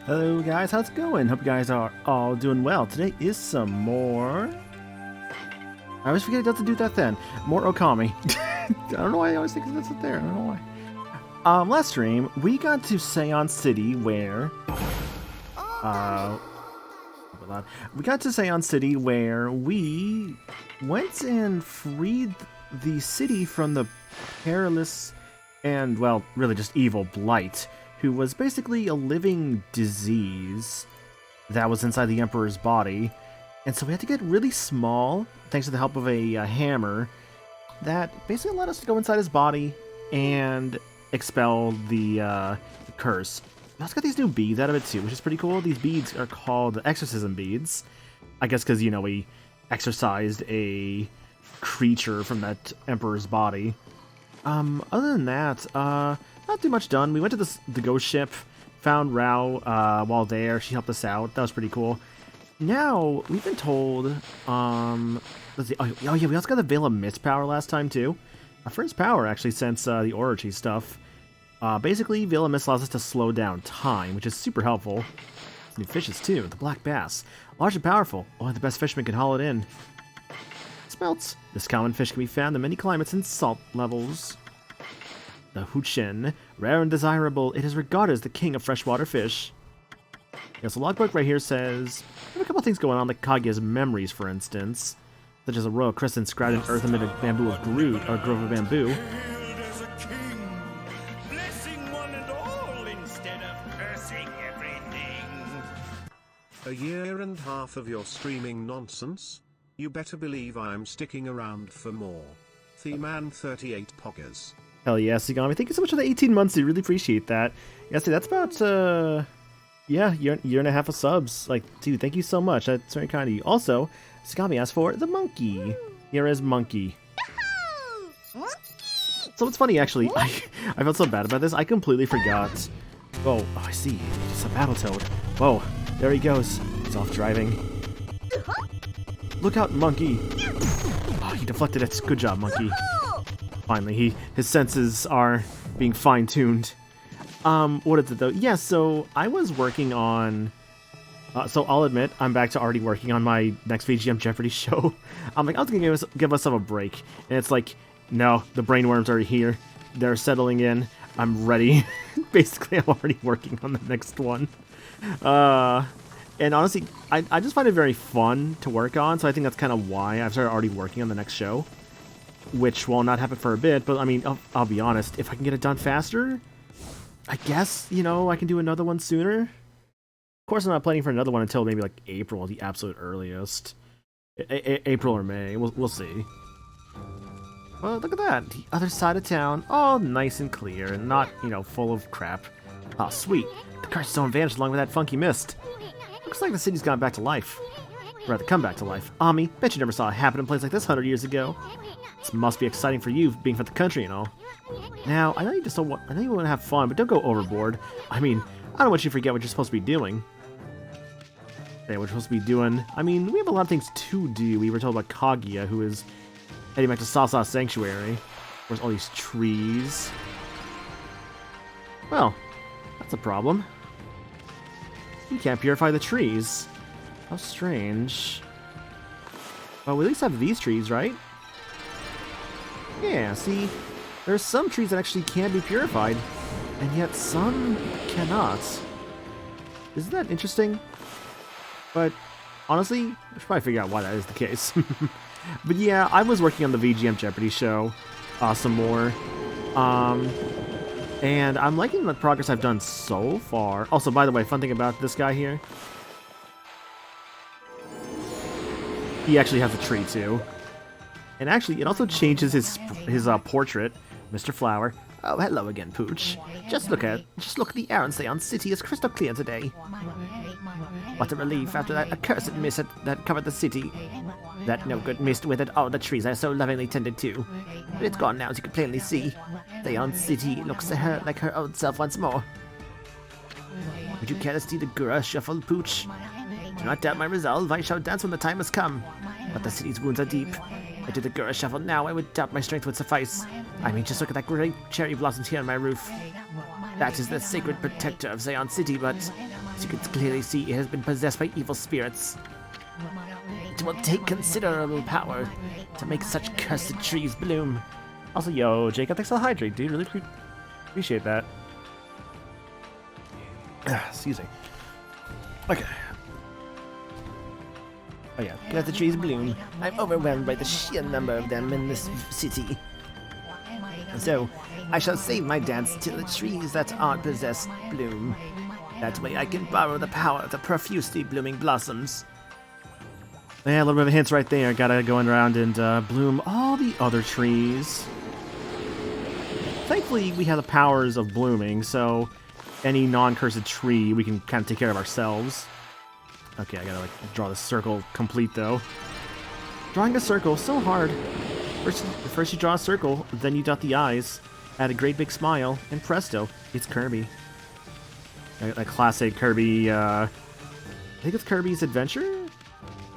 Hello guys, how's it going? Hope you guys are all doing well. Today is some more... I always forget it doesn't do that then. More Okami. I don't know why I always think that's it there. I don't know why. Last stream, we got to Seance City where... we got to Seance City where we went and freed the city from the perilous and, well, really just evil Blight, who was basically a living disease that was inside the Emperor's body. And so we had to get really small, thanks to the help of a hammer, that basically allowed us to go inside his body and expel the curse. We also got these new beads out of it too, which is pretty cool. These beads are called exorcism beads. I guess because, you know, we exorcised a creature from that Emperor's body. Other than that, not too much done. We went to the ghost ship, found Rao while there. She helped us out. That was pretty cool. Now, we've been told, let's see. Oh yeah, we also got the Veil of Mist power last time too. Our first power, actually, since the Orochi stuff. Basically, Veil of Mist allows us to slow down time, which is super helpful. New fishes too, the black bass. Large and powerful. Only the best fishermen can haul it in. Smelts. This common fish can be found in many climates and salt levels. The Huchen, rare and desirable, it is regarded as the king of freshwater fish. Yes, the logbook right here says, we have a couple things going on, like Kaguya's memories, for instance, such as a royal crescent inscribed in earth amid a bamboo of Groot, or grove of bamboo. As a king, blessing one and all instead of cursing everything. A year and a half of your streaming nonsense? You better believe I'm sticking around for more. The-Man 38 Poggers. Hell yeah, Sigami. Thank you so much for the 18 months. I really appreciate that. Yeah, see, that's about, yeah, year and a half of subs. Like, dude, thank you so much. That's very kind of you. Also, Sigami asked for the monkey. Here is monkey. So what's funny, actually, I felt so bad about this. I completely forgot. Oh, I see. It's a Battletoad. Whoa, there he goes. He's off driving. Look out, monkey. Oh, he deflected it. Good job, monkey. Finally, his senses are being fine-tuned. What is it, though? Yeah, so I was working on... so I'll admit, I'm back to already working on my next VGM Jeopardy show. I'm like, I was gonna give us a break. And it's like, no, the brainworms are here. They're settling in. I'm ready. Basically, I'm already working on the next one. And honestly, I just find it very fun to work on, so I think that's kind of why I've started already working on the next show. Which will not happen for a bit, but I mean, I'll be honest, if I can get it done faster, I guess, you know, I can do another one sooner. Of course, I'm not planning for another one until maybe like April, the absolute earliest. April or May, we'll see. Well, look at that, the other side of town, all nice and clear, and not, you know, full of crap. Oh, sweet, the cursed zone vanished along with that funky mist. Looks like the city's gone back to life. Rather, come back to life. Ami, bet you never saw a happening place like this 100 years ago. This must be exciting for you, being from the country and all. Now, I know you want to have fun, but don't go overboard. I mean, I don't want you to forget what you're supposed to be doing. Okay, what you're supposed to be doing. I mean, we have a lot of things to do. We were told about Kaguya, who is heading back to Sasa Sanctuary. Where's all these trees? Well, that's a problem. You can't purify the trees. How strange. Oh, we at least have these trees, right? Yeah, see, there's some trees that actually can be purified, and yet some cannot. Isn't that interesting? But, honestly, I should probably figure out why that is the case. But yeah, I was working on the VGM Jeopardy show some more. And I'm liking the progress I've done so far. Also, by the way, fun thing about this guy here. He actually has a tree, too. And actually, it also changes his portrait, Mr. Flower. Oh, hello again, Pooch. Just look at the air and Seance City is crystal clear today. What a relief after that accursed mist that covered the city. That no-good mist withered all the trees I so lovingly tended to. But it's gone now, as you can plainly see. Seance City looks to her like her old self once more. Would you care to see the Gura shuffle, Pooch? Do not doubt my resolve, I shall dance when the time has come. But the city's wounds are deep. I did the Gura shuffle now, I would doubt my strength would suffice. I mean, just look at that great cherry blossoms here on my roof. That is the sacred protector of Zion City, but as you can clearly see, it has been possessed by evil spirits. It will take considerable power to make such cursed trees bloom. Also, yo, Jacob, thanks for the hydrate, dude. Really appreciate that. Excuse me. Okay. Oh yeah, let the trees bloom. I'm overwhelmed by the sheer number of them in this city. So, I shall save my dance till the trees that aren't possessed bloom. That way I can borrow the power of the profusely blooming blossoms. Yeah, a little bit of a hint right there. Gotta go around and bloom all the other trees. Thankfully, we have the powers of blooming, so any non-cursed tree we can kind of take care of ourselves. Okay, I gotta like draw the circle complete though. Drawing a circle so hard. First you draw a circle, then you dot the eyes, add a great big smile, and presto, it's Kirby. A classic Kirby. I think it's Kirby's Adventure.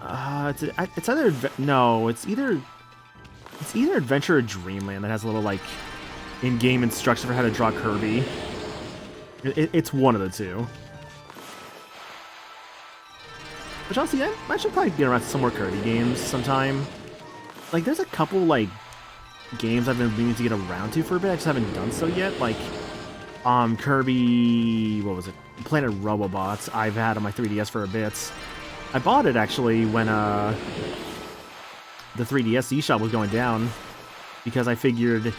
It's either no, it's either Adventure or Dreamland that has a little like in-game instruction for how to draw Kirby. It's one of the two. Which honestly, I should probably get around to some more Kirby games sometime. Like, there's a couple like games I've been meaning to get around to for a bit. I just haven't done so yet. Like, Kirby, what was it? Planet Robobots. I've had on my 3DS for a bit. I bought it actually when the 3DS eShop was going down because I figured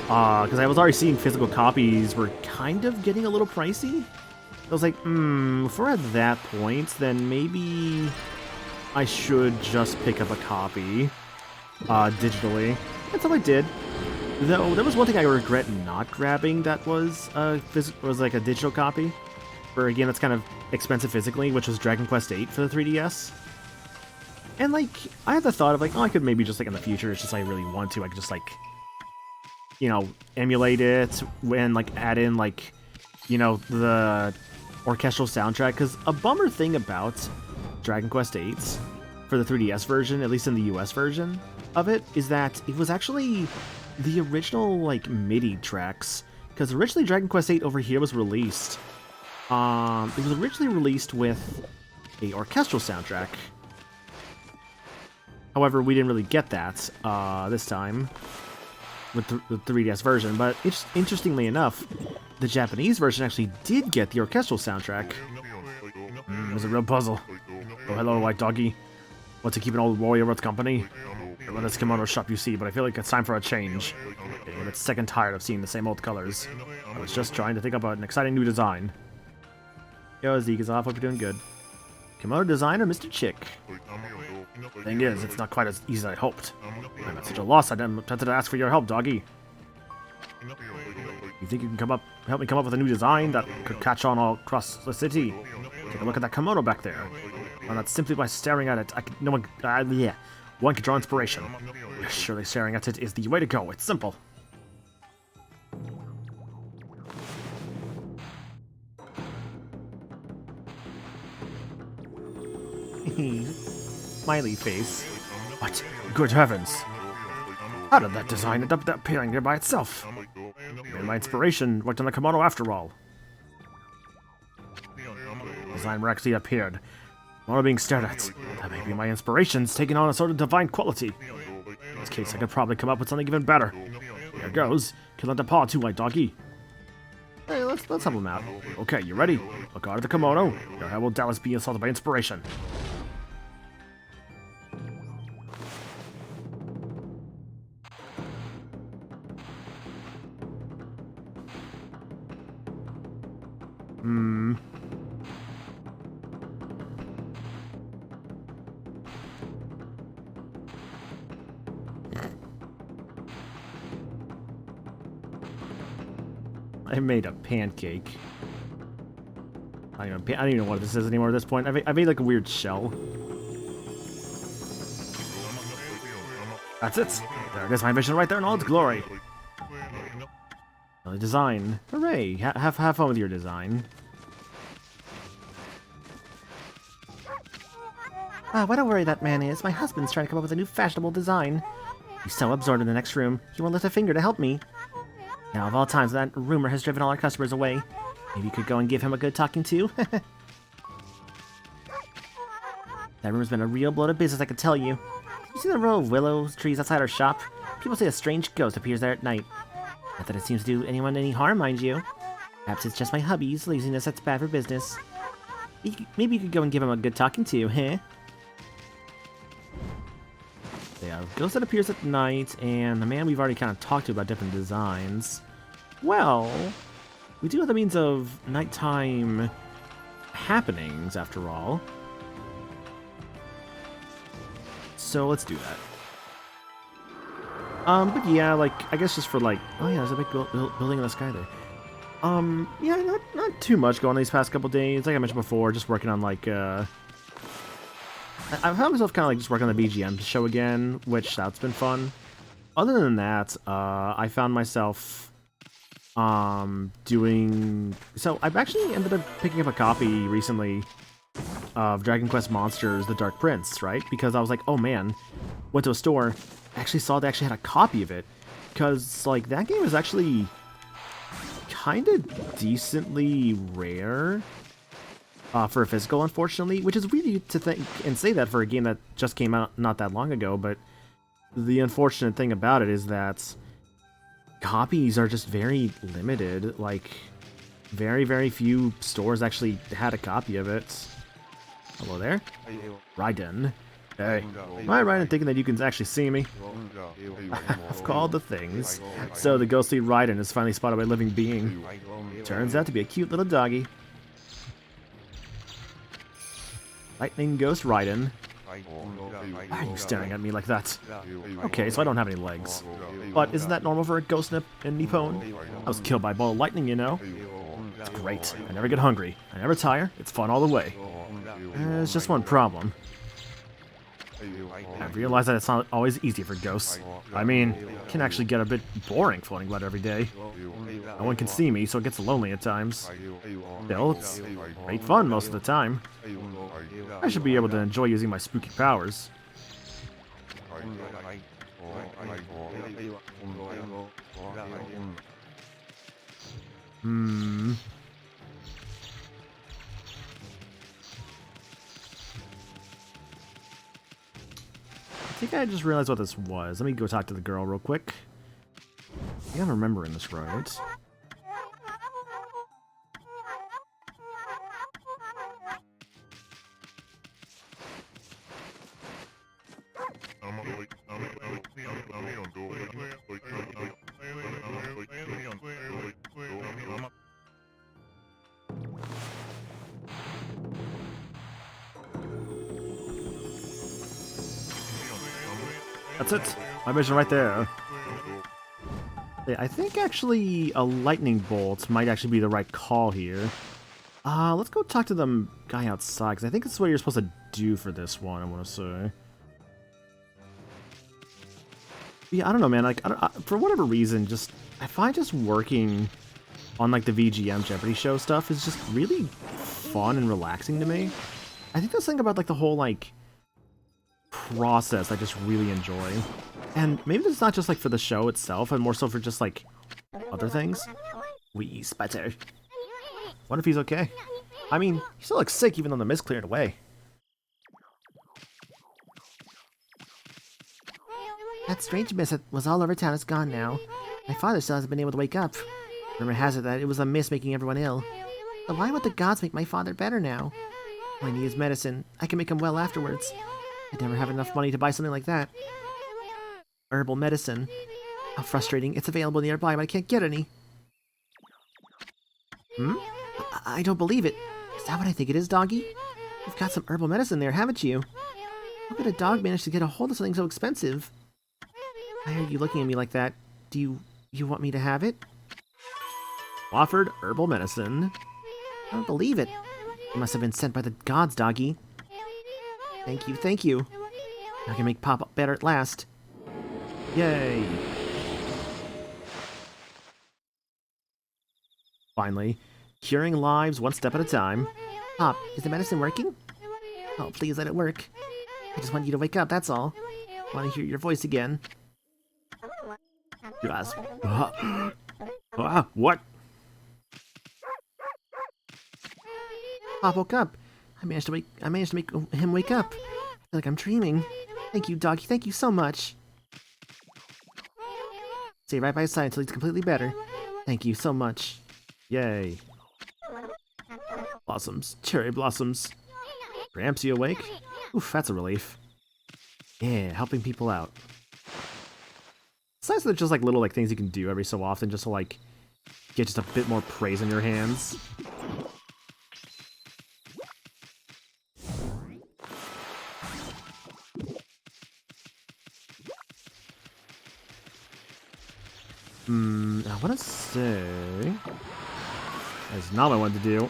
because I was already seeing physical copies were kind of getting a little pricey. I was like, if we're at that point, then maybe I should just pick up a copy digitally. And so I did. Though there was one thing I regret not grabbing that was like a digital copy. For again, that's kind of expensive physically, which was Dragon Quest VIII for the 3DS. And like, I had the thought of like, oh, I could maybe just like in the future, it's just I really want to, I could just like, you know, emulate it and like add in like, you know, the orchestral soundtrack. Because a bummer thing about Dragon Quest VIII for the 3DS version, at least in the US version of it, is that it was actually the original like MIDI tracks. Because originally Dragon Quest VIII over here was released. It was originally released with a orchestral soundtrack. However, we didn't really get that this time with the 3DS version. But interestingly enough, the Japanese version actually did get the orchestral soundtrack. It was a real puzzle. Oh, hello, white doggy. Want to keep an old warrior with company? Well, this kimono shop you see, but I feel like it's time for a change. I'm a second tired of seeing the same old colors. I was just trying to think about an exciting new design. Yo, Zeke is off. Hope you're doing good. Kimono designer, Mr. Chick. Thing is, it's not quite as easy as I hoped. I'm at such a loss, I'm tempted to ask for your help, doggy. You think you can help me come up with a new design that could catch on all across the city? Take a look at that kimono back there. Well, not simply by staring at it, one can draw inspiration. Surely staring at it is the way to go. It's simple. Smiley face. What? Good heavens. How did that design end up appearing here by itself? Maybe my inspiration worked on the kimono after all. Design actually appeared. Kimono being stared at. That may be my inspiration's taking on a sort of divine quality. In this case, I could probably come up with something even better. Here goes. Kill the paw too, white doggy. Hey, let's help him out. Okay, you ready? Look out at the kimono. Your head will doubtless be assaulted by inspiration. I made a pancake. I don't even know what this is anymore at this point. I made like a weird shell. That's it. There it is, my mission right there in all its glory. The design. Hooray! Have fun with your design. What a worry that man is. My husband's trying to come up with a new fashionable design. He's so absorbed in the next room, he won't lift a finger to help me. Now, of all times, that rumor has driven all our customers away. Maybe you could go and give him a good talking to? That rumor's been a real blow to business, I can tell you. You see the row of willow trees outside our shop? People say a strange ghost appears there at night. Not that it seems to do anyone any harm, mind you. Perhaps it's just my hubby's laziness that's bad for business. Maybe you could go and give him a good talking to, huh? Yeah, ghost that appears at night, and the man we've already kind of talked to about different designs. Well, we do have the means of nighttime happenings, after all. So let's do that. But yeah, like, I guess just for like, oh yeah, there's a big building in the sky there. Yeah, not too much going on these past couple days. Like I mentioned before, just working on like, I found myself kind of like just working on the BGM show again, which that's been fun. Other than that, I found myself, doing, so I've actually ended up picking up a copy recently of Dragon Quest Monsters: The Dark Prince, right? Because I was like, oh man, went to a store, actually saw they actually had a copy of it, because like that game is actually kind of decently rare for a physical, unfortunately, which is really to think and say that for a game that just came out not that long ago. But the unfortunate thing about it is that copies are just very limited. Like very few stores actually had a copy of it. Hello there. Raiden. Hey. Am I right in thinking that you can actually see me? I've called the things. So the ghostly Raiden is finally spotted by a living being. Turns out to be a cute little doggy. Lightning Ghost Raiden. Why are you staring at me like that? Okay, so I don't have any legs. But isn't that normal for a ghost in Nippon? I was killed by a ball of lightning, you know? It's great. I never get hungry. I never tire. It's fun all the way. There's just one problem. I realize that it's not always easy for ghosts. I mean, it can actually get a bit boring floating about every day. No one can see me, so it gets lonely at times. Still, it's great fun most of the time. I should be able to enjoy using my spooky powers. I think I just realized what this was. Let me go talk to the girl real quick. I think I'm remembering this right. That's it. My mission right there. Yeah, I think actually a lightning bolt might actually be the right call here. Let's go talk to the guy outside, because I think that's what you're supposed to do for this one, I want to say. Yeah, I don't know, man. Like, for whatever reason, I find just working on like the VGM Jeopardy show stuff is just really fun and relaxing to me. I think that's the thing about like the whole like process I just really enjoy. And maybe it's not just like for the show itself, and more so for just like other things. Wee Spitter. Wonder if he's okay. I mean, he still looks sick even though the mist cleared away. That strange mist that was all over town is gone now. My father still hasn't been able to wake up. Rumor has it that it was the mist making everyone ill. But why would the gods make my father better now? All I need is medicine. I can make him well afterwards. I'd never have enough money to buy something like that. Herbal medicine. How frustrating. It's available nearby, but I can't get any. I don't believe it. Is that what I think it is, doggy? You've got some herbal medicine there, haven't you? How could a dog manage to get a hold of something so expensive? Why are you looking at me like that? Do you want me to have it? Offered herbal medicine. I don't believe it. It must have been sent by the gods, doggy. Thank you, thank you. I can make Pop better at last. Yay! Finally, curing lives one step at a time. Pop, is the medicine working? Oh, please let it work. I just want you to wake up, that's all. I want to hear your voice again. Gasp. Ah, what? Pop woke up. I managed to make him wake up. I feel like I'm dreaming. Thank you, doggy. Thank you so much. Stay right by his side until he's completely better. Thank you so much. Yay. Blossoms. Cherry blossoms. Gramps, you awake? Oof, that's a relief. Yeah, helping people out. It's nice that there's just like little like things you can do every so often just to like get just a bit more praise in your hands. I want to say... That's not what I wanted to do.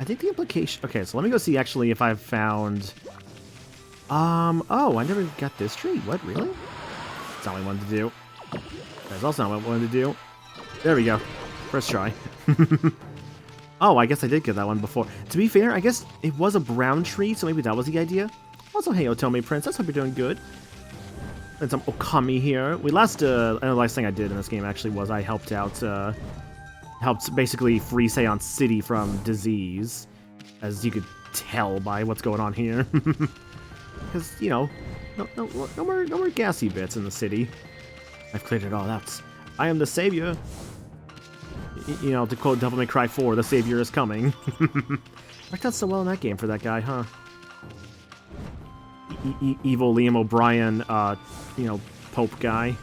I think the implication... Okay, so let me go see actually if I've found... Oh, I never got this tree. What, really? That's not what I wanted to do. That's also not what I wanted to do. There we go. First try. Oh, I guess I did get that one before. To be fair, I guess it was a brown tree, so maybe that was the idea. Also, hey, Otome Princess, hope you're doing good. And some Okami here. The last thing I did in this game actually was I helped out, helped basically free Seon City from disease, as you could tell by what's going on here. Because, you know, no more gassy bits in the city. I've cleared it all out. I am the savior. You know, to quote Devil May Cry 4, the savior is coming. Worked out so well in that game for that guy, huh? Evil Liam O'Brien, you know, Pope guy.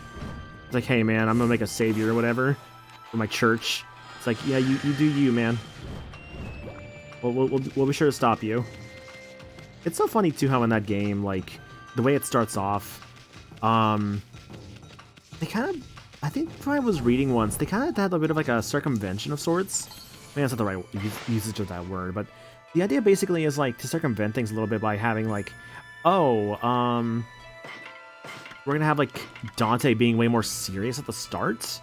It's like, hey man, I'm gonna make a savior or whatever for my church. It's like, yeah, you do you, man. We'll be sure to stop you. It's so funny too how in that game, like, the way it starts off, they kind of, I think I was reading once, they kind of had a bit of like a circumvention of sorts. Maybe that's not the right usage of that word, but the idea basically is like to circumvent things a little bit by having like, oh, we're gonna have like Dante being way more serious at the start.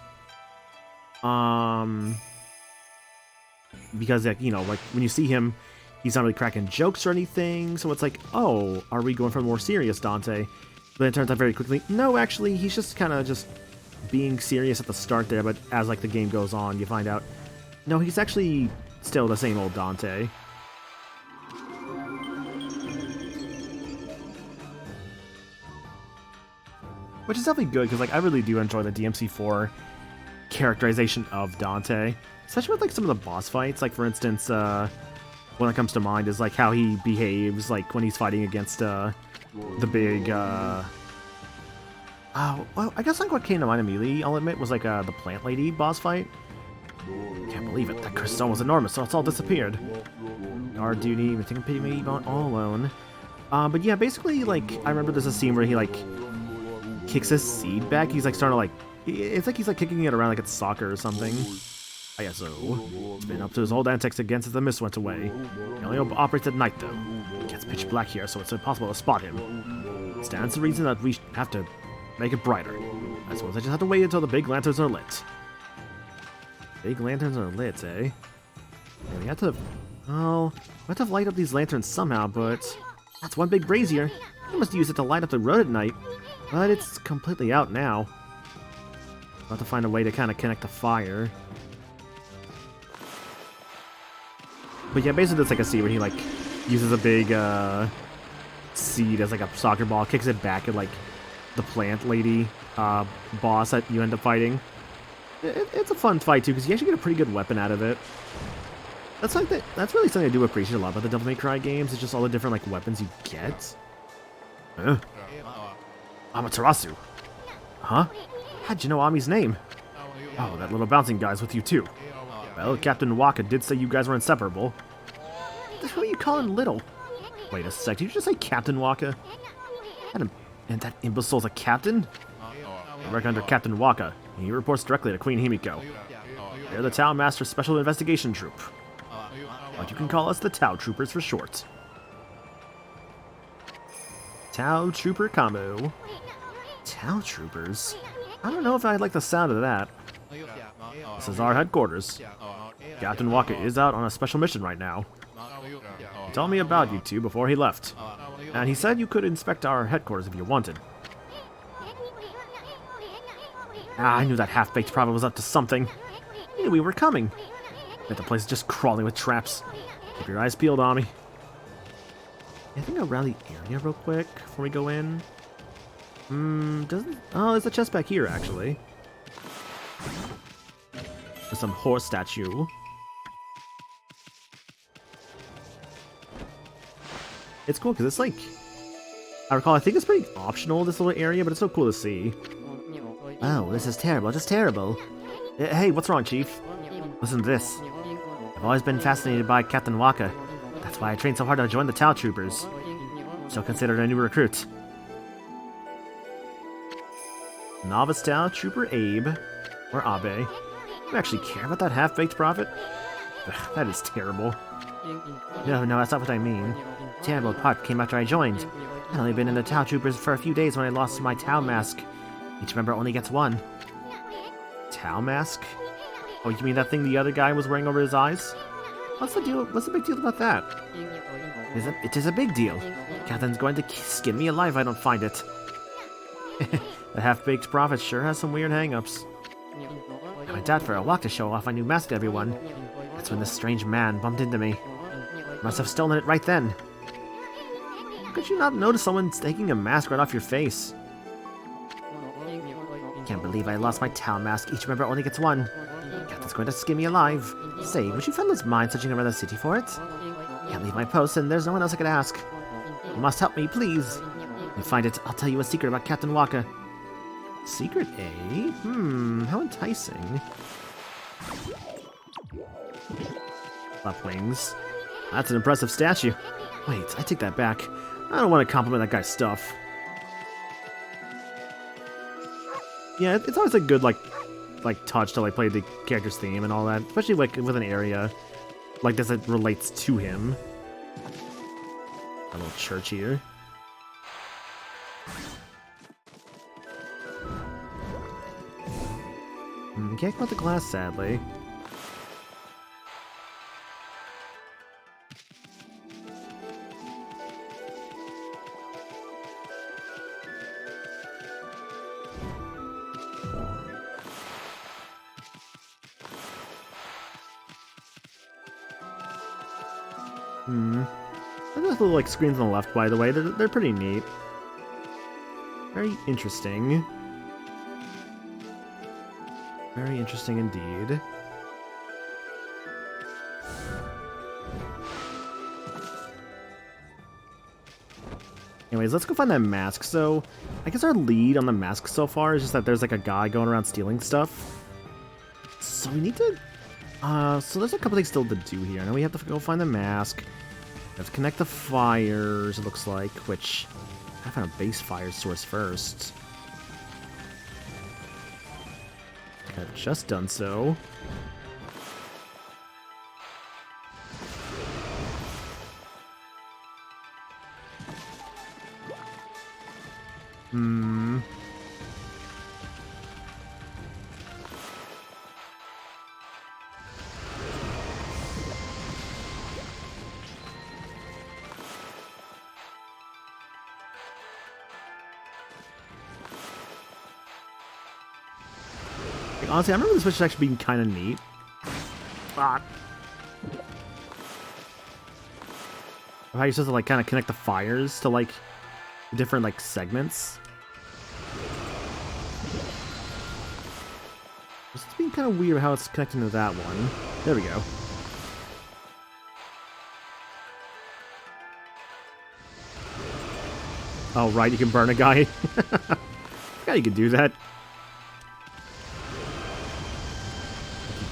Because like, you know, like when you see him, he's not really cracking jokes or anything, so it's like, oh, are we going for more serious Dante? But it turns out very quickly, no, actually, he's just kind of just being serious at the start there, but as like the game goes on, you find out, no, he's actually still the same old Dante. Which is definitely good, because like I really do enjoy the DMC4 characterization of Dante, especially with like some of the boss fights. Like for instance, one that comes to mind is like how he behaves like when he's fighting against the big well, I guess like what came to mind immediately, I'll admit, was like the plant lady boss fight. Can't believe it, that crystal was enormous, so it's all disappeared. Our duty, we think maybe all alone. But yeah, basically like I remember there's a scene where he like kicks his seed back. He's like starting to like, it's like he's like kicking it around like it's soccer or something. I guess so. It's been up to his old antics again since the mist went away. He only operates at night though. It gets pitch black here, so it's impossible to spot him. It stands to reason that we have to make it brighter. I suppose I just have to wait until the big lanterns are lit. Big lanterns are lit, eh? Yeah, we have to, well, we have to light up these lanterns somehow, but that's one big brazier. I must use it to light up the road at night. But it's completely out now. I'll have to find a way to kind of connect the fire. But yeah, basically it's like a scene where he like uses a big seed as like a soccer ball, kicks it back at like the plant lady boss that you end up fighting. It's a fun fight too, because you actually get a pretty good weapon out of it. That's like that's really something I do appreciate a lot about the Devil May Cry games. It's just all the different like weapons you get. Amaterasu. Huh? How'd you know Ami's name? Oh, that little bouncing guy's with you too. Well, Captain Waka did say you guys were inseparable. Who are you calling little? Wait a sec, did you just say Captain Waka? And that imbecile's a captain? I work under Captain Waka. He reports directly to Queen Himiko. They're the Tau Master Special Investigation Troop. But you can call us the Tau Troopers for short. Tau Trooper combo. Tau Troopers? I don't know if I'd like the sound of that. This is our headquarters. Captain Waka is out on a special mission right now. Tell me about you two before he left. And he said you could inspect our headquarters if you wanted. Ah, I knew that half-baked prophet was up to something. He knew we were coming. Bet the place is just crawling with traps. Keep your eyes peeled on me. I think around the area real quick before we go in. Doesn't... Oh, there's a chest back here, actually. There's some horse statue. It's cool because it's like... I recall, I think it's pretty optional, this little area, but it's so cool to see. Oh, this is terrible, just terrible. Hey, what's wrong, Chief? Listen to this. I've always been fascinated by Captain Waka. That's why I trained so hard to join the Tau Troopers. Still considered a new recruit. Novice Tau Trooper Abe, or Abe. You actually care about that half-baked prophet? Ugh, that is terrible. No, that's not what I mean. The terrible part came after I joined. I'd only been in the Tau Troopers for a few days when I lost my Tau mask. Each member only gets one. Tau mask? Oh, you mean that thing the other guy was wearing over his eyes? What's the deal? What's the big deal about that? It is a big deal. Catherine's going to skin me alive if I don't find it. The half-baked prophet sure has some weird hang-ups. I went out for a walk to show off my new mask to everyone. That's when this strange man bumped into me. Must have stolen it right then. How could you not notice someone taking a mask right off your face? Can't believe I lost my Tau mask. Each member only gets one. Captain's going to skin me alive. Say, would you fellas mind searching around the city for it? Can't leave my post, and there's no one else I could ask. You must help me, please. If you find it, I'll tell you a secret about Captain Waka. Secret, eh? How enticing. Flap wings. That's an impressive statue. Wait, I take that back. I don't want to compliment that guy's stuff. Yeah, it's always a good, like touch to, play the character's theme and all that. Especially, with an area like this that relates to him. A little church here. Can't go out the glass, sadly. Those little screens on the left, by the way, they're pretty neat. Very interesting. Very interesting indeed. Anyways, let's go find that mask. So, I guess our lead on the mask so far is just that there's a guy going around stealing stuff. So we need to... so there's a couple things still to do here. Now we have to go find the mask. We have to connect the fires, it looks like, which... I gotta find a base fire source first. I've just done so. Honestly, I remember the Switch actually being kind of neat. How you're supposed to kind of connect the fires to different segments. It's being kind of weird how it's connecting to that one. There we go. Oh right, you can burn a guy. Yeah, you can do that.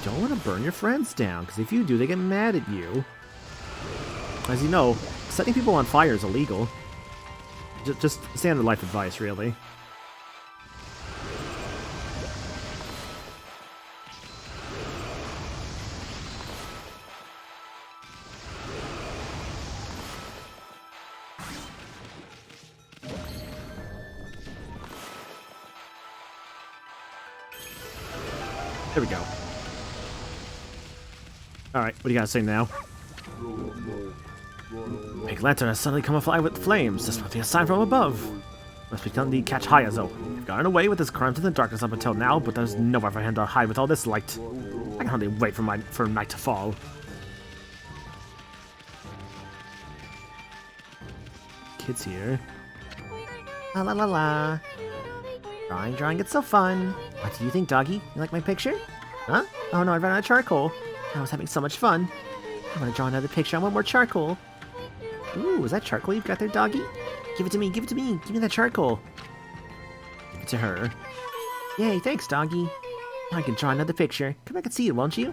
Don't want to burn your friends down, because if you do, they get mad at you. As you know, setting people on fire is illegal. Just standard life advice, really. There we go. Alright, what do you gotta say now? Big lantern has suddenly come afire with flames. This must be a sign from above. Must be telling the catch Hayazo. He's gotten away with his crimes in the darkness up until now, but there's nowhere for him to hide with all this light. I can hardly wait for night to fall. Kids here. La la la la. Drawing, it's so fun. What do you think, doggy? You like my picture? Huh? Oh no, I ran out of charcoal. I was having so much fun. I want to draw another picture. I want more charcoal. Ooh, is that charcoal you've got there, doggy? Give it to me, give it to me. Give me that charcoal. Give it to her. Yay, thanks, doggy. Now I can draw another picture. Come back and see it, won't you?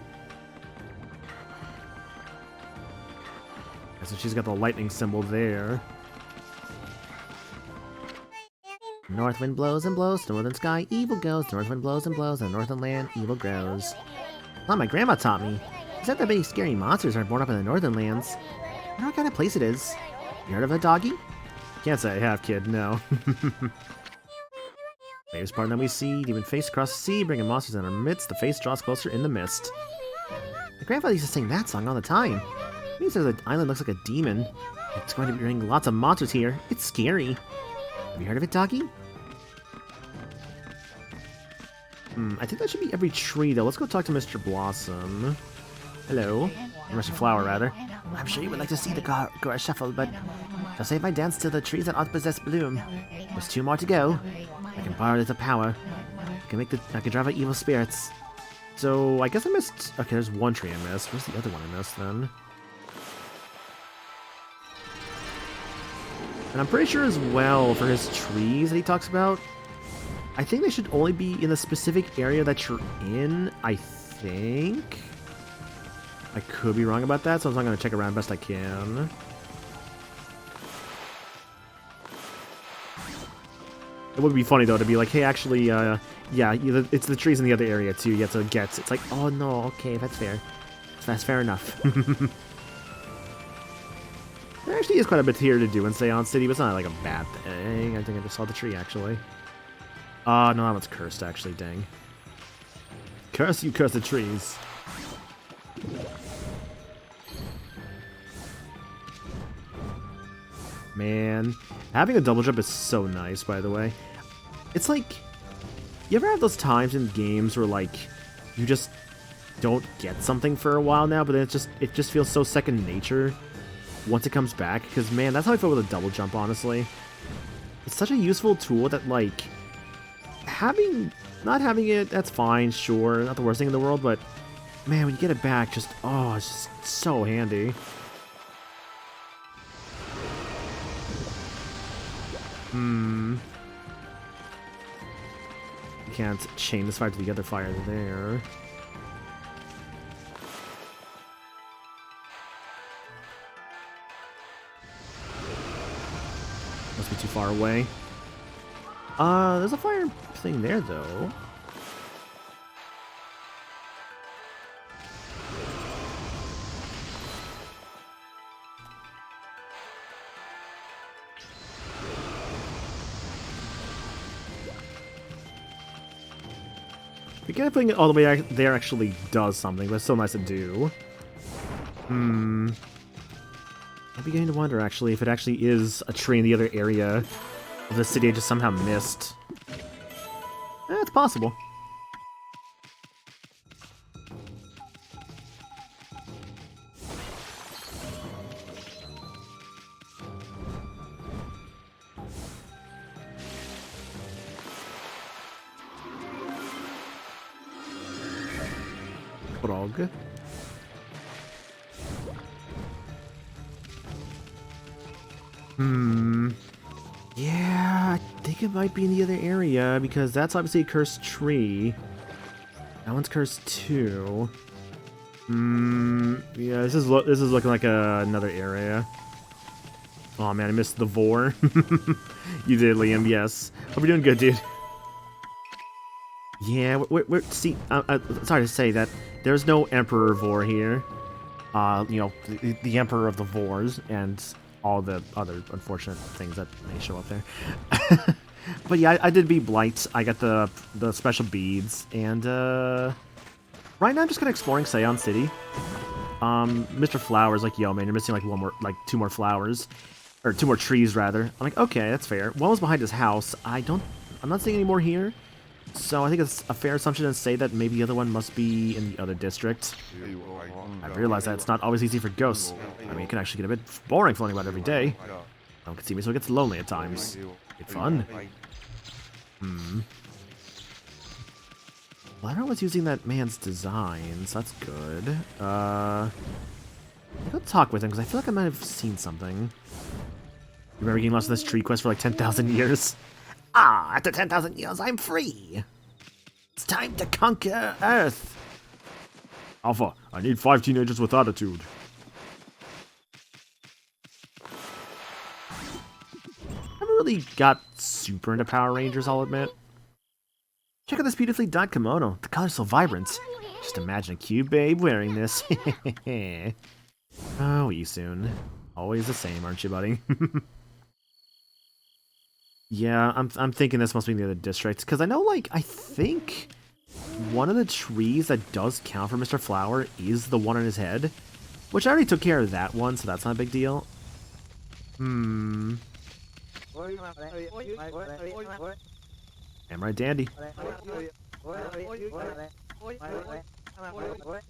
So she's got the lightning symbol there. North wind blows and blows, northern sky, evil goes. North wind blows and blows, and northern land, evil grows. Oh, my grandma taught me. She said that many scary monsters are born up in the northern lands. I wonder what kind of place it is. You heard of a doggy? Can't say I have, kid, no. Waves part that we see, demon face across the sea, bringing monsters in our midst. The face draws closer in the mist. My grandfather used to sing that song all the time. It means the island looks like a demon. It's going to be bringing lots of monsters here. It's scary. Have you heard of it, doggy? I think that should be every tree, though. Let's go talk to Mr. Blossom. Hello. Or Mr. Flower, rather. I'm sure you would like to see the grass shuffle, but I'll save my dance till the trees that aren't possessed bloom. There's 2 more to go. I can borrow little power. I can drive out evil spirits. So, I guess I missed... Okay, there's 1 tree I missed. Where's the other one I missed, then? And I'm pretty sure as well, for his trees that he talks about, I think they should only be in the specific area that you're in, I think. I could be wrong about that, so I'm going to check around best I can. It would be funny, though, to be like, hey, actually, yeah, it's the trees in the other area, too, you have to get. It's like, oh, no, okay, that's fair. That's fair enough. There actually is quite a bit here to do in Seon City, but it's not like a bad thing. I think I just saw the tree, actually. No, that one's cursed, actually, dang. Curse you, cursed trees. Man, having a double jump is so nice, by the way. It's like, you ever have those times in games where, like, you just don't get something for a while now, but then it just feels so second nature once it comes back? Because, man, that's how I feel with a double jump, honestly. It's such a useful tool that, like, not having it, that's fine, sure, not the worst thing in the world, but, man, when you get it back, just, oh, it's just so handy. You can't chain this fire to the other fire there. Must be too far away. There's a fire thing there, though. Again, putting it all the way there actually does something, but it's so nice to do. I'm beginning to wonder, actually, if it actually is a tree in the other area of the city I just somehow missed. It's possible. Frog. Yeah, I think it might be in the other area, because that's obviously a cursed tree. That one's cursed too. Yeah, this is looking like another area. Oh man, I missed the Vor. You did, Liam, yes. Hope you're doing good, dude. Yeah, see, sorry to say that there's no Emperor Vor here. You know, the Emperor of the Vors, and all the other unfortunate things that may show up there. But yeah, I did beat Blight. I got the special beads, and right now I'm just kind of exploring Seon City. Mr. Flower's like, yo, man, you're missing like two more flowers. Or 2 more trees, rather. I'm like, okay, that's fair. One was behind his house. I'm not seeing any more here. So I think it's a fair assumption to say that maybe the other one must be in the other district. I realize that it's not always easy for ghosts. I mean, it can actually get a bit boring floating about every day. No one can see me, so it gets lonely at times. It's fun. Well, everyone was using that man's designs. That's good. I'll talk with him, because I feel like I might have seen something. Remember getting lost in this tree quest for like 10,000 years? Ah, after 10,000 years, I'm free! It's time to conquer Earth! Alpha, I need 5 teenagers with attitude. I never really got super into Power Rangers, I'll admit. Check out this beautifully dyed kimono. The color's so vibrant. Just imagine a cute babe wearing this. Oh, you soon. Always the same, aren't you, buddy? Yeah, I'm thinking this must be in the other districts, because I know, like, I think one of the trees that does count for Mr. Flower is the one on his head, which I already took care of that one, so that's not a big deal. Am right, dandy.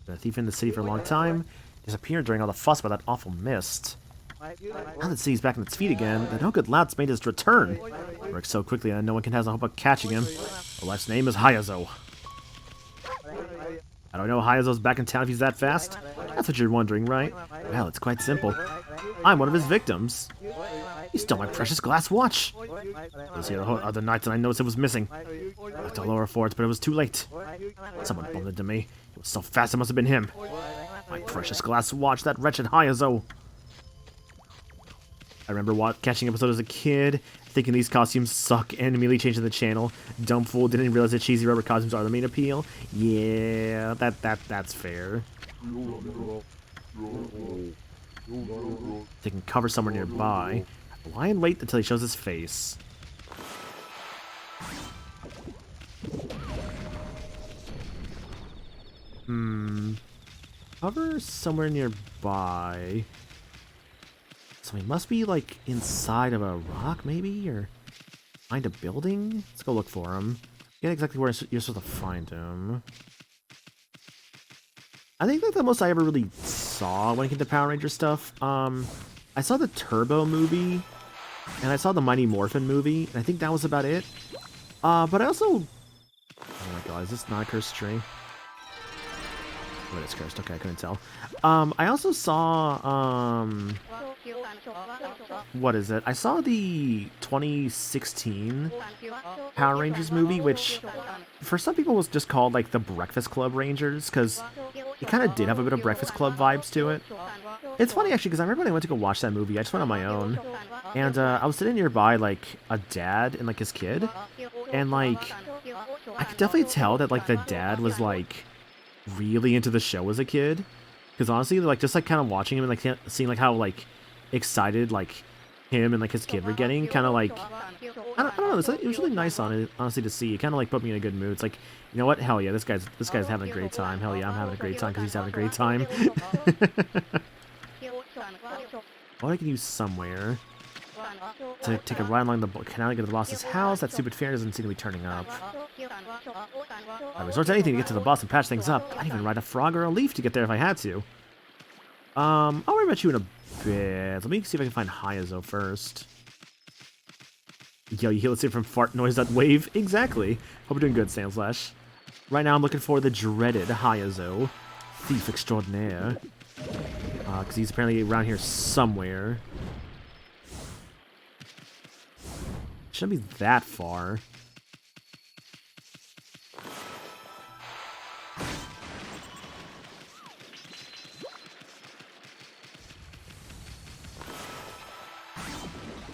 Been a thief in the city for a long time. Disappeared during all the fuss about that awful mist. Now that the city's back on its feet again, the no-good loud's made his return. Works so quickly that no one can have a hope of catching him. The wife's name is Hayazo. How do I know Hayazo's back in town if he's that fast? That's what you're wondering, right? Well, it's quite simple. I'm one of his victims. He stole my precious glass watch. I was here the whole other night and I noticed it was missing. I looked all over for it, but it was too late. Someone bumped into me. It was so fast it must have been him. My precious glass watch, that wretched Hayazo. I remember catching episodes as a kid, thinking these costumes suck, and immediately changing the channel. Dumb fool didn't realize that cheesy rubber costumes are the main appeal. Yeah, that's fair. Taking cover somewhere nearby. Lie and wait until he shows his face. Cover somewhere nearby. So he must be, like, inside of a rock, maybe? Or behind a building? Let's go look for him. Get exactly where you're supposed to find him. I think that's the most I ever really saw when it came to Power Ranger stuff. I saw the Turbo movie, and I saw the Mighty Morphin movie, and I think that was about it. But I also... Oh my god, is this not a cursed tree? Oh, it's cursed. Okay, I couldn't tell. I also saw, what is it? I saw the 2016 Power Rangers movie, which for some people was just called, like, the Breakfast Club Rangers, because it kind of did have a bit of Breakfast Club vibes to it. It's funny, actually, because I remember when I went to go watch that movie, I just went on my own, and I was sitting nearby, like, a dad and, like, his kid, and, like, I could definitely tell that, like, the dad was, like, really into the show as a kid, because honestly, like, just like kind of watching him and like seeing like how like excited like him and like his kid were getting, kind of like I don't know, it was really nice on it, honestly, to see. It kind of like put me in a good mood. It's like, you know what, hell yeah, this guy's having a great time. Hell yeah, I'm having a great time because he's having a great time. Well, I can use somewhere to take a ride along the canal to get to the boss's house. That stupid fare doesn't seem to be turning up. I resort to anything to get to the boss and patch things up. I'd even ride a frog or a leaf to get there if I had to. I'll worry about you in a bit. Let me see if I can find Hayazo first. Yo, you heal it from fart noise.wave? Exactly. Hope you're doing good, Sandslash. Right now I'm looking for the dreaded Hayazo, thief extraordinaire. Because he's apparently around here somewhere. Shouldn't be that far.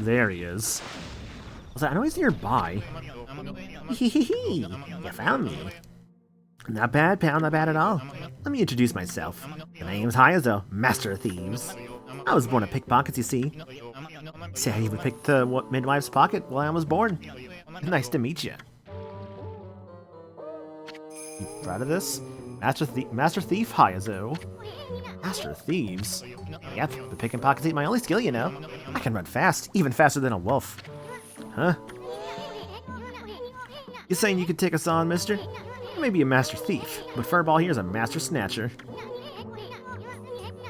There he is. I know he's nearby. Hee. You found me. Not bad, pal, not bad at all. Let me introduce myself. My name's Hayazo, Master of Thieves. I was born a pickpocket, you see. See, I even picked the midwife's pocket while I was born. Nice to meet you. You proud of this? Master Thief Hayazo. Master of Thieves? Yep, the pick and pockets ain't my only skill, you know. I can run fast, even faster than a wolf. Huh? You saying you could take us on, mister? You may be a master thief, but Furball here is a master snatcher.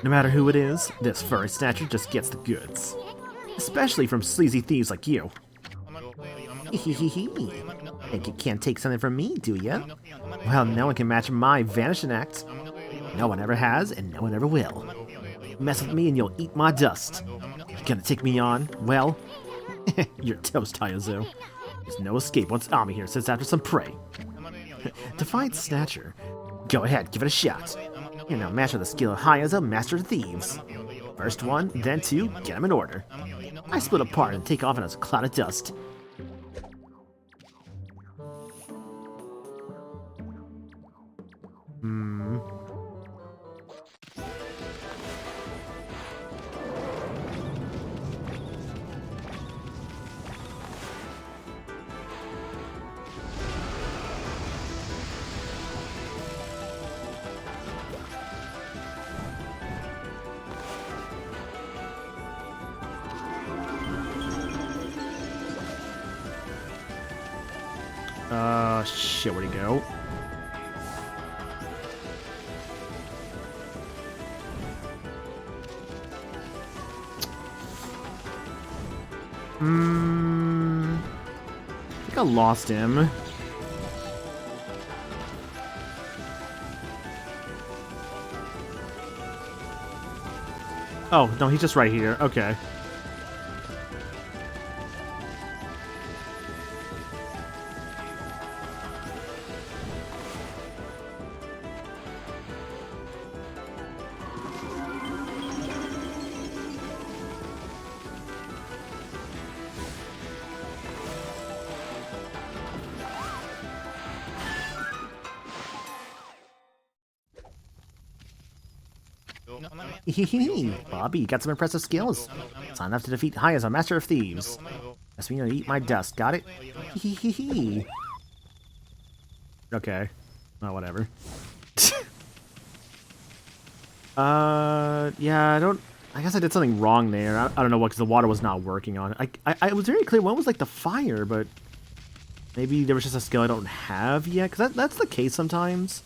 No matter who it is, this furry snatcher just gets the goods. Especially from sleazy thieves like you. Think you can't take something from me, do ya? Well, no one can match my vanishing act. No one ever has, and no one ever will. Mess with me and you'll eat my dust. You're gonna take me on? Well, you're toast, Hayazo. There's no escape once Ami here sits after some prey. Defiant Snatcher. Go ahead, give it a shot. You're no match for the skill of Hayazo, Master of Thieves. First one, then two, get them in order. I split apart and take off in a cloud of dust. Shit, where'd he go? I think I lost him. Oh, no, he's just right here. Okay. Bobby, you got some impressive skills. It's not enough to defeat Hayazo, Master of Thieves. That's me to eat my dust, got it? Okay. Oh, whatever. Yeah, I guess I did something wrong there. I don't know what, because the water was not working on it. I was very clear one was like the fire, but maybe there was just a skill I don't have yet, because that's the case sometimes.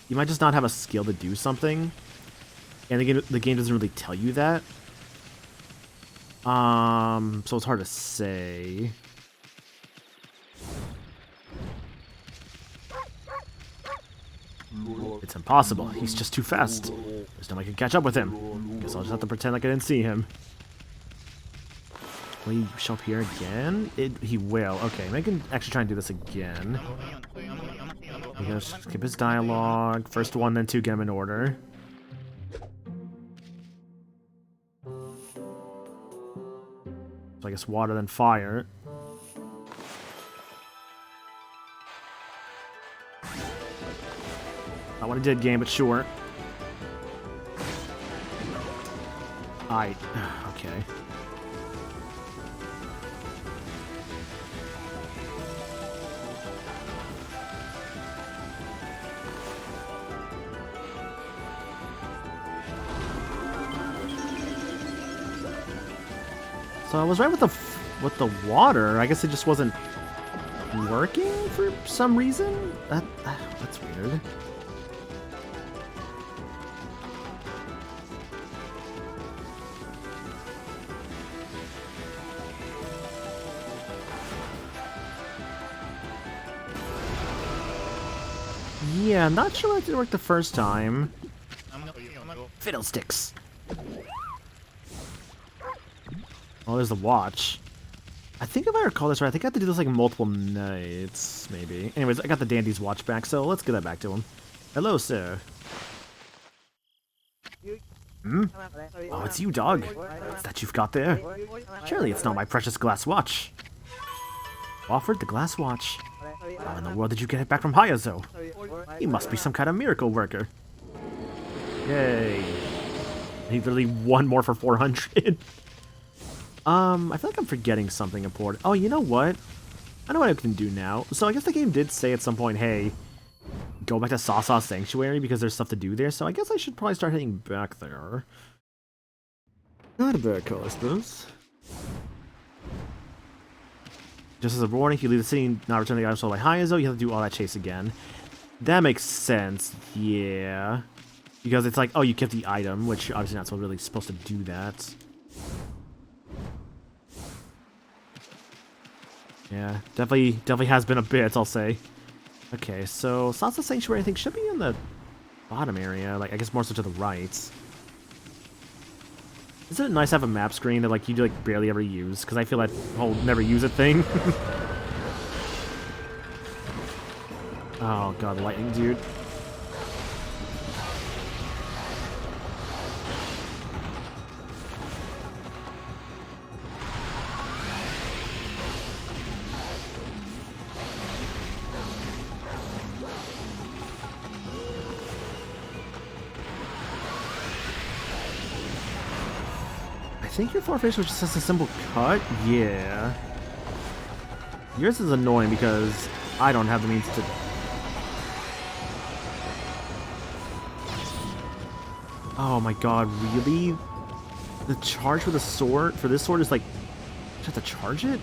You might just not have a skill to do something. And the game doesn't really tell you that. So it's hard to say. It's impossible. He's just too fast. There's no way I can catch up with him. Guess I'll just have to pretend like I didn't see him. Will he show up here again? He will. Okay, I can actually try and do this again. We're gonna skip his dialogue. First one, then two, get him in order. So I guess water, then fire. Not what I did, game, but sure. Okay. So I was right with the water. I guess it just wasn't working for some reason. That's weird. Yeah, I'm not sure why it didn't work the first time. Fiddlesticks. Oh, there's the watch. I think if I recall this right, I think I have to do this like multiple nights, maybe. Anyways, I got the dandy's watch back, so let's give that back to him. Hello, sir. Hmm? Oh, it's you, dog. What's that you've got there? Surely it's not my precious glass watch. Offered the glass watch. How in the world did you get it back from Hayazo? He must be some kind of miracle worker. Yay. I need literally one more for 400. I feel like I'm forgetting something important. Oh, you know what? I know what I can do now. So I guess the game did say at some point, hey, go back to Sasa Sanctuary because there's stuff to do there, so I guess I should probably start heading back there. Not a bad call, I suppose. Just as a warning, if you leave the city and not return the item sold by Hayazo, you have to do all that chase again. That makes sense, yeah. Because it's like, oh, you kept the item, which you're obviously not so really supposed to do that. Yeah, definitely has been a bit, I'll say. Okay, so Sasa Sanctuary, I think, should be in the bottom area. Like, I guess more so to the right. Isn't it nice to have a map screen that, like, you like barely ever use? Because I feel that whole never use it thing. Oh god, lightning, dude. I think your Farfetch was just a simple cut? Yeah. Yours is annoying because I don't have the means to... Oh my god, really? The charge for the sword, for this sword is like... You have to charge it?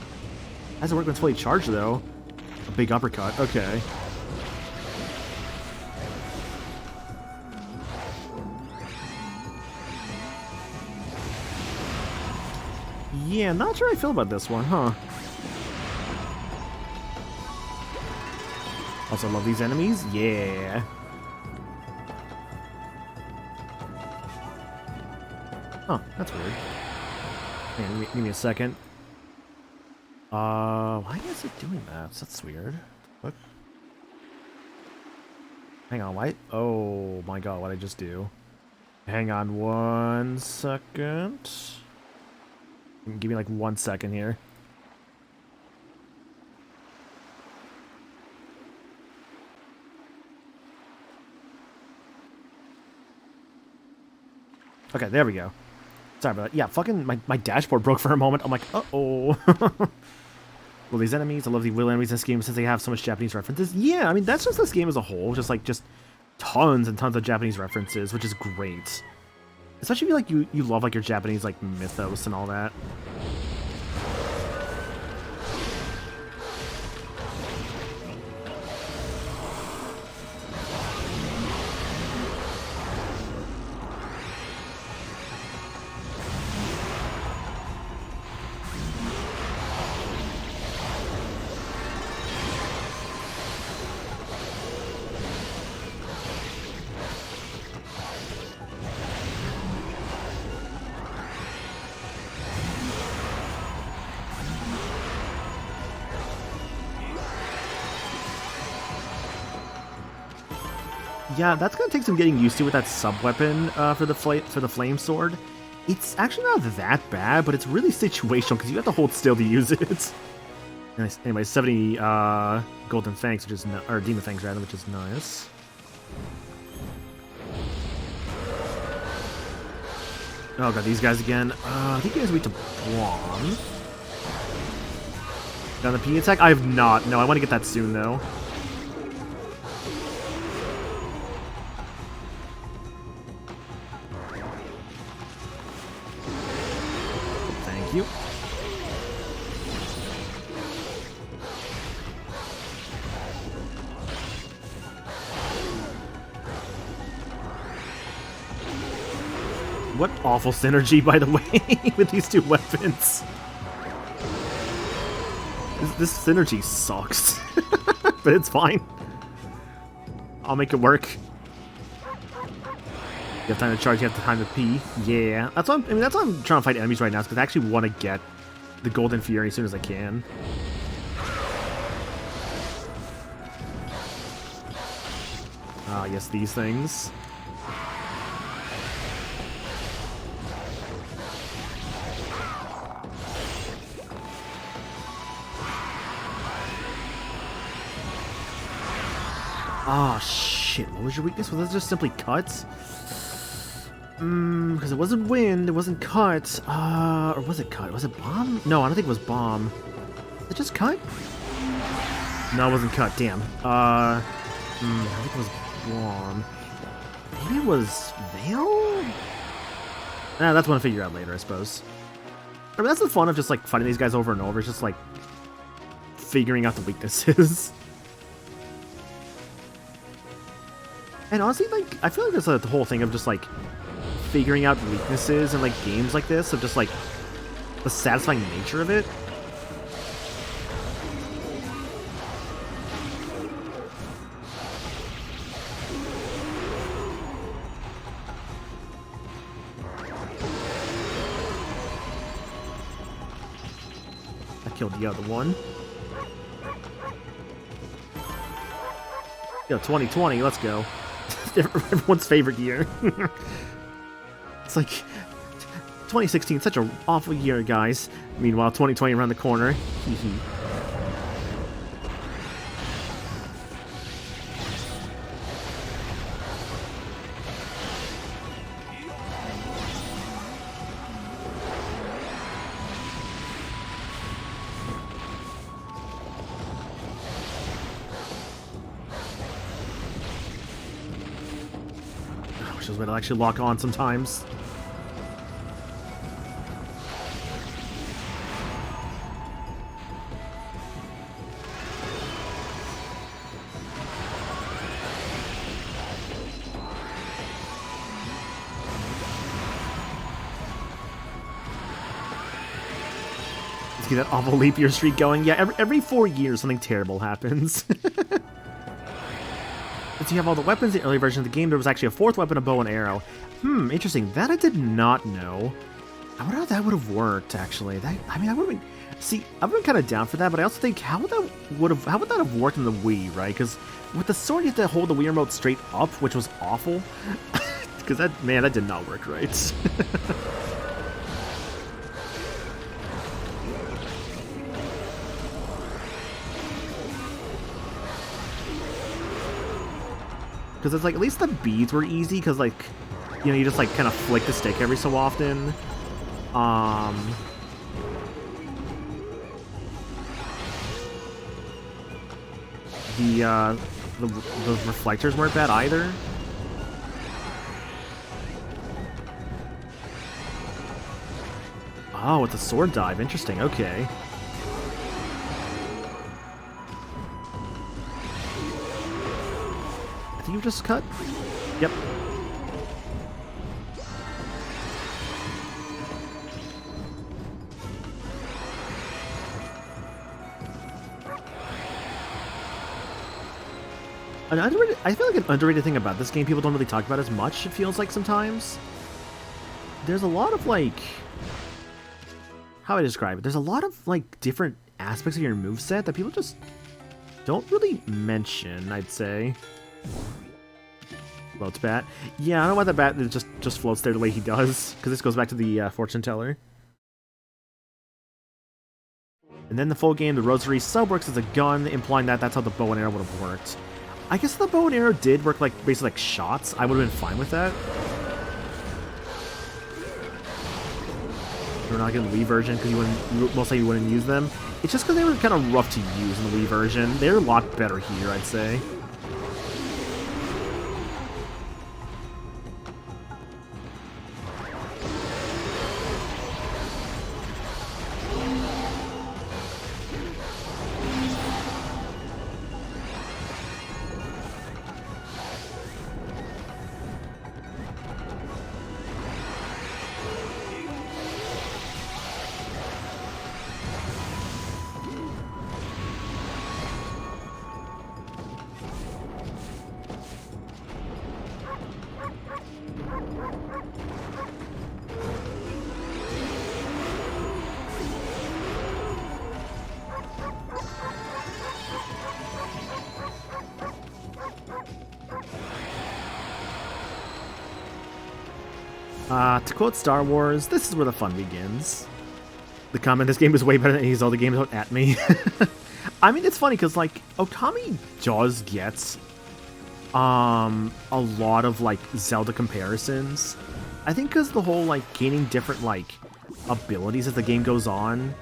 How does it work when it's fully charged though? A big uppercut, okay. Yeah, not sure how I feel about this one, huh? Also love these enemies, yeah. Oh, that's weird. Hang on, give me a second. Why is it doing that? That's weird. What? Hang on, why? Oh my god, what did I just do? Hang on 1 second. Give me like 1 second here. Okay, there we go. Sorry about that. Yeah, fucking my dashboard broke for a moment. I'm like, uh-oh. Well, these enemies, I love the will enemies in this game since they have so much Japanese references. Yeah, I mean, that's just this game as a whole. Just tons and tons of Japanese references, which is great. Especially if you love like your Japanese like mythos and all that. Yeah, that's gonna take some getting used to with that sub-weapon for the flame sword. It's actually not that bad, but it's really situational because you have to hold still to use it. Anyway, 70 golden fangs, which is or demon fangs rather, which is nice. Oh god, these guys again. I think you guys wait to Blonde. Done the P attack? I have not. No, I want to get that soon though. You. What awful synergy, by the way, with these two weapons. This synergy sucks, but it's fine. I'll make it work. You have time to charge, you have time to pee. Yeah, that's why that's why I'm trying to fight enemies right now, because I actually want to get the Golden Fury as soon as I can. Ah, yes, these things. Ah, shit. What was your weakness? Was it just simply cuts? Because it wasn't wind, it wasn't cut. Or was it cut? Was it bomb? No, I don't think it was bomb. Was it just cut? No, it wasn't cut, damn. I think it was Blom. Maybe it was Vale? That's one to figure out later, I suppose. I mean, that's the fun of just, like, fighting these guys over and over. It's just, like, figuring out the weaknesses. And honestly, like, I feel like there's the whole thing of just, like, figuring out weaknesses in, like, games like this, of just, like, the satisfying nature of it. I killed the other one. Yo, 2020, let's go. Everyone's favorite year. It's like 2016, such an awful year, guys. Meanwhile, 2020 around the corner. I wish I was able to actually lock on sometimes. Get that awful leap year streak going. Yeah, every 4 years something terrible happens. Since you have all the weapons in the early version of the game, there was actually a 4th weapon, a bow and arrow. Interesting. That I did not know. I wonder how that would have worked, actually. I would have been... See, I've been kind of down for that, but I also think, how would that have worked in the Wii, right? Because with the sword, you have to hold the Wii remote straight up, which was awful. Because that did not work right. Because it's like, at least the beads were easy, because, like, you know, you just, like, kind of flick the stick every so often. The reflectors weren't bad either. Oh, it's a sword dive. Interesting. Okay. I think you just cut? Yep. I feel like an underrated thing about this game people don't really talk about as much, it feels like sometimes. There's a lot of, like... How do I describe it? There's a lot of, like, different aspects of your moveset that people just don't really mention, I'd say. Floats bat. Yeah, I don't know why the bat just floats there the way he does, because this goes back to the fortune teller. And then the full game, the rosary sub works as a gun, implying that that's how the bow and arrow would have worked. I guess the bow and arrow did work like basically like shots. I would have been fine with that. We're not getting the Wii version because most likely you wouldn't use them. It's just because they were kind of rough to use in the Wii version. They're a lot better here, I'd say. To quote Star Wars, this is where the fun begins. The comment, this game is way better than any Zelda games, don't at me. I mean, it's funny, because, like, Okami does get, a lot of, like, Zelda comparisons. I think because the whole, like, gaining different, like, abilities as the game goes on.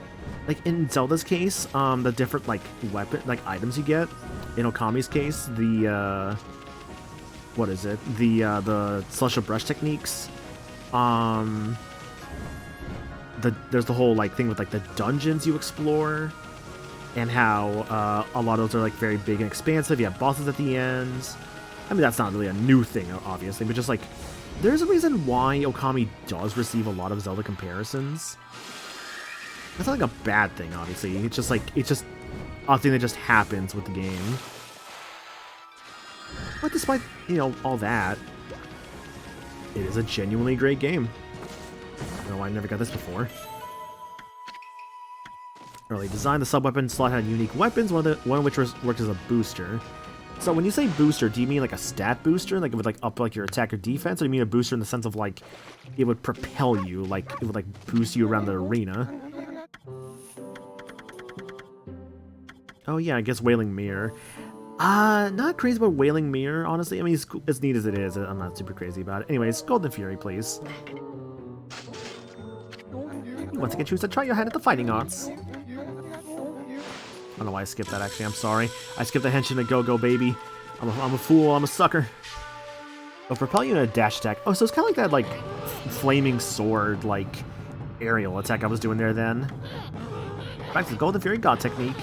Like, in Zelda's case, the different, like, weapon, like, items you get, in Okami's case, the what is it? The celestial brush techniques. There's the whole like thing with like the dungeons you explore, and how a lot of those are like very big and expansive. You have bosses at the end. I mean, that's not really a new thing, obviously, but just like there's a reason why Okami does receive a lot of Zelda comparisons. That's not like a bad thing, obviously. It's just a thing that just happens with the game. But despite, you know, all that, it is a genuinely great game. I don't know why I never got this before. Early design, the sub-weapon slot had unique weapons, one of which worked as a booster. So when you say booster, do you mean like a stat booster, like it would like up like your attack or defense, or do you mean a booster in the sense of like it would propel you, like it would like boost you around the arena? Oh yeah, I guess Wailing Mirror. Not crazy about Wailing Mirror, honestly. I mean, it's as neat as it is. I'm not super crazy about it. Anyways, Golden Fury, please. Once again, choose to try your hand at the fighting arts. I don't know why I skipped that, actually. I'm sorry. I skipped the Henshin to Go-Go, baby. I'm a fool. I'm a sucker. I'll propel you in a dash attack. Oh, so it's kind of like that, like, flaming sword, like, aerial attack I was doing there then. Back to the Golden Fury God technique.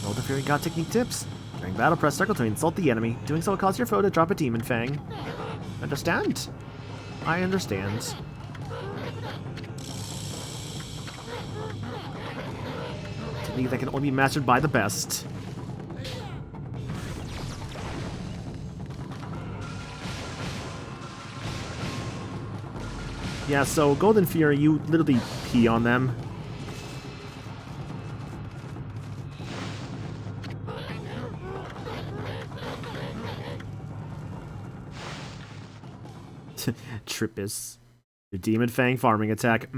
Golden Fury God technique tips. During battle, press circle to insult the enemy. Doing so will cause your foe to drop a Demon Fang. Understand? I understand. Technique that can only be mastered by the best. Yeah, so Golden Fury, you literally pee on them. Trippus. Your Demon Fang farming attack.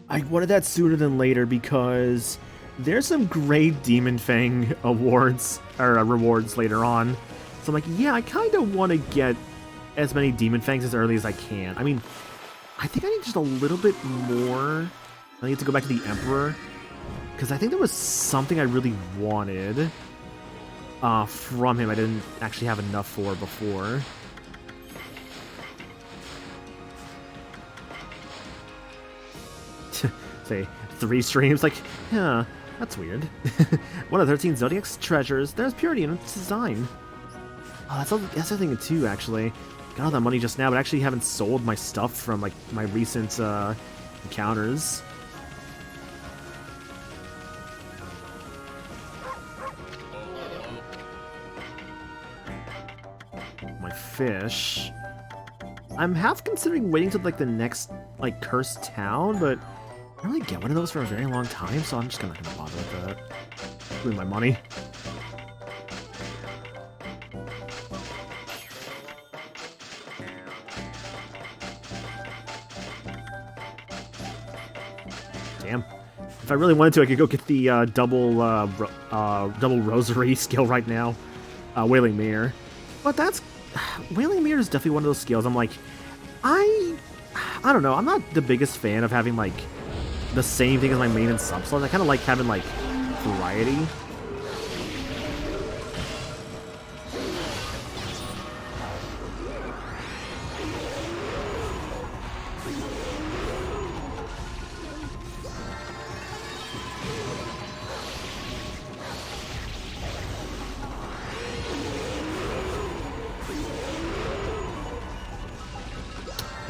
I wanted that sooner than later because there's some great Demon Fang awards, or rewards later on. So I'm like, yeah, I kind of want to get as many Demon Fangs as early as I can. I mean, I think I need just a little bit more. I need to go back to the Emperor, because I think there was something I really wanted from him I didn't actually have enough for before. Say 3 streams, like, yeah, that's weird. One of 13 Zodiac's treasures. There's purity in its design. Oh, that's the thing too, actually. Got all that money just now, but I actually haven't sold my stuff from like my recent encounters. My fish. I'm half considering waiting till like the next like cursed town, but I don't really get one of those for a very long time, so I'm just not gonna bother with that. Ruin my money. Damn. If I really wanted to, I could go get the double rosary skill right now. Wailing Mirror. But that's... Wailing Mirror is definitely one of those skills. I'm like... I don't know. I'm not the biggest fan of having, like, the same thing as my main and sub-slots. I kind of like having, like, variety.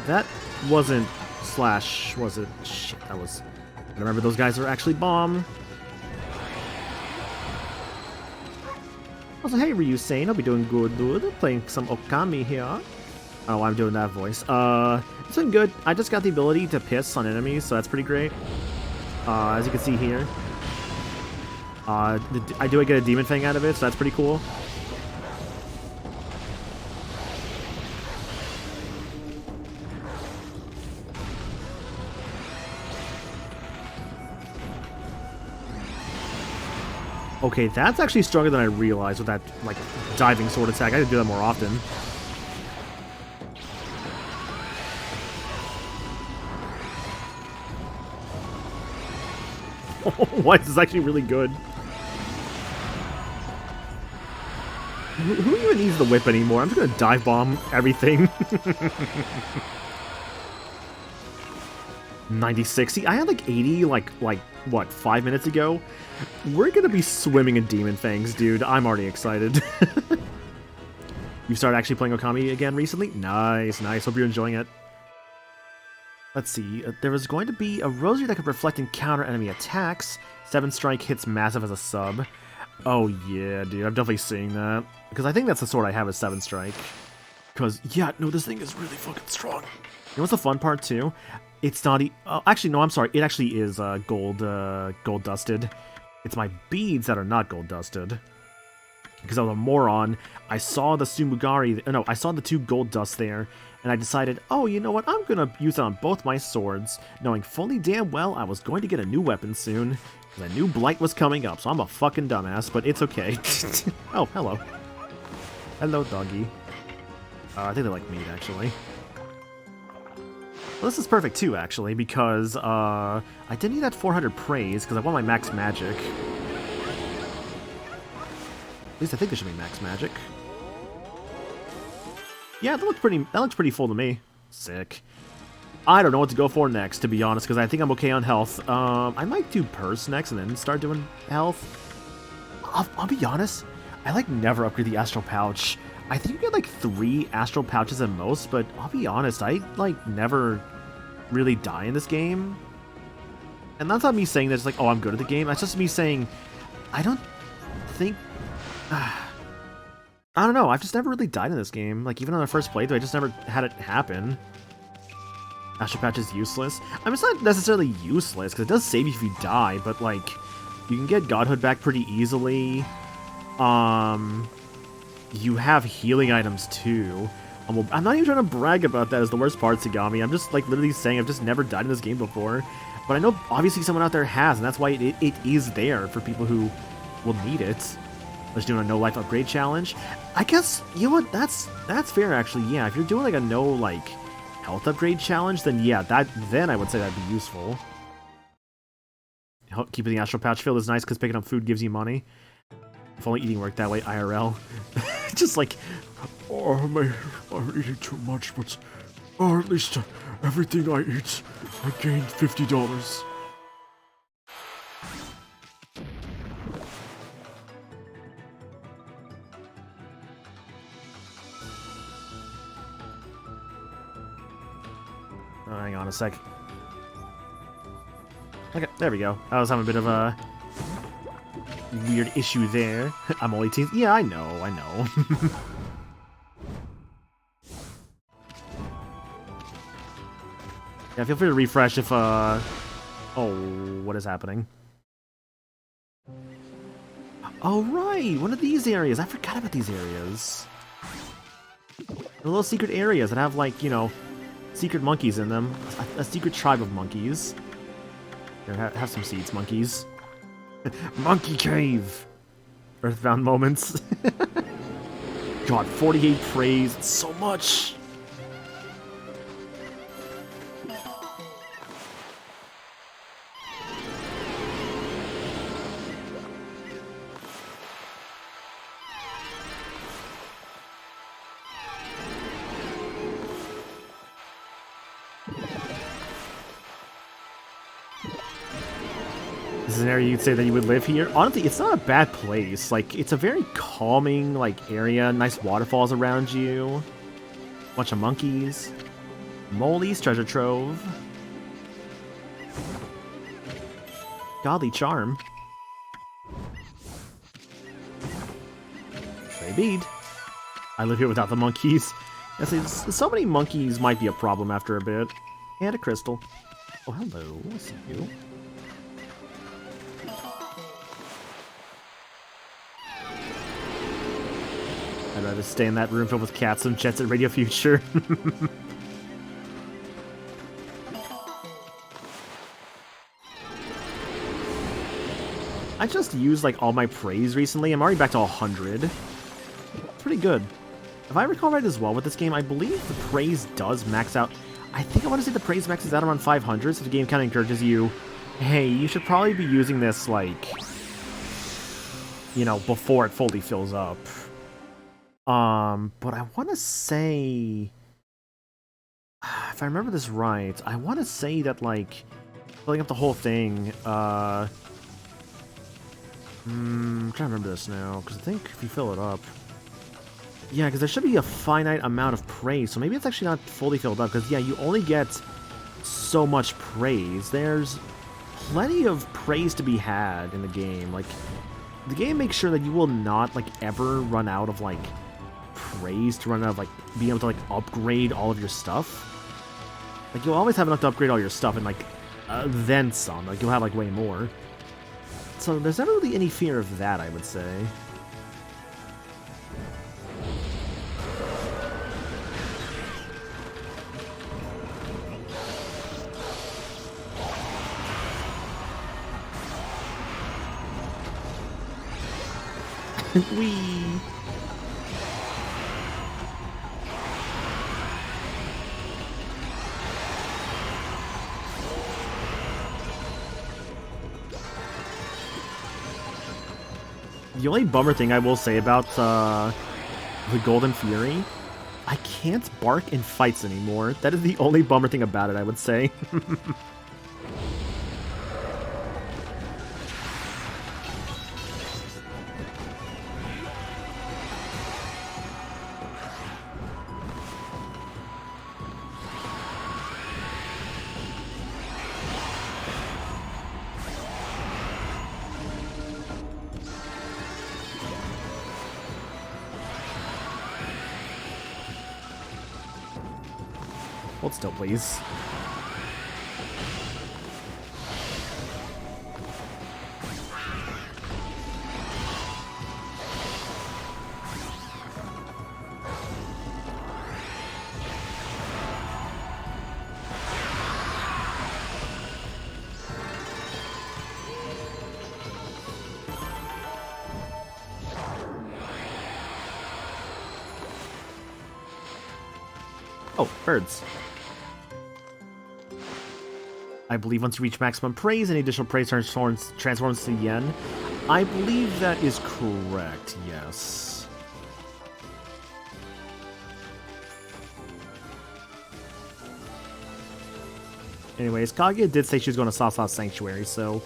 That wasn't Slash, was it? Shit, that was... I remember those guys are actually bomb. Also, hey Ryu-san, I'll be doing good, dude. Playing some Okami here. Oh, I'm doing that voice. It's been good. I just got the ability to piss on enemies, so that's pretty great. As you can see here. I do get a Demon Fang out of it, so that's pretty cool. Okay, that's actually stronger than I realized with that, like, diving sword attack. I could do that more often. Why, this is actually really good. Who even needs the whip anymore? I'm just gonna dive bomb everything. 96. See, I had like 80, like what, 5 minutes ago? We're gonna be swimming in demon fangs, dude. I'm already excited. You started actually playing Okami again recently? Nice, nice. Hope you're enjoying it. Let's see. There was going to be a rosary that could reflect and counter enemy attacks. 7 strike hits massive as a sub. Oh yeah, dude. I'm definitely seeing that. Because I think that's the sword I have is 7 strike. Because, yeah, no, this thing is really fucking strong. You know what's the fun part, too? It's not... actually, no, I'm sorry. It actually is gold dusted. It's my beads that are not gold dusted. Because I was a moron. I saw the Sumugari... No, I saw the 2 gold dust there. And I decided, oh, you know what? I'm going to use it on both my swords. Knowing fully damn well I was going to get a new weapon soon. Because I knew Blight was coming up. So I'm a fucking dumbass. But it's okay. Oh, hello. Hello, doggy. I think they like meat, actually. Well, this is perfect, too, actually, because, I didn't need that 400 praise, because I want my max magic. At least I think there should be max magic. Yeah, that looks pretty full to me. Sick. I don't know what to go for next, to be honest, because I think I'm okay on health. I might do purse next and then start doing health. I'll be honest, I, like, never upgrade the astral pouch. I think you get like 3 astral pouches at most, but I'll be honest, I like never really die in this game. And that's not me saying that it's like, oh, I'm good at the game. That's just me saying, I don't think... I don't know, I've just never really died in this game. Like, even on the first playthrough, I just never had it happen. Astral pouch is useless. I mean, it's not necessarily useless, because it does save you if you die, but like, you can get godhood back pretty easily. You have healing items, too. I'm not even trying to brag about that as the worst part, Okami. I'm just, like, literally saying I've just never died in this game before. But I know, obviously, someone out there has, and that's why it is there for people who will need it. Let's do a no-life upgrade challenge. I guess, you know what, that's fair, actually, yeah. If you're doing, like, a no, like, health upgrade challenge, then, yeah, then I would say that'd be useful. Keeping the astral pouch filled is nice, because picking up food gives you money. If only eating worked that way, IRL. Just like, oh, I'm eating too much, but at least everything I eat, I gained $50. Oh, hang on a sec. Okay, there we go. I was having a bit of a weird issue there. I'm only 18. Yeah, I know. Yeah, feel free to refresh if, oh, what is happening? Oh, right! One of these areas! I forgot about these areas. The little secret areas that have, like, you know, secret monkeys in them. A secret tribe of monkeys. Here, have some seeds, monkeys. Monkey Cave! Earthbound moments. God, 48 praise. It's so much! This is an area you'd say that you would live here. Honestly, it's not a bad place. Like, it's a very calming, like, area. Nice waterfalls around you. Bunch of monkeys. Molly's treasure trove. Godly charm. Stray bead. I live here without the monkeys. Yeah, see, so many monkeys might be a problem after a bit. And a crystal. Oh, hello. I see you. I'd rather stay in that room filled with cats and Jets at Radio Future. I just used, like, all my praise recently. I'm already back to 100. It's pretty good. If I recall right as well with this game, I believe the praise does max out. I think I want to say the praise maxes out around 500, so the game kind of encourages you, hey, you should probably be using this, like, you know, before it fully fills up. But I want to say, if I remember this right, I want to say that, like, filling up the whole thing, I'm trying to remember this now, because I think if you fill it up, yeah, because there should be a finite amount of praise, so maybe it's actually not fully filled up, because, yeah, you only get so much praise. There's plenty of praise to be had in the game. Like, the game makes sure that you will not, like, ever run out of, like, praise to run out of, like, being able to, like, upgrade all of your stuff. Like, you'll always have enough to upgrade all your stuff, and, like, then some. Like, you'll have, like, way more. So there's never really any fear of that, I would say. Whee! The only bummer thing I will say about the Golden Fury, I can't bark in fights anymore. That is the only bummer thing about it, I would say. Hold still, please. Oh, birds. I believe once you reach maximum praise, any additional praise transforms to yen. I believe that is correct, yes. Anyways, Kaguya did say she was going to Sasa's Sanctuary, so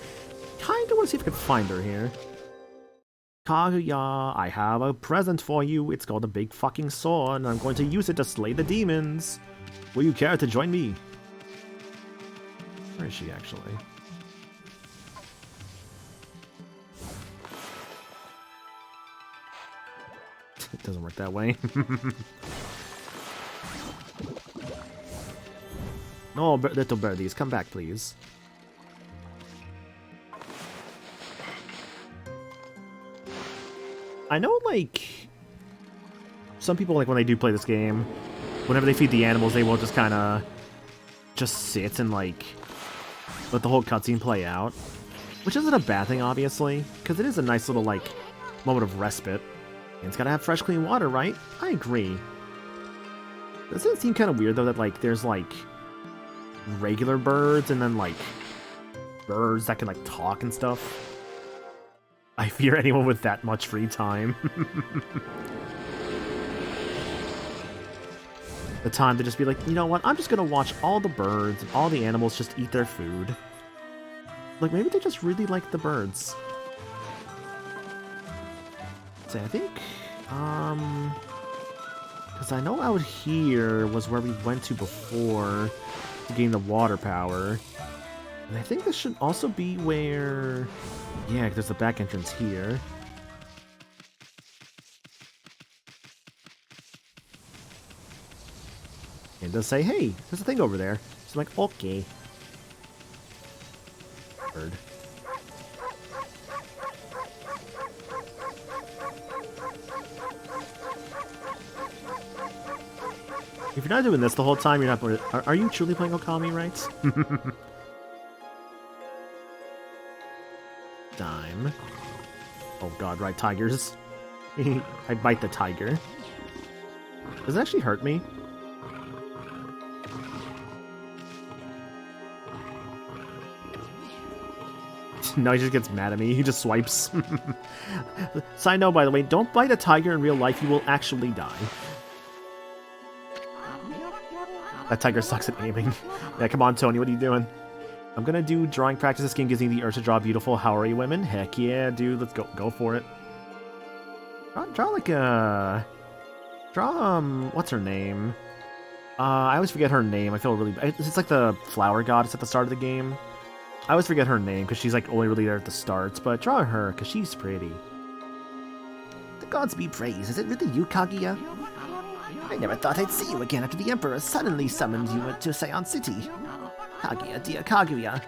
kinda want to see if I can find her here. Kaguya, I have a present for you. It's called a big fucking sword, and I'm going to use it to slay the demons. Will you care to join me? Where is she, actually? It doesn't work that way. Oh, little birdies, come back, please. I know, like, some people, like, when they do play this game, whenever they feed the animals, they will just kind of just sit and, like, let the whole cutscene play out. Which isn't a bad thing, obviously, because it is a nice little, like, moment of respite. And it's gotta have fresh, clean water, right? I agree. Doesn't it seem kind of weird, though, that, like, there's, like, regular birds and then, like, birds that can, like, talk and stuff? I fear anyone with that much free time. The time to just be like, you know what, I'm just gonna watch all the birds and all the animals just eat their food. Like, maybe they just really like the birds. So I think, because I know out here was where we went to before to gain the water power. And I think this should also be where... Yeah, there's a back entrance here. And it does say, hey, there's a thing over there. So I'm like, okay. Bird. If you're not doing this the whole time, you're not... Are you truly playing Okami, right? Dime. Oh god, right, tigers. I bite the tiger. Does it actually hurt me? No, he just gets mad at me. He just swipes. Side note, by the way, don't bite a tiger in real life. You will actually die. That tiger sucks at aiming. Yeah, come on, Tony. What are you doing? I'm gonna do drawing practice. This game gives me the urge to draw beautiful Haori women. Heck yeah, dude. Let's go for it. Draw like a... Draw, what's her name? I always forget her name. I feel really bad. It's like the flower goddess at the start of the game. I always forget her name because she's like only really there at the start. But draw her because she's pretty. The gods be praised. Is it really you, Kaguya? I never thought I'd see you again after the Emperor suddenly summoned you to Seance City. Kaguya, dear Kaguya.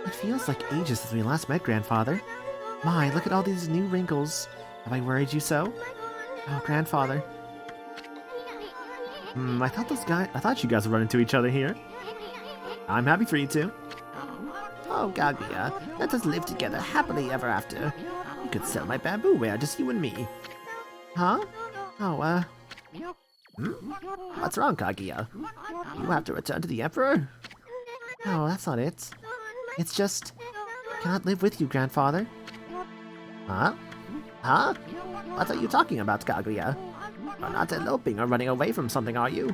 It feels like ages since we last met, Grandfather. My, look at all these new wrinkles. Have I worried you so? Oh, Grandfather. I thought you guys would run into each other here. I'm happy for you two. Oh, Kaguya, let us live together happily ever after. You could sell my bamboo ware, just you and me. Huh? Oh, What's wrong, Kaguya? You have to return to the Emperor? No, that's not it. It's just... I cannot live with you, Grandfather. Huh? Huh? What are you talking about, Kaguya? You're not eloping or running away from something, are you?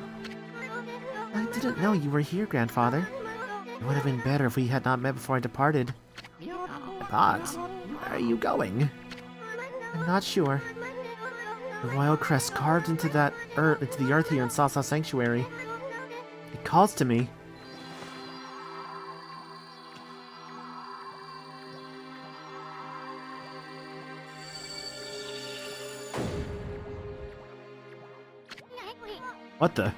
I didn't know you were here, Grandfather. It would have been better if we had not met before I departed. Depart? Where are you going? I'm not sure. The royal crest carved into the earth here in Sasa Sanctuary. It calls to me. What the?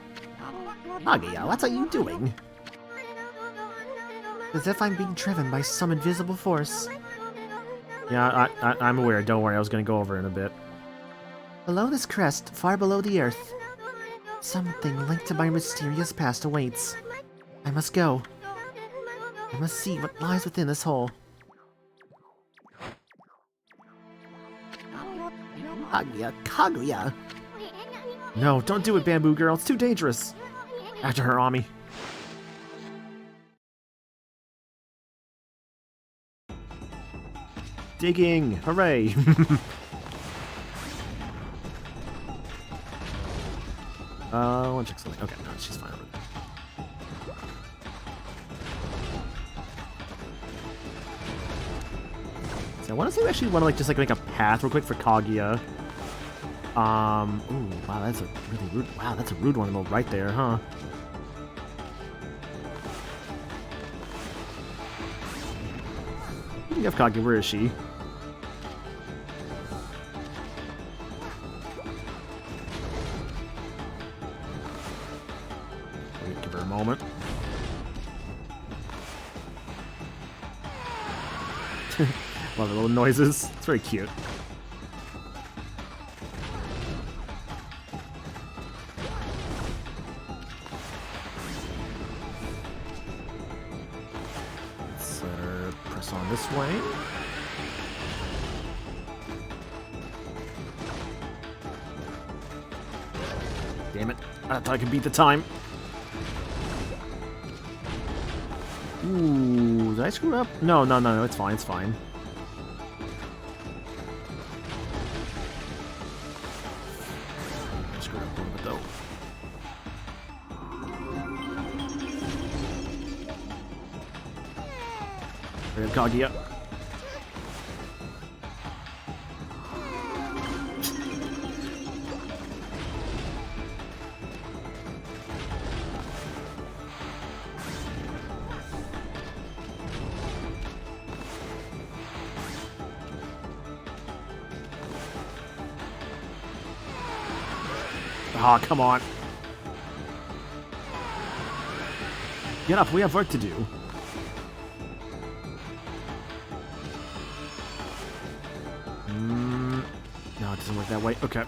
Kaguya, what are you doing? As if I'm being driven by some invisible force. Yeah, I'm aware. Don't worry. I was going to go over it in a bit. Below this crest, far below the earth, something linked to my mysterious past awaits. I must go. I must see what lies within this hole. Kaguya. No, don't do it, Bamboo Girl. It's too dangerous. After her, Ami. Digging! Hooray! I want to check something. Okay, no, she's fine over there. So I want to say we actually want to just make a path real quick for Kaguya. Ooh, wow, that's a really rude. Wow, that's a rude one to go right there, huh? You have Kaguya. Where is she? Give her a moment. Love the little noises. It's very cute. Let's press on this way. Damn it. I thought I could beat the time. Ooh, did I screw up? No, it's fine, it's fine. I screwed up a little bit, though. We're gonna Kaguya. Ah, come on. Get up, we have work to do. No, it doesn't work that way. Okay.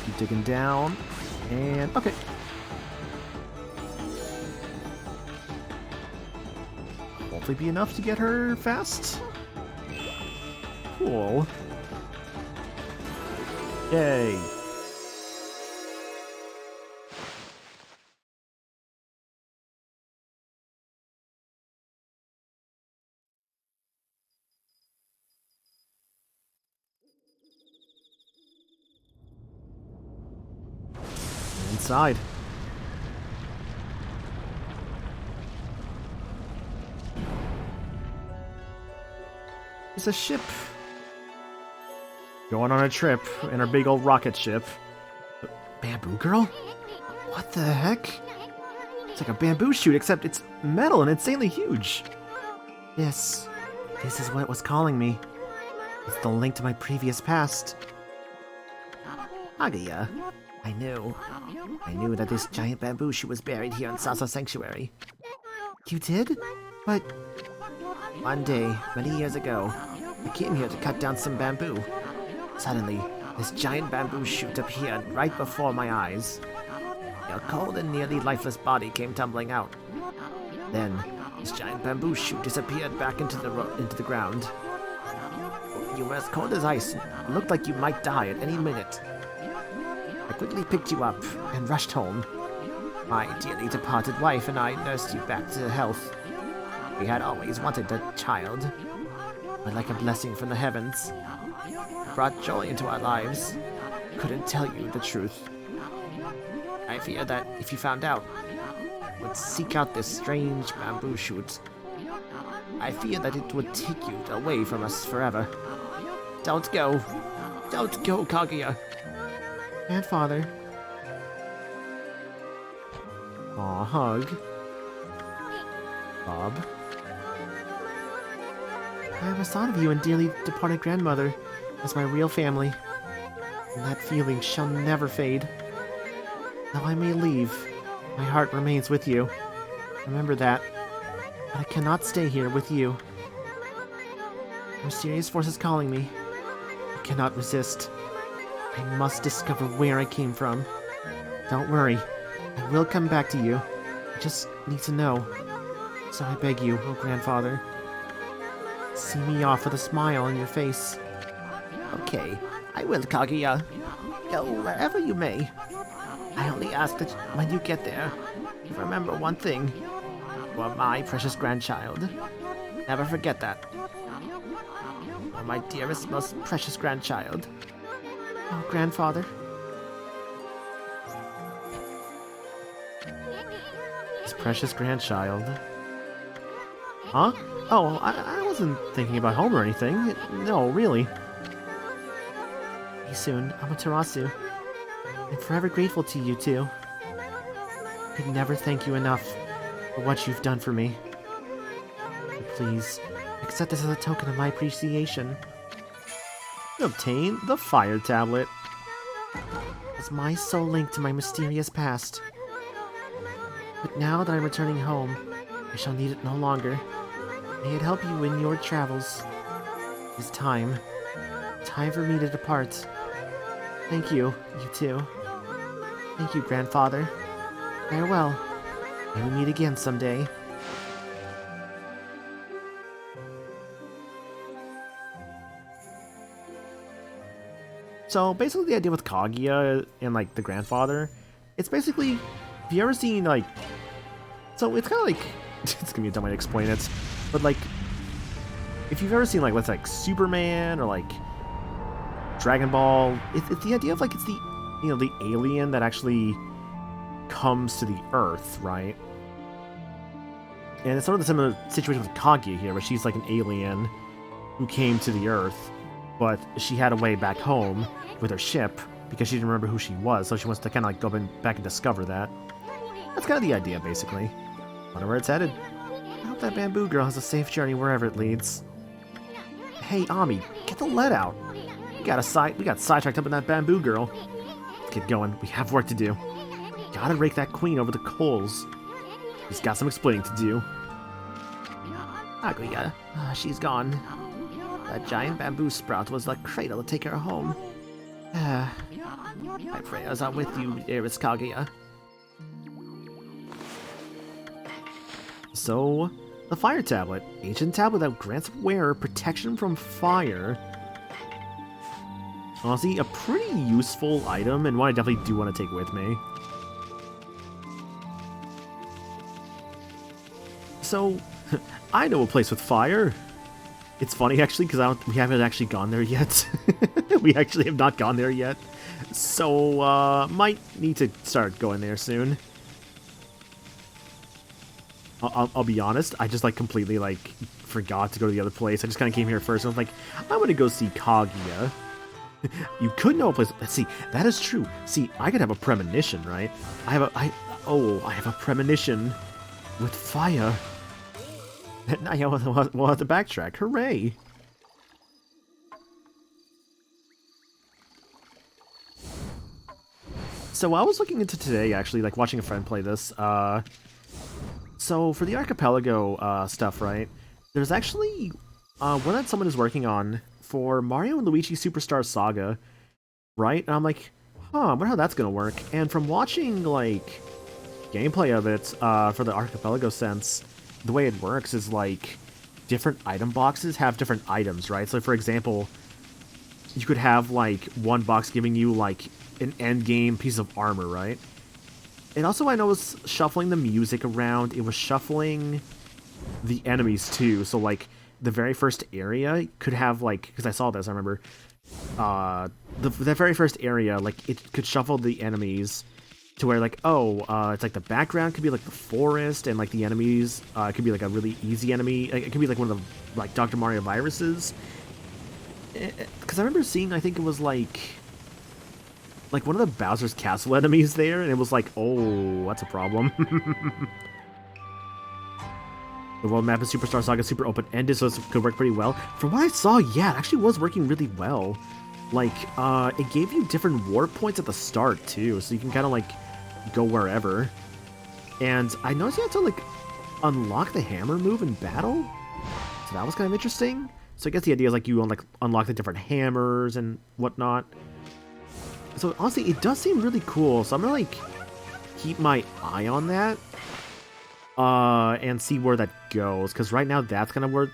Keep digging down. And, okay. Hopefully be enough to get her fast. Cool. Yay! Inside. It's a ship. Going on a trip in our big old rocket ship. Bamboo girl? What the heck? It's like a bamboo shoot, except it's metal and insanely huge. This is what was calling me. It's the link to my previous past. Kaguya, I knew that this giant bamboo shoot was buried here in Sasa Sanctuary. You did? But One day, many years ago, I came here to cut down some bamboo. Suddenly, this giant bamboo shoot appeared right before my eyes. A cold and nearly lifeless body came tumbling out. Then, this giant bamboo shoot disappeared back into the ground. You were as cold as ice and looked like you might die at any minute. I quickly picked you up and rushed home. My dearly departed wife and I nursed you back to health. We had always wanted a child, but like a blessing from the heavens, it brought joy into our lives. Couldn't tell you the truth. I fear that if you found out, you would seek out this strange bamboo shoot. I fear that it would take you away from us forever. Don't go. Don't go, Kaguya. Grandfather. Aw, hug. Bob. I always thought of you and dearly departed grandmother as my real family, and that feeling shall never fade. Though I may leave, my heart remains with you. Remember that. But I cannot stay here with you. A mysterious force is calling me. I cannot resist. I must discover where I came from. Don't worry, I will come back to you. I just need to know. So I beg you, oh grandfather, see me off with a smile on your face. Okay, I will, Kaguya. Go wherever you may. I only ask that when you get there, you remember one thing. You are my precious grandchild. Never forget that. You are my dearest, most precious grandchild. Oh, grandfather. His precious grandchild. Huh? Oh, I wasn't thinking about home or anything. No, really. Be soon, Amaterasu. I'm forever grateful to you, too. I could never thank you enough for what you've done for me. But please, accept this as a token of my appreciation. Obtain the fire tablet. It's my sole link to my mysterious past. But now that I'm returning home, I shall need it no longer. May it help you in your travels. It's time. Time for me to depart. Thank you, you too. Thank you, grandfather. Farewell. May we meet again someday. So basically the idea with Kaguya and like the grandfather, it's basically, have you ever seen like, so it's kind of like, it's gonna be a dumb way to explain it, but like, if you've ever seen like, let's like Superman or like Dragon Ball, it's the idea of like, it's the, you know, the alien that actually comes to the Earth, right? And it's sort of the similar situation with Kaguya here, where she's like an alien who came to the Earth, but she had a way back home with her ship because she didn't remember who she was, so she wants to kind of like go back and discover that. That's kind of the idea, basically. Wonder where it's headed. I hope that bamboo girl has a safe journey wherever it leads. Hey, Ami, get the lead out. We got sidetracked up in that bamboo girl. Let's get going. We have work to do. Gotta rake that queen over the coals. She's got some explaining to do. Kaguya, she's gone. That giant bamboo sprout was the cradle to take her home. My prayers are with you, dearest Kaguya. So, the fire tablet. Ancient tablet that grants wearer protection from fire. Honestly, a pretty useful item, and one I definitely do want to take with me. So, I know a place with fire. It's funny, actually, because we haven't actually gone there yet. We actually have not gone there yet. So, might need to start going there soon. I'll be honest, I just, like, completely, like, forgot to go to the other place. I just kind of came here first, and I was like, I'm gonna go see Kaguya. You could know a place. Let's see, that is true. See, I could have a premonition, right? I have a premonition with fire. Now we'll have to backtrack. Hooray! So I was looking into today, actually, like watching a friend play this. So for the archipelago stuff, right? There's actually one that someone is working on for Mario and Luigi Superstar Saga, right? And I'm like, huh, I wonder how that's gonna work. And from watching like gameplay of it for the archipelago sense, the way it works is like different item boxes have different items, right? So for example, you could have like one box giving you like an end game piece of armor, right? And also I know it was shuffling the music around, it was shuffling the enemies too. So like the very first area could have like, because I saw this, I remember, the very first area, like it could shuffle the enemies to where like, it's like the background could be like the forest, and like the enemies could be like a really easy enemy. It could be like one of the like Dr. Mario viruses. Because I remember seeing, I think it was like one of the Bowser's Castle enemies there, and it was like, oh, that's a problem. The world map in Superstar Saga is super open-ended, so this could work pretty well. From what I saw, yeah, it actually was working really well. Like, it gave you different warp points at the start, too, so you can kind of, like, go wherever. And I noticed you had to, like, unlock the hammer move in battle, so that was kind of interesting. So I guess the idea is, like, you, like, unlock the different hammers and whatnot. So, honestly, it does seem really cool, so I'm gonna, like, keep my eye on that. And see where that goes, because right now that's kind of where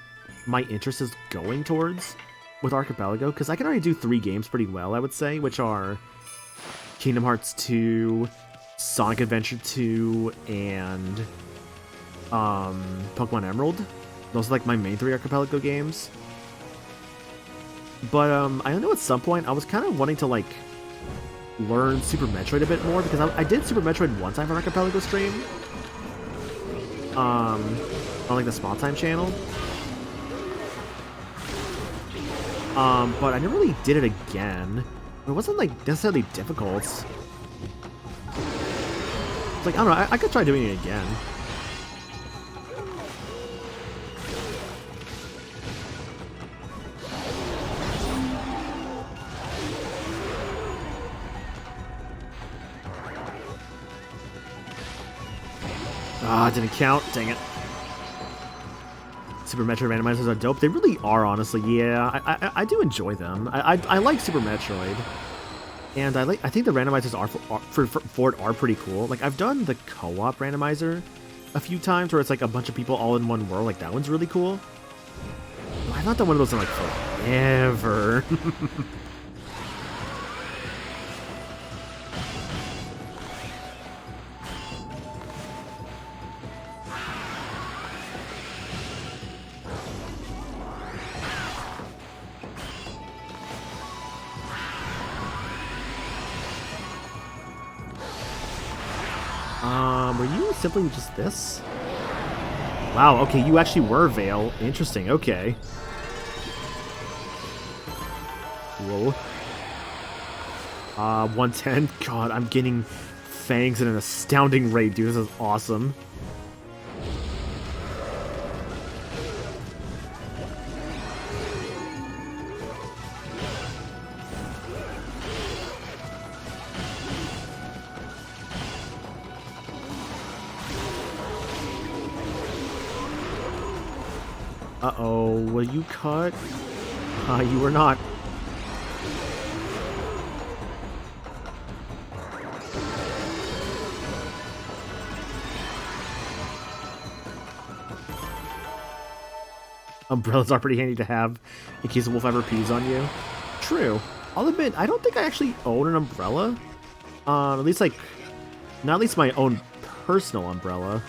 my interest is going towards with Archipelago, because I can already do 3 games pretty well, I would say, which are Kingdom Hearts 2, Sonic Adventure 2, and Pokemon Emerald. Those are like my main 3 Archipelago games. But I know at some point I was kind of wanting to like learn Super Metroid a bit more, because I did Super Metroid one time on Archipelago stream. On like the Small Time channel. But I never really did it again. It wasn't like necessarily difficult. It's like, I don't know, I could try doing it again. Ah, didn't count. Dang it. Super Metroid randomizers are dope. They really are, honestly. Yeah, I do enjoy them. I like Super Metroid, and I think the randomizers for it are pretty cool. Like I've done the co-op randomizer a few times, where it's like a bunch of people all in one world. Like that one's really cool. I've not done one of those in like forever. Were you simply just this? Wow, okay, you actually were Vale. Interesting, okay. Whoa. 110? God, I'm getting fangs at an astounding rate, dude. This is awesome. Uh-oh, will you cut? You were not. Umbrellas are pretty handy to have in case a wolf ever pees on you. True. I'll admit, I don't think I actually own an umbrella. At least like, not at least my own personal umbrella.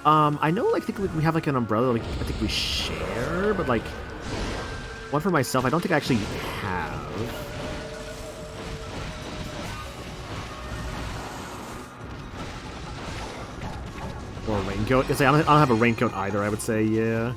I know, like, think we have like an umbrella, like I think we share, but like one for myself, I don't think I actually have. Or a raincoat. I don't have a raincoat either. I would say, yeah.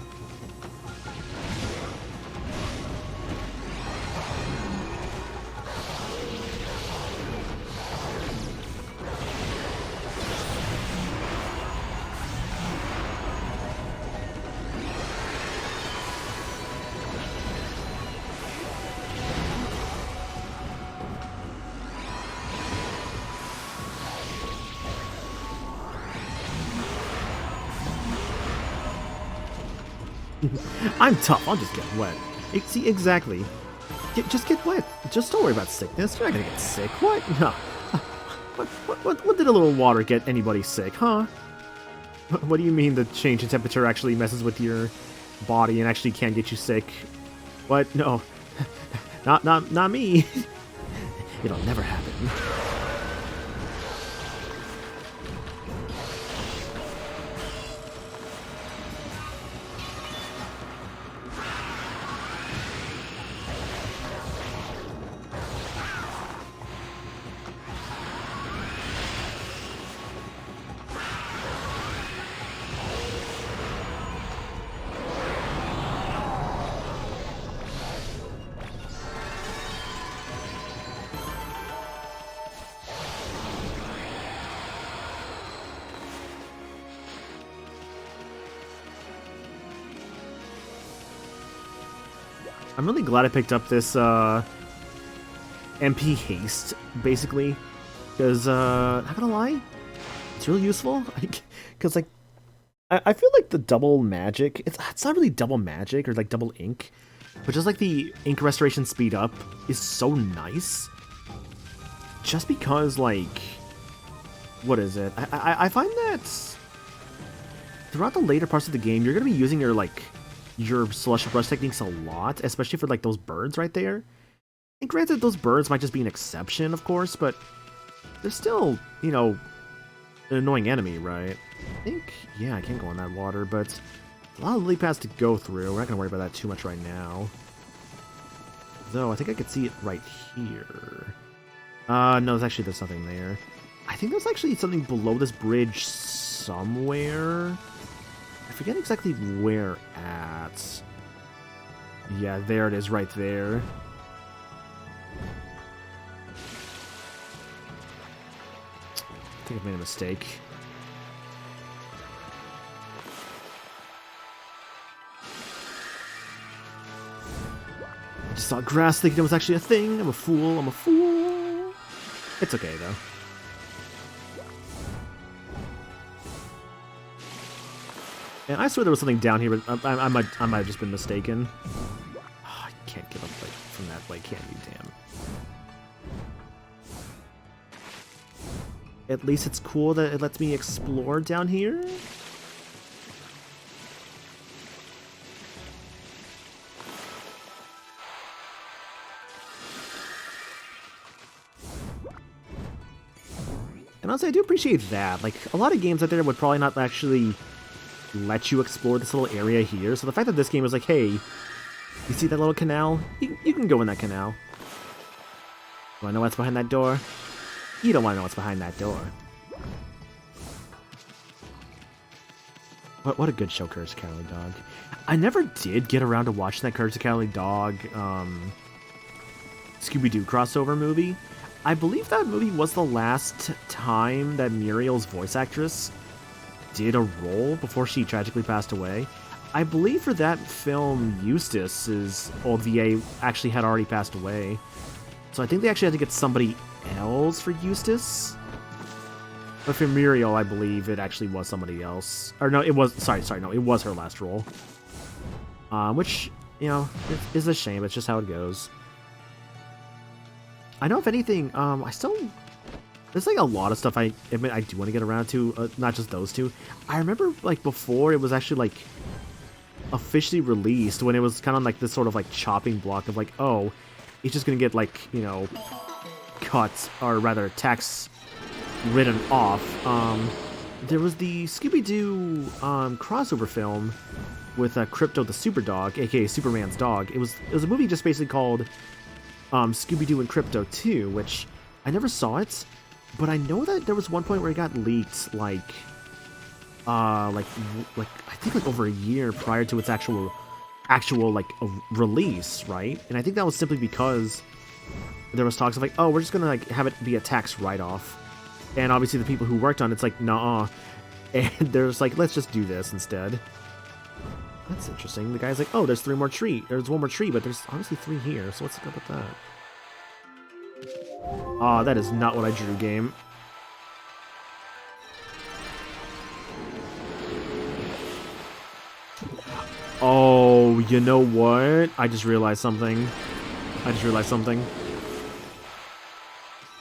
I'm tough. I'll just get wet. See, exactly. Just get wet. Just don't worry about sickness. You're not gonna get sick. What? No. What did a little water get anybody sick, huh? What do you mean the change in temperature actually messes with your body and actually can get you sick? What? No. Not me. It'll never happen. I'm really glad I picked up this MP haste, basically, because not gonna lie, it's really useful. Because like, I feel like the double magic, it's not really double magic or like double ink, but just like the ink restoration speed up is so nice. Just because like, what is it? I find that throughout the later parts of the game, you're gonna be using your Celestial Brush techniques a lot, especially for like those birds right there. And granted, those birds might just be an exception, of course, but they're still, you know, an annoying enemy, right? I think, yeah, I can't go in that water, but a lot of lily paths to go through. We're not gonna worry about that too much right now. Though, I think I could see it right here. No, there's nothing there. I think there's actually something below this bridge somewhere. I forget exactly where at. Yeah, there it is, right there. I think I've made a mistake. I just saw grass thinking it was actually a thing. I'm a fool. I'm a fool. It's okay, though. And I swear there was something down here, but I might have just been mistaken. Oh, I can't get up from that way, can you? Damn. At least it's cool that it lets me explore down here. And honestly, I do appreciate that. Like, a lot of games out there would probably not actually let you explore this little area here. So the fact that this game is like, hey, you see that little canal? You can go in that canal. You wanna know what's behind that door? You don't wanna know what's behind that door. What a good show, Courage the Cowardly Dog. I never did get around to watching that Courage the Cowardly Dog Scooby-Doo crossover movie. I believe that movie was the last time that Muriel's voice actress did a role before she tragically passed away. I believe for that film, Eustace's old VA actually had already passed away. So I think they actually had to get somebody else for Eustace. But for Muriel, I believe it actually was somebody else. Or no, it was, sorry, no, it was her last role. Which, you know, is a shame. It's just how it goes. I know if anything, there's like a lot of stuff I admit I do want to get around to, not just those two. I remember like before it was actually like officially released when it was kind of like this sort of like chopping block of like, oh, he's just gonna get, like, you know, cut, or rather tax written off. There was the Scooby-Doo crossover film with Crypto the Super Dog, aka Superman's dog. It was a movie just basically called Scooby-Doo and Crypto 2, which I never saw it, but I know that there was one point where it got leaked, like I think like over a year prior to its actual like release, right? And I think that was simply because there was talks of like, oh, we're just gonna like have it be a tax write-off, and obviously the people who worked on it's like, nah, and they're just like, let's just do this instead. That's interesting. The guy's like, oh, there's one more tree, but there's obviously 3 here, so what's up with that? Ah, that is not what I drew, game. Oh, you know what? I just realized something.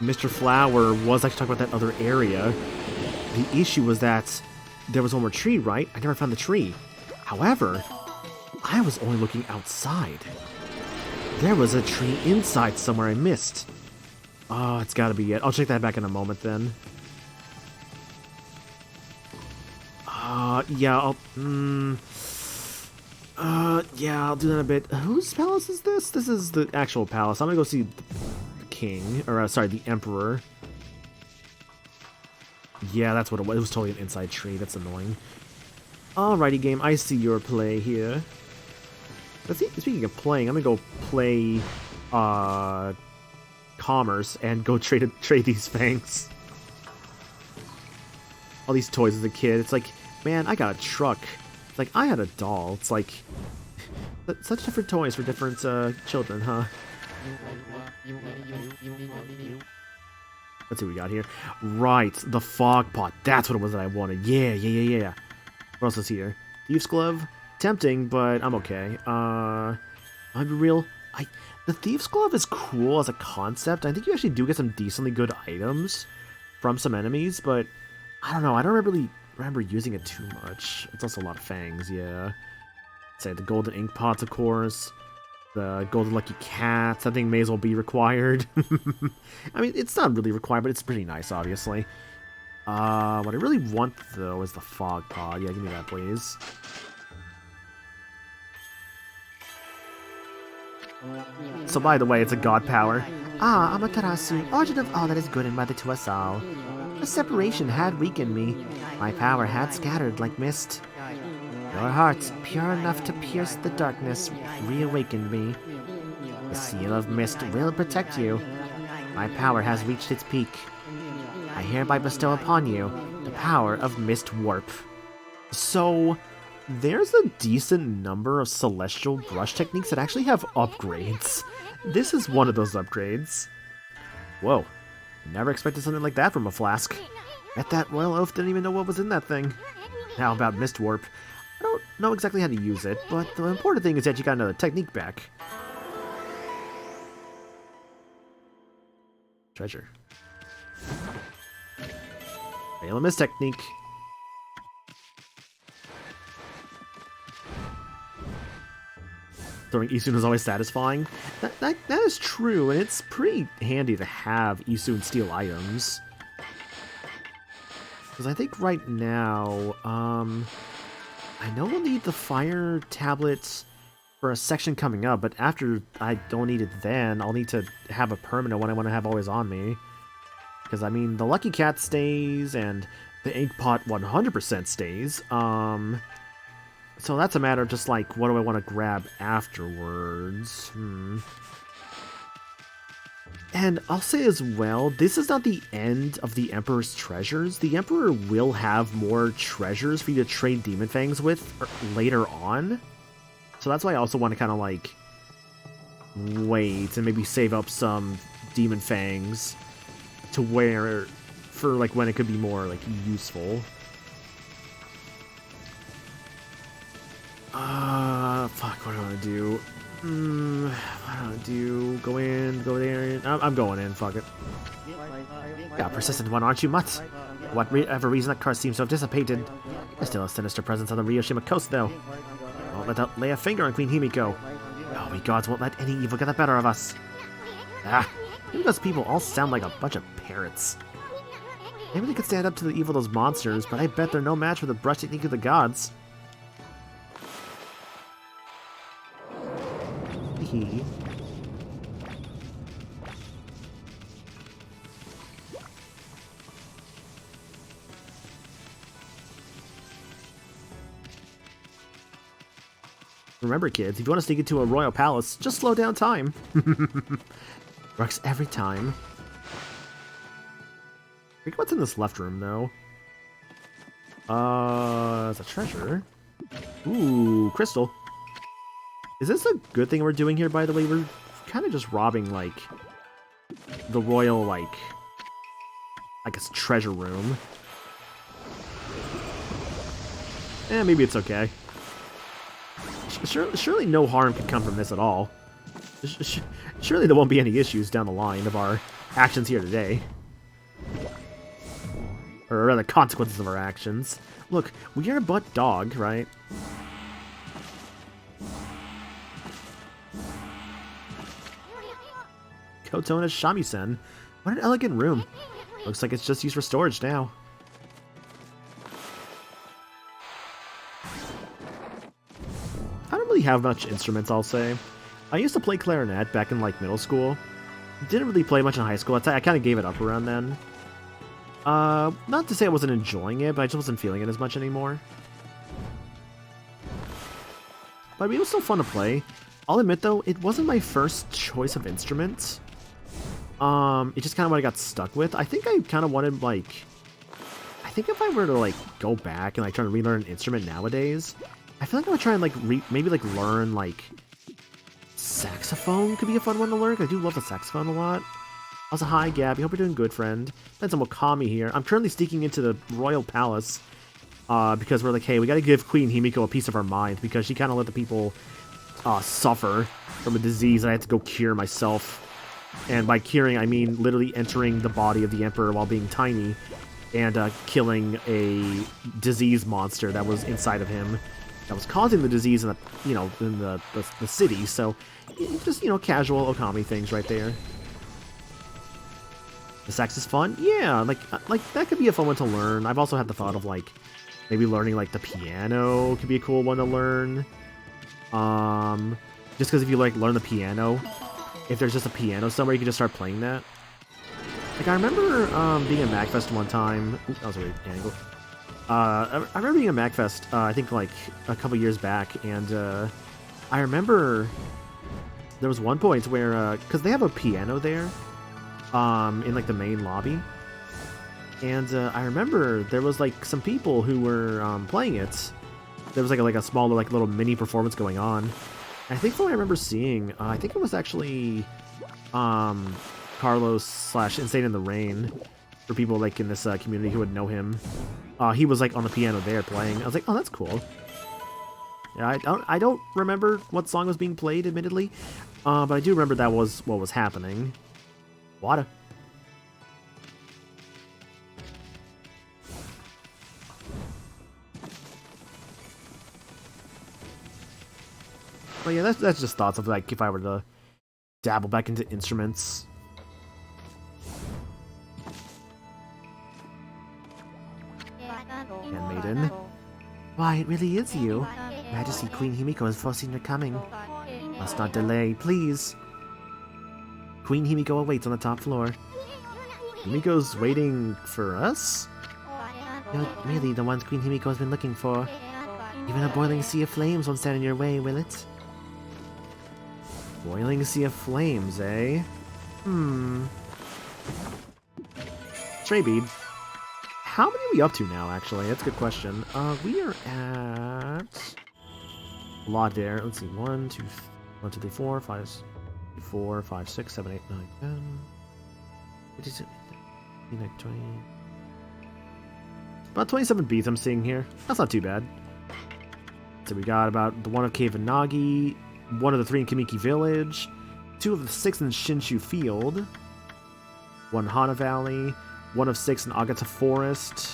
Mr. Flower was actually talking about that other area. The issue was that there was one more tree, right? I never found the tree. However, I was only looking outside. There was a tree inside somewhere I missed. Oh, it's gotta be it. I'll check that back in a moment then. Yeah, I'll do that in a bit. Whose palace is this? This is the actual palace. I'm gonna go see the king, or sorry, the emperor. Yeah, that's what it was. It was totally an inside tree. That's annoying. Alrighty, game. I see your play here. Speaking of playing, I'm gonna go play commerce and go trade these fangs. All these toys as a kid. It's like, man, I got a truck. It's like, I had a doll. It's like, such different toys for different children, huh? Let's see what we got here. Right, the fog pot. That's what it was that I wanted. Yeah. What else is here? Thieves' Glove? Tempting, but I'm okay. I'll be real. The Thieves' Glove is cool as a concept. I think you actually do get some decently good items from some enemies, but I don't know. I don't really remember using it too much. It's also a lot of fangs, yeah. Say the golden ink pots, of course. The golden lucky cats. That thing may as well be required. I mean, it's not really required, but it's pretty nice, obviously. What I really want, though, is the fog pod. Yeah, give me that, please. So, by the way, it's a god power. Ah, Amaterasu, origin of all that is good and mother to us all. The separation had weakened me. My power had scattered like mist. Your heart, pure enough to pierce the darkness, reawakened me. The seal of mist will protect you. My power has reached its peak. I hereby bestow upon you the power of Mist Warp. So, there's a decent number of celestial brush techniques that actually have upgrades. This is one of those upgrades. Whoa. Never expected something like that from a flask. Bet that royal oaf didn't even know what was in that thing. Now about Mist Warp. I don't know exactly how to use it, but the important thing is that you got another technique back. Treasure. Fail a miss technique. Throwing Isun is always satisfying. That is true, and it's pretty handy to have Isun steal items. Because I think right now, I know we'll need the fire tablets for a section coming up, but after I don't need it then, I'll need to have a permanent one I want to have always on me. Because, I mean, the Lucky Cat stays, and the Ink Pot 100% stays. So that's a matter of just, like, what do I want to grab afterwards? And I'll say as well, this is not the end of the Emperor's treasures. The Emperor will have more treasures for you to trade Demon Fangs with later on. So that's why I also want to kind of, like, wait and maybe save up some Demon Fangs to wear for, like, when it could be more, like, useful. Fuck, what do I want to do? What do I want to do? Go in, go there. I'm going in, fuck it. You're a persistent one, aren't you, Mutt? Whatever reason that curse seems to have dissipated. There's still a sinister presence on the Ryoshima coast, though. Won't let out lay a finger on Queen Himiko. Oh, we gods won't let any evil get the better of us. Ah, maybe those people all sound like a bunch of parrots. Maybe they could stand up to the evil of those monsters, but I bet they're no match for the brush technique of the gods. Hee. Remember, kids, if you want to sneak into a royal palace, just slow down time. Works every time. I think what's in this left room, though. It's a treasure. Ooh, crystal. Is this a good thing we're doing here, by the way? We're kind of just robbing, like, the royal, like a treasure room. Maybe it's okay. Surely no harm could come from this at all. Surely there won't be any issues down the line of our actions here today. Or rather, consequences of our actions. Look, we are but dog, right? Kotona Shamisen. What an elegant room. Looks like it's just used for storage now. I don't really have much instruments, I'll say. I used to play clarinet back in, like, middle school. Didn't really play much in high school. I kind of gave it up around then. Not to say I wasn't enjoying it, but I just wasn't feeling it as much anymore. But I mean, it was still fun to play. I'll admit, though, it wasn't my first choice of instrument. It's just kind of what I got stuck with. I think I kind of wanted, like... I think if I were to, like, go back and, like, try to relearn an instrument nowadays, I feel like I would try and, like, maybe, like, learn, like... Saxophone could be a fun one to learn, 'cause I do love the saxophone a lot. Also, hi, Gabby. Hope you're doing good, friend. Playing some Okami here. I'm currently sneaking into the royal palace, because we're like, hey, we gotta give Queen Himiko a piece of our mind, because she kind of let the people, suffer from a disease I had to go cure myself. And by curing, I mean literally entering the body of the Emperor while being tiny, and, killing a disease monster that was inside of him, that was causing the disease in the, you know, in the city. So, just, you know, casual Okami things right there. The sax is fun? Yeah, like that could be a fun one to learn. I've also had the thought of, like, maybe learning, like, the piano could be a cool one to learn. Just because if you, like, learn the piano, if there's just a piano somewhere, you can just start playing that. Like, I remember, being at MagFest one time. Ooh, that was a weird angle. I remember being at MagFest, I think, like, a couple years back, and, I remember there was one point where, because they have a piano there, in, like, the main lobby. And, I remember there was, like, some people who were, playing it. There was, like a smaller, like, little mini performance going on. And I think what I remember seeing, I think it was actually, Carlos / Insane in the Rain, for people, like, in this, community who would know him. He was, like, on the piano there playing. I was like, oh, that's cool. Yeah, I don't remember what song was being played, admittedly. But I do remember that was what was happening. Water. But yeah, that's just thoughts of, like, if I were to dabble back into instruments. Handmaiden. Why, it really is you. Majesty Queen Himiko is foreseen your coming. Must not delay, please. Queen Himiko awaits on the top floor. Himiko's waiting for us? You're really the ones Queen Himiko has been looking for. Even a boiling sea of flames won't stand in your way, will it? Boiling sea of flames, eh? Stray bead. How many are we up to now, actually? That's a good question. We are at... a lot there. Let's see. 1, 2, 3, 4, 5, 4, 5, 6, 7, 8, 9, 10... 20... About 27 beats I'm seeing here. That's not too bad. So we got about the 1 of Cave and Nagi, 1 of the 3 in Kamiki Village, 2 of the 6 in Shinshu Field, 1 Hana Valley, 1 of 6 in Agata Forest,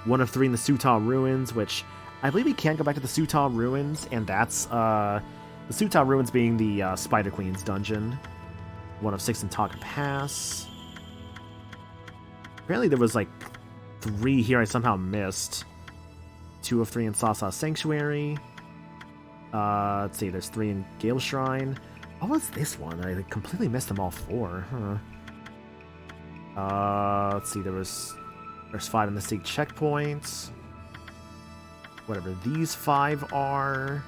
1 of 3 in the Suta Ruins, which I believe we can't go back to the Suta Ruins, and that's, the Suta Ruins being the Spider Queen's dungeon. 1 of 6 in Taka Pass. Apparently there was like 3 here I somehow missed. 2 of 3 in Sasa Sanctuary. Let's see, there's 3 in Gale Shrine. What was this one? I completely missed them all 4, huh? Let's see, there's 5 in the Seek checkpoints. Whatever these 5 are.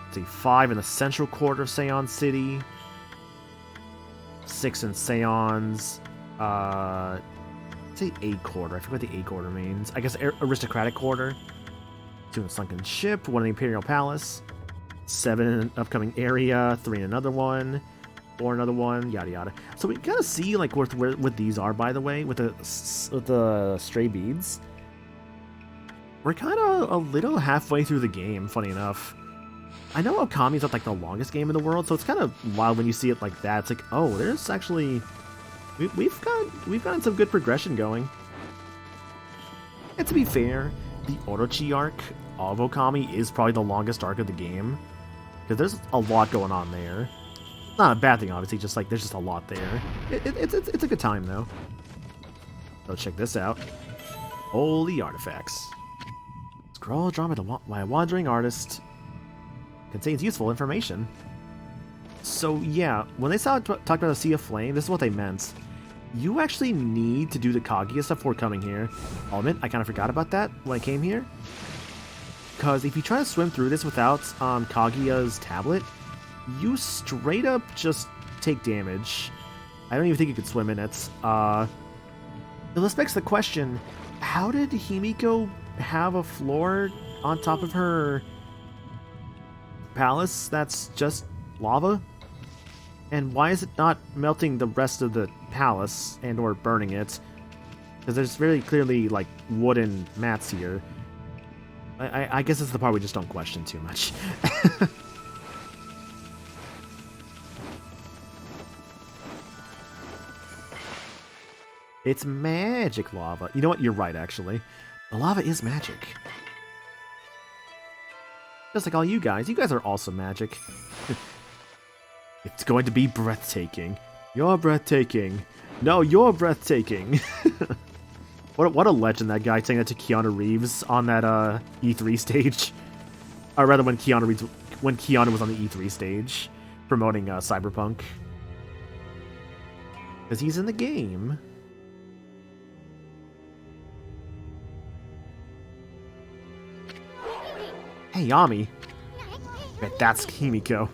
Let's see, 5 in the central quarter of Seon City. 6 in Seon's, let's say A quarter. I forget what the A quarter means. I guess aristocratic quarter. 2 in Sunken Ship, 1 in the Imperial Palace. 7 in an upcoming area, 3 in another one, 4 another one, yada yada. So we gotta see like where these are, by the way, with the stray beads. We're kind of a little halfway through the game, funny enough. I know Okami's not like the longest game in the world, so it's kind of wild when you see it like that. It's like, oh, there's actually we've gotten some good progression going. And to be fair, the Orochi arc of Okami is probably the longest arc of the game, because there's a lot going on there. Not a bad thing, obviously, just like there's just a lot there. It's a good time though. So check this out. Holy artifacts. Scroll drawn by a wandering artist. Contains useful information. So yeah, when they talked about a Sea of Flame, this is what they meant. You actually need to do the Kaguya stuff before coming here. I'll admit, I kind of forgot about that when I came here. Because if you try to swim through this without Kaguya's tablet, you straight up just take damage. I don't even think you could swim in it. This begs the question, how did Himiko have a floor on top of her palace that's just lava? And why is it not melting the rest of the palace and or burning it? Because there's very clearly like wooden mats here. I guess it's the part we just don't question too much. It's magic lava. You know what? You're right, actually. The lava is magic. Just like all you guys. You guys are also magic. It's going to be breathtaking. You're breathtaking. No, you're breathtaking. What a legend, that guy saying that to Keanu Reeves on that E3 stage. Or rather, when Keanu was on the E3 stage promoting Cyberpunk. Because he's in the game. Hey, Yami. Bet that's Himiko.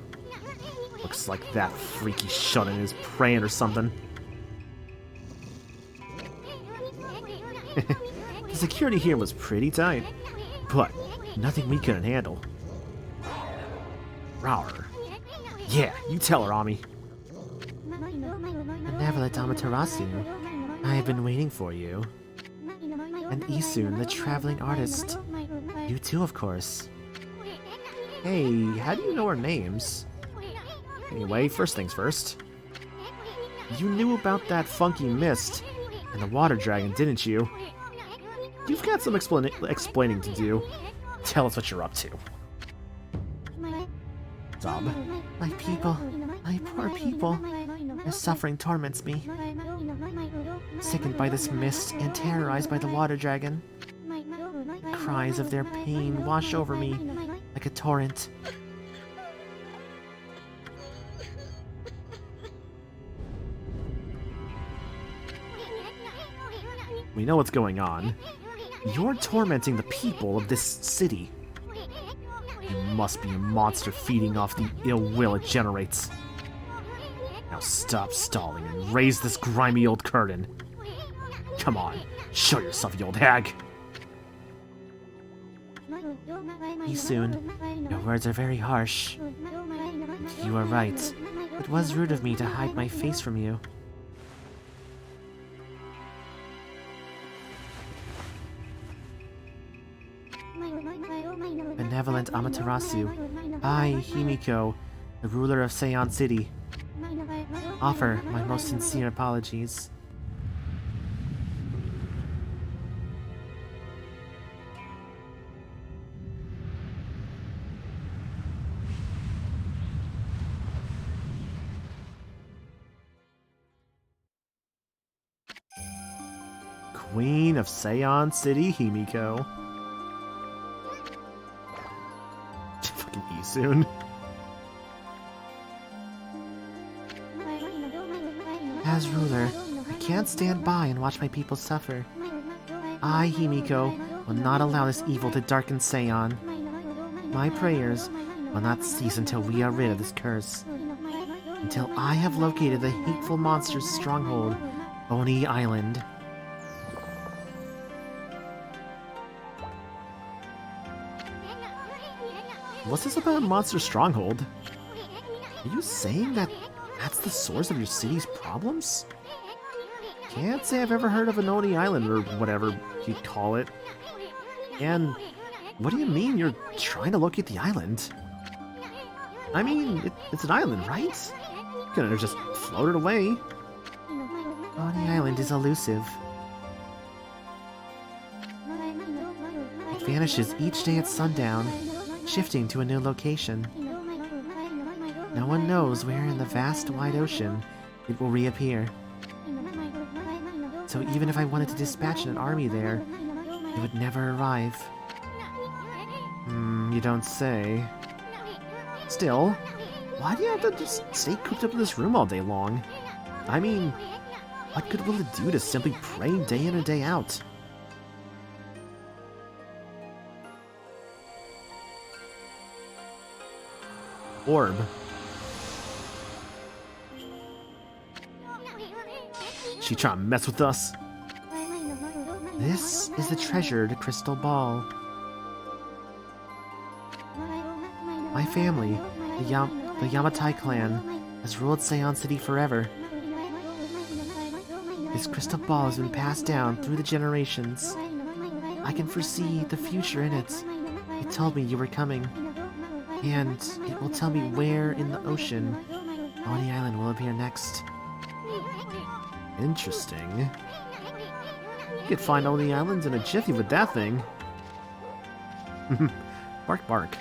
Looks like that freaky shonen is praying or something. The security here was pretty tight, but nothing we couldn't handle. Rawr. Yeah, you tell her, Ami. Benevolent Amaterasu, I have been waiting for you. And Isun, the traveling artist. You too, of course. Hey, how do you know our names? Anyway, first things first. You knew about that funky mist and the water dragon, didn't you? You've got some explaining to do. Tell us what you're up to. Sob. My people, my poor people. Their suffering torments me. Sickened by this mist and terrorized by the water dragon. The cries of their pain wash over me like a torrent. We know what's going on. You're tormenting the people of this city. You must be a monster feeding off the ill will it generates. Now stop stalling and raise this grimy old curtain. Come on, show yourself, you old hag. Isun, your words are very harsh. You are right. It was rude of me to hide my face from you. Benevolent Amaterasu, I, Himiko, the ruler of Seon City, offer my most sincere apologies. Queen of Seon City, Himiko. Fucking Isun. As ruler, I can't stand by and watch my people suffer. I, Himiko, will not allow this evil to darken Seon. My prayers will not cease until we are rid of this curse. Until I have located the hateful monster's stronghold, Oni Island. What's this about Monster Stronghold? Are you saying that that's the source of your city's problems? Can't say I've ever heard of an Oni Island or whatever you call it. And what do you mean you're trying to locate the island? I mean, it's an island, right? You couldn't have just floated away. Oni Island is elusive. It vanishes each day at sundown, shifting to a new location. No one knows where in the vast wide ocean it will reappear. So even if I wanted to dispatch an army there, it would never arrive. You don't say. Still, why do you have to just stay cooped up in this room all day long? I mean, what good will it do to simply pray day in and day out? Orb. She trying to mess with us? This is the treasured crystal ball. My family, the Yamatai clan, has ruled Seon City forever. This crystal ball has been passed down through the generations. I can foresee the future in it. It told me you were coming. And it will tell me where in the ocean Oni Island will appear next. Interesting. You could find Oni Islands in a jiffy with that thing. Bark, bark.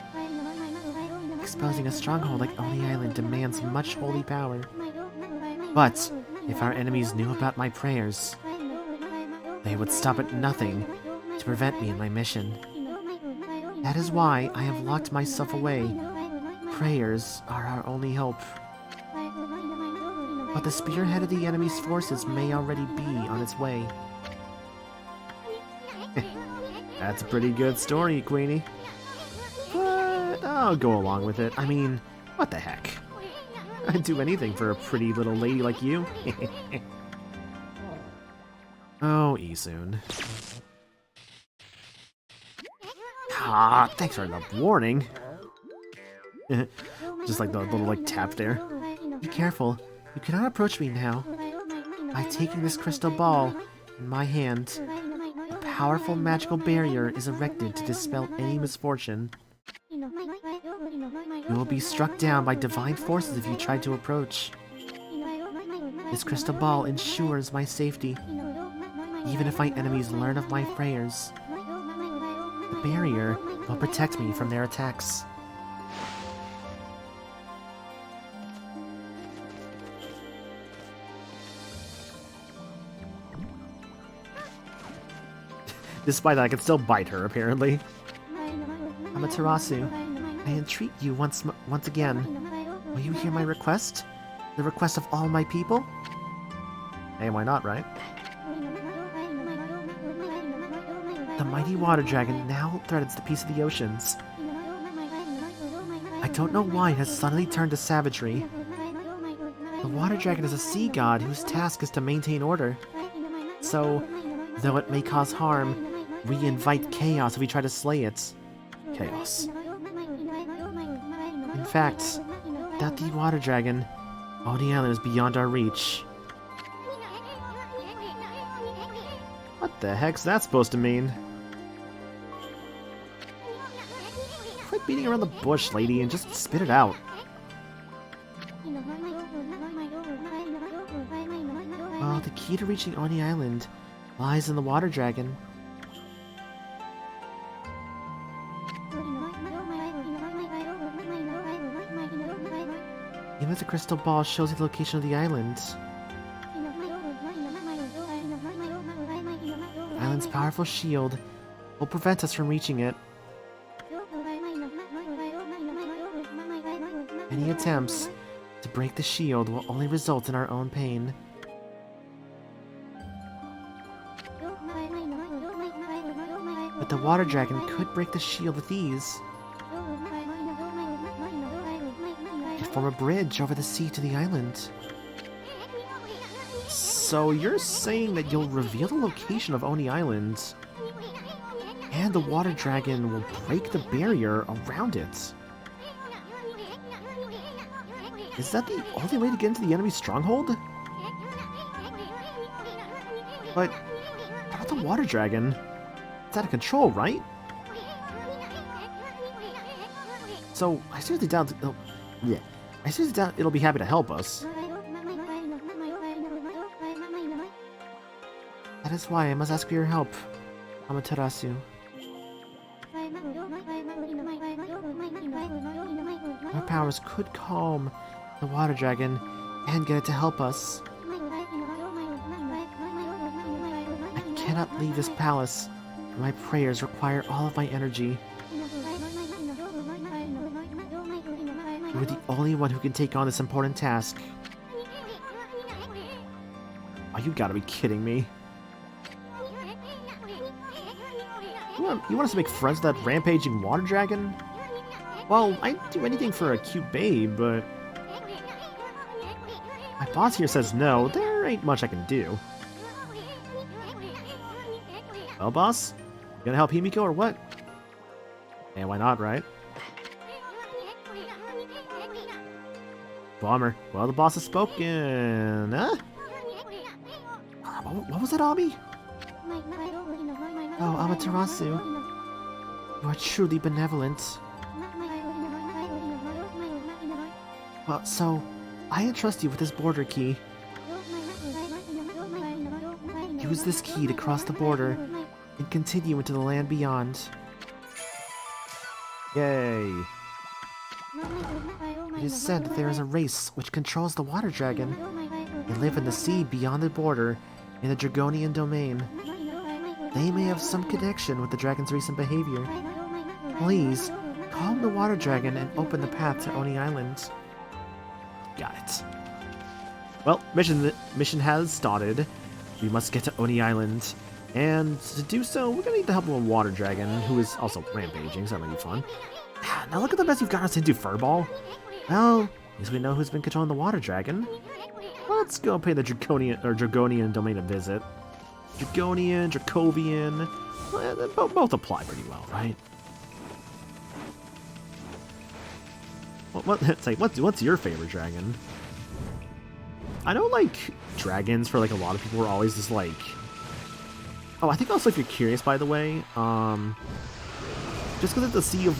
Exposing a stronghold like Oni Island demands much holy power. But if our enemies knew about my prayers, they would stop at nothing to prevent me in my mission. That is why I have locked myself away. Prayers are our only hope. But the spearhead of the enemy's forces may already be on its way. That's a pretty good story, Queenie. But I'll go along with it. I mean, what the heck? I'd do anything for a pretty little lady like you. Oh, Isun. Ah, thanks for the warning. Just like the little tap there. Be careful. You cannot approach me now. By taking this crystal ball in my hand, a powerful magical barrier is erected to dispel any misfortune. You will be struck down by divine forces if you try to approach. This crystal ball ensures my safety, even if my enemies learn of my prayers. The barrier will protect me from their attacks. Despite that, I can still bite her, apparently. Amaterasu, I entreat you once again. Will you hear my request? The request of all my people? Hey, why not, right? The mighty water dragon now threatens the peace of the oceans. I don't know why it has suddenly turned to savagery. The water dragon is a sea god whose task is to maintain order. So, though it may cause harm, we invite chaos if we try to slay it. Chaos. In fact, without the water dragon, Oni Island is beyond our reach. What the heck's that supposed to mean? Quit beating around the bush, lady, and just spit it out. Well, the key to reaching Oni Island lies in the water dragon. Even if the crystal ball shows the location of the island, island's powerful shield will prevent us from reaching it. Any attempts to break the shield will only result in our own pain. But the water dragon could break the shield with ease. It could form a bridge over the sea to the island. So you're saying that you'll reveal the location of Oni Island, And the water dragon will break the barrier around it. is that the only way to get into the enemy stronghold? But how about the water dragon? It's out of control, right? So I seriously doubt. I seriously doubt it'll be happy to help us. That is why I must ask for your help, Amaterasu. Your powers could calm the water dragon and get it to help us. I cannot leave this palace, for my prayers require all of my energy. You are the only one who can take on this important task. Oh, you gotta be kidding me. You want us to make friends with that rampaging water dragon? Well, I'd do anything for a cute babe, but... my boss here says no, there ain't much I can do. Well, boss? You gonna help Himiko or what? And why not, right? Bummer. Well, the boss has spoken. Huh? What was that, Abi? Oh, Amaterasu, you are truly benevolent. Well, so, I entrust you with this border key. Use this key to cross the border and continue into the land beyond. Yay. It is said that there is a race which controls the water dragon. They live in the sea beyond the border in the Dragonian domain. They may have some connection with the dragon's recent behavior. Please, calm the water dragon and open the path to Oni Island. Got it. Well, mission has started. We must get to Oni Island. And to do so, we're gonna need the help of a water dragon, who is also rampaging, so that might be fun. Now look at the mess you've got us into, Furball. Well, at least we know who's been controlling the water dragon. Let's go pay the Dragonian domain a visit. Dragonian, Dracovian, both apply pretty well, right? What's your favorite dragon? I know, like, dragons for, like, a lot of people are always just, like... Oh, I think also, if you're curious, by the way, just because it's a sea of...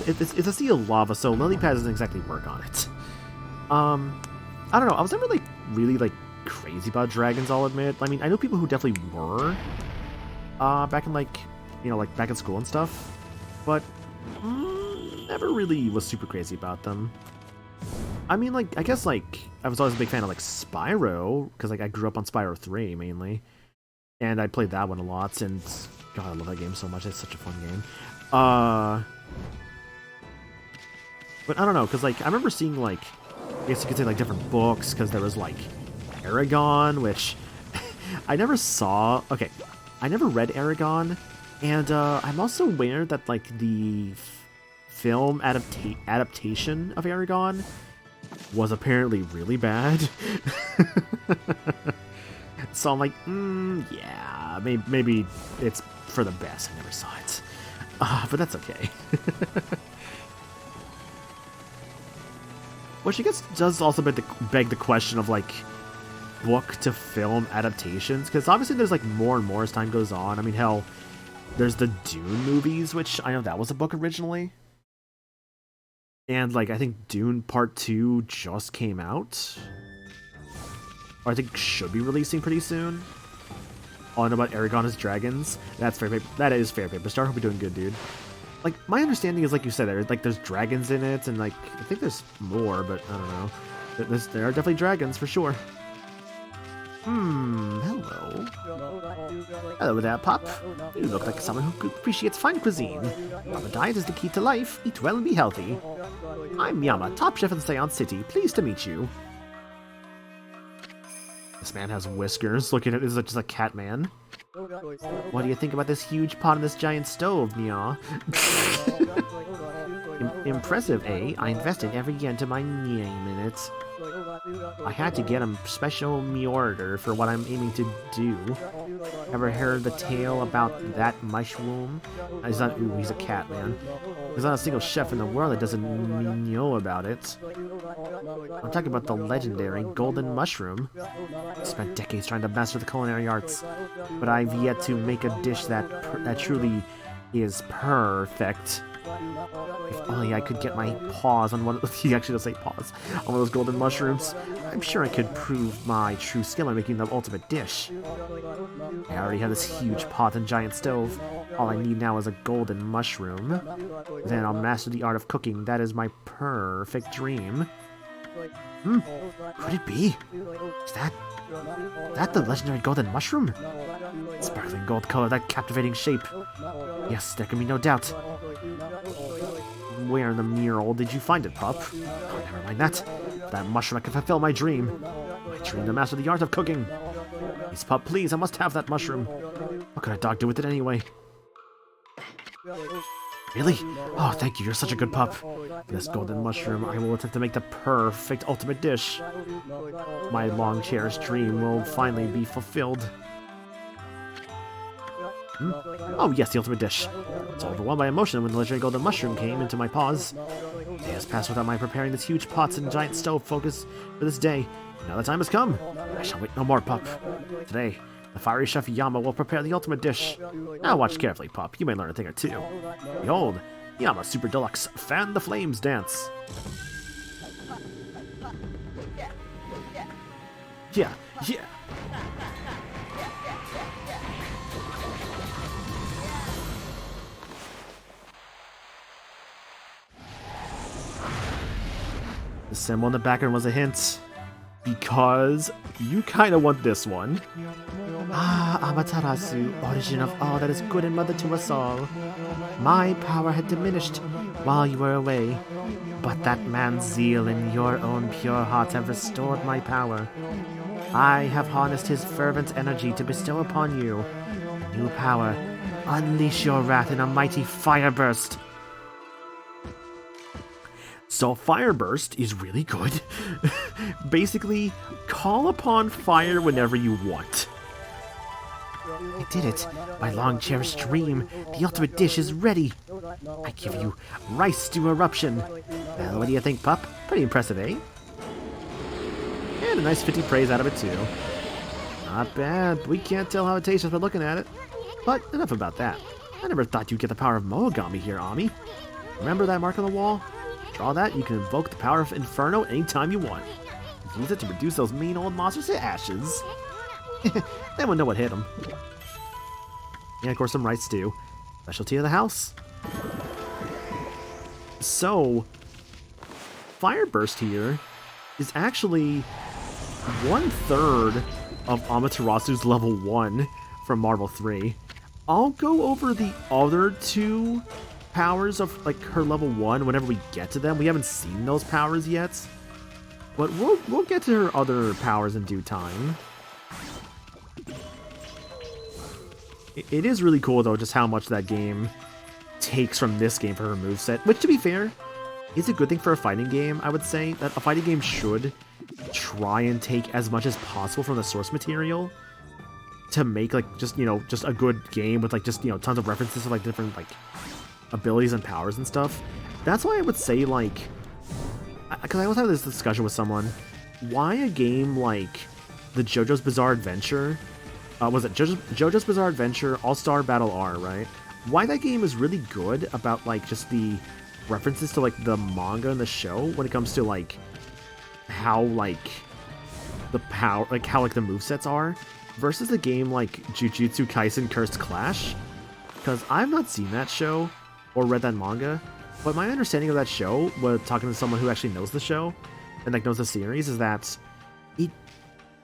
It's a sea of lava, so lily pad doesn't exactly work on it. I don't know, I was never, like, really, like, crazy about dragons, I'll admit. I mean, I know people who definitely were, back in, like, you know, like, back in school and stuff, but never really was super crazy about them. I mean, like, I guess, like, I was always a big fan of, like, Spyro, because, like, I grew up on Spyro 3, mainly, and I played that one a lot, since, God, I love that game so much, it's such a fun game. But I don't know, because, like, I remember seeing, like, I guess you could say, like, different books, because there was, like, Aragon, which I never saw. Okay, I never read Aragon, and I'm also aware that, like, the film adaptation of Aragon was apparently really bad. So I'm like, yeah, maybe it's for the best. I never saw it, but that's okay. Which I guess does also beg the question of, like, book to film adaptations, because obviously there's, like, more and more as time goes on. I mean, hell, there's the Dune movies, which I know that was a book originally. And, like, I think Dune Part 2 just came out. Or I think should be releasing pretty soon. All I know about Aragon is dragons. That is fair, Paper Star. Hope you're doing good, dude. Like, my understanding is, like you said, there's dragons in it, and, like, I think there's more, but I don't know. There are definitely dragons, for sure. Hello. Hello there, pup. You look like someone who appreciates fine cuisine. Our diet is the key to life. Eat well and be healthy. I'm Yama, top chef in Seance City. Pleased to meet you. This man has whiskers. Looking at it, is just a cat man. What do you think about this huge pot and this giant stove, Nya? Impressive, eh? I invested every yen to my name in it. I had to get a special order for what I'm aiming to do. Ever heard the tale about that mushroom? He's not. Ooh, he's a cat, man. There's not a single chef in the world that doesn't know about it. I'm talking about the legendary golden mushroom. I spent decades trying to master the culinary arts, but I've yet to make a dish that truly is perfect. If only I could get my paws on one. He actually does say paws on one of those golden mushrooms. I'm sure I could prove my true skill by making the ultimate dish. I already have this huge pot and giant stove. All I need now is a golden mushroom. Then I'll master the art of cooking. That is my perfect dream. Could it be? Is that the legendary golden mushroom? Sparkling gold color, that captivating shape. Yes, there can be no doubt. Where in the mural did you find it, pup? Oh, never mind that. That mushroom, I can fulfill my dream. My dream to master the art of cooking. Please, pup, please, I must have that mushroom. What could a dog do with it anyway? Really? Oh, thank you, you're such a good pup. This golden mushroom, I will attempt to make the perfect ultimate dish. My long-cherished dream will finally be fulfilled. Oh yes, the ultimate dish. I was overwhelmed by emotion when the legendary golden mushroom came into my paws. Days passed without my preparing this huge pots and giant stove focus for this day. Now the time has come. I shall wait no more, pup. Today, the fiery chef Yama will prepare the ultimate dish. Now watch carefully, pup. You may learn a thing or two. Behold, Yama Super Deluxe Fan the Flames Dance. Yeah. The symbol in the background was a hint, because you kind of want this one. Amaterasu, origin of all that is good and mother to us all. My power had diminished while you were away, but that man's zeal and your own pure heart have restored my power. I have harnessed his fervent energy to bestow upon you a new power. Unleash your wrath in a mighty fire burst. So Fire Burst is really good. Basically, call upon fire whenever you want. I did it. My long-cherished dream. The ultimate dish is ready. I give you Rice Stew Eruption. Well, what do you think, pup? Pretty impressive, eh? And a nice 50 praise out of it, too. Not bad. We can't tell how it tastes just by looking at it. But enough about that. I never thought you'd get the power of Moogami here, Ami. Remember that mark on the wall? Draw that, you can invoke the power of Inferno anytime you want. Use it to reduce those mean old monsters to ashes. They wouldn't know what hit them. And of course some rice stew. Specialty of the house. So, Fire Burst here is actually 1/3 of Amaterasu's level 1 from Marvel 3. I'll go over the other two powers of like her level 1 whenever we get to them. We haven't seen those powers yet, but we'll get to her other powers in due time. It is really cool though just how much that game takes from this game for her moveset, which to be fair is a good thing for a fighting game. I would say that a fighting game should try and take as much as possible from the source material to make like just a good game with like just tons of references to like different like abilities and powers and stuff. That's why I would say, like, because I always have this discussion with someone, why a game like the JoJo's Bizarre Adventure, was it JoJo's Bizarre Adventure All-Star Battle R, right? Why that game is really good about like just the references to like the manga and the show when it comes to like how like the power, like how like the movesets are, versus a game like Jujutsu Kaisen Cursed Clash, because I've not seen that show or read that manga, but my understanding of that show, with talking to someone who actually knows the show and like knows the series, is that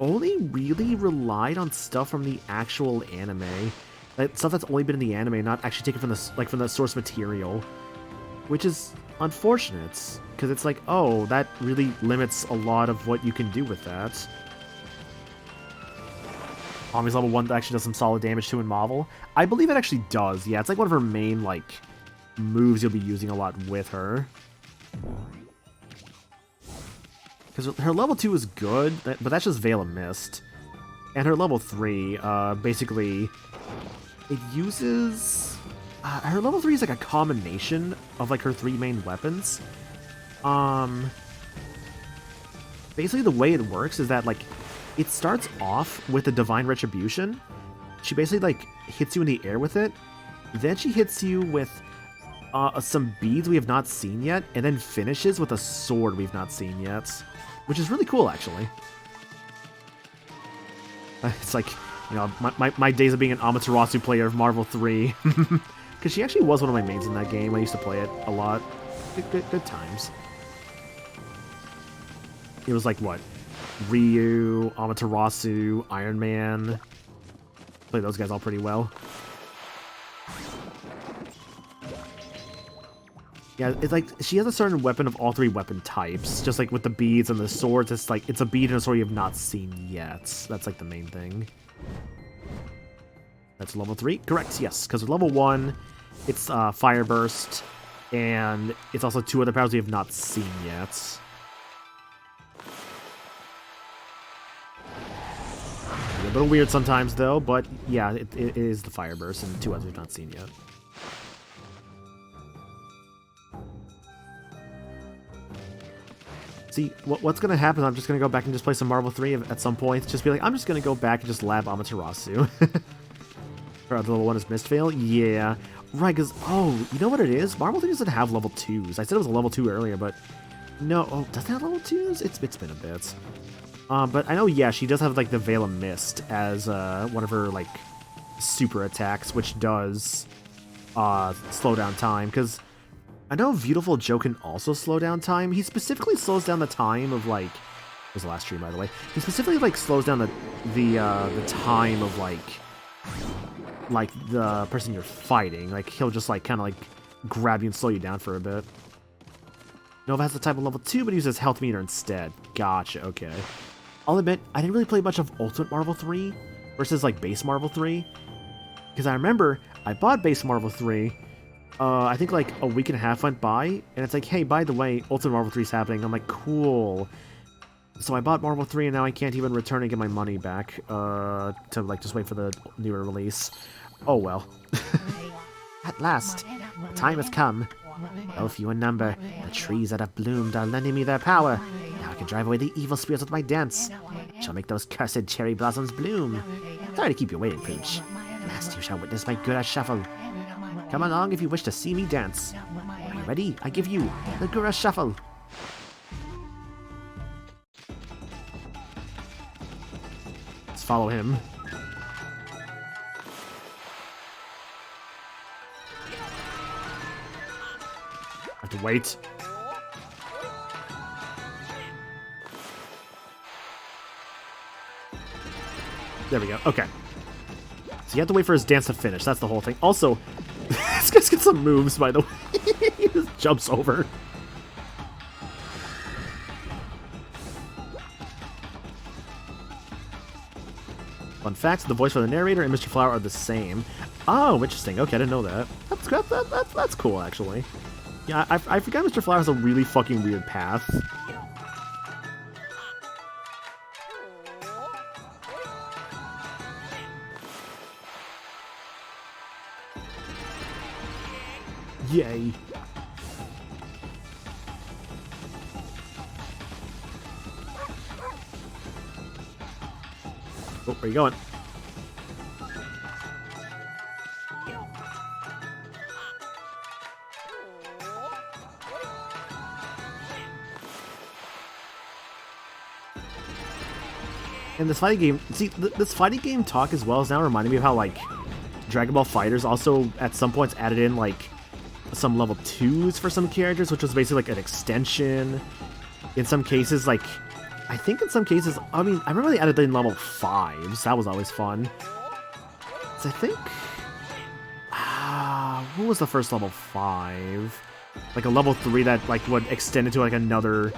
only really relied on stuff from the actual anime. Like, stuff that's only been in the anime, not actually taken from the source material. Which is unfortunate, because it's like, oh, that really limits a lot of what you can do with that. Okami's level 1 actually does some solid damage to in Marvel. I believe it actually does, yeah. It's like one of her main, like, moves you'll be using a lot with her. Because her level 2 is good, but that's just Veil of Mist. And her level 3, basically, it uses... her level 3 is like a combination of like her 3 main weapons. Basically the way it works is that like it starts off with a Divine Retribution. She basically like hits you in the air with it. Then she hits you with some beads we have not seen yet, and then finishes with a sword we've not seen yet. Which is really cool, actually. It's like, you know, my days of being an Amaterasu player of Marvel 3. Because she actually was one of my mains in that game. I used to play it a lot. Good times. It was like, what? Ryu, Amaterasu, Iron Man. Play those guys all pretty well. Yeah, it's like, she has a certain weapon of all 3 weapon types. Just like with the beads and the swords, it's like, it's a bead and a sword you have not seen yet. That's like the main thing. That's level 3? Correct, yes. Because with level 1, it's Fire Burst, and it's also 2 other powers we have not seen yet. A little weird sometimes, though, but yeah, it is the Fire Burst, and 2 others we've not seen yet. See, what's going to happen, I'm just going to go back and just play some Marvel 3 at some point. Just be like, I'm just going to go back and just lab Amaterasu. Or the level 1 is Mistveil? Yeah. Right, because, oh, you know what it is? Marvel 3 doesn't have level 2s. I said it was a level 2 earlier, but no. Oh, doesn't it have level 2s? It's been a bit. But I know, yeah, she does have, like, the Veil of Mist as one of her, like, super attacks, which does slow down time, because I know Beautiful Joe can also slow down time. He specifically slows down the time of, like... It was the last stream, by the way. He specifically, like, slows down the time of, like, the person you're fighting. Like, he'll just, like, kind of, like, grab you and slow you down for a bit. Nova has the type of level 2, but uses health meter instead. Gotcha, okay. I'll admit, I didn't really play much of Ultimate Marvel 3 versus, like, Base Marvel 3. Because I remember, I bought Base Marvel 3... I think like a week and a half went by, and it's like, hey, by the way, Ultimate Marvel 3 is happening. I'm like, cool. So I bought Marvel 3, and now I can't even return and get my money back, to like just wait for the newer release. Oh well. At last, the time has come. Though few in number, the trees that have bloomed are lending me their power. Now I can drive away the evil spirits with my dance. Shall make those cursed cherry blossoms bloom. Sorry to keep you waiting, Peach. Last you shall witness my Gura Shuffle. Come along if you wish to see me dance. Are you ready? I give you the Gura Shuffle. Let's follow him. I have to wait. There we go. Okay. So you have to wait for his dance to finish. That's the whole thing. Also, this guy's got some moves, by the way. He just jumps over. Fun fact, the voice for the narrator and Mr. Flower are the same. Oh, interesting. Okay, I didn't know that. That's cool, actually. Yeah, I forgot Mr. Flower has a really fucking weird path. Yay. Oh, where are you going? And this fighting game, see, this fighting game talk as well is now reminding me of how, like, Dragon Ball FighterZ also at some points added in, like, some level 2s for some characters, which was basically like an extension. In some cases, like, I think in some cases, I mean, I remember they added in level 5s. That was always fun. So I think... what was the first level 5? Like a level 3 that like would extend into like another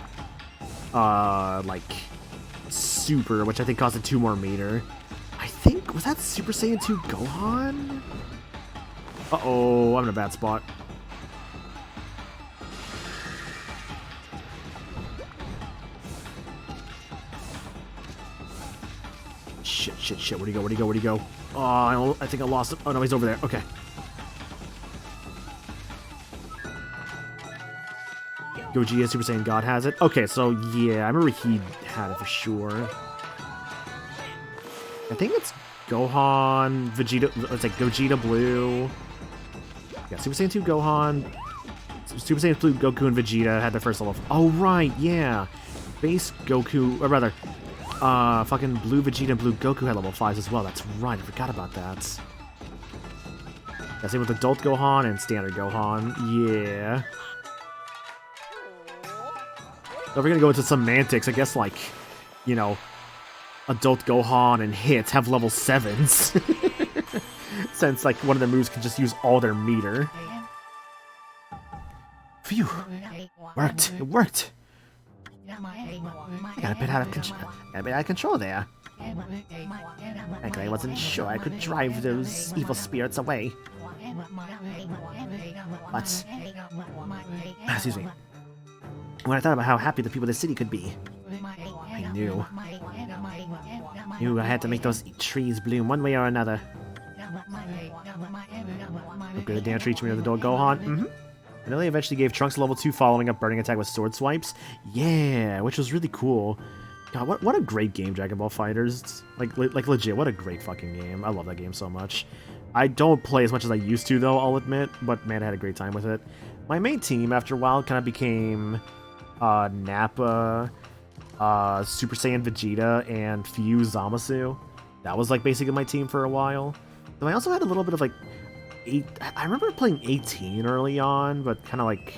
like super, which I think costed 2 more meter. I think, was that Super Saiyan 2 Gohan? Uh-oh, I'm in a bad spot. Shit, where'd he go? Oh, I think I lost him. Oh no, he's over there. Okay. Gogeta Super Saiyan God has it. Okay, so yeah, I remember he had it for sure. I think it's Gohan, Vegeta, let's say Gogeta Blue. Yeah, Super Saiyan 2 Gohan, Super Saiyan Blue Goku and Vegeta had their first level. Oh right, yeah. Base Goku, or rather, fucking Blue Vegeta and Blue Goku had level 5s as well. That's right, I forgot about that. Yeah, same with Adult Gohan and Standard Gohan. Yeah. So we're gonna go into semantics, I guess, like, you know, Adult Gohan and Hits have level 7s. Since, like, one of their moves can just use all their meter. Phew. Worked. It worked. I got a bit out of control there. Frankly, I wasn't sure I could drive those evil spirits away. But... excuse me. When I thought about how happy the people of the city could be, I knew I had to make those trees bloom one way or another. Look at the damn tree to me with the dog Gohan. And then they eventually gave Trunks level 2 following up Burning Attack with Sword Swipes. Yeah, which was really cool. God, what a great game, Dragon Ball FighterZ. Like legit, what a great fucking game. I love that game so much. I don't play as much as I used to, though, I'll admit, but man, I had a great time with it. My main team, after a while, kind of became Nappa, Super Saiyan Vegeta, and Fuse Zamasu. That was like basically my team for a while. Though I also had a little bit of like I remember playing 18 early on, but kind of like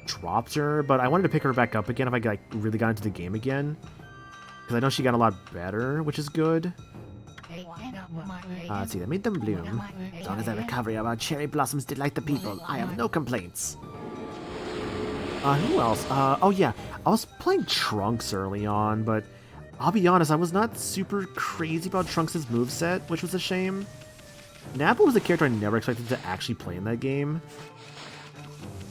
dropped her. But I wanted to pick her back up again if I like really got into the game again, because I know she got a lot better, which is good. Let's see, they made them bloom. As long as the recovery of our cherry blossoms delight the people, I have no complaints. Who else? Oh yeah, I was playing Trunks early on, but I'll be honest, I was not super crazy about Trunks' moveset, which was a shame. Nappa was a character I never expected to actually play in that game.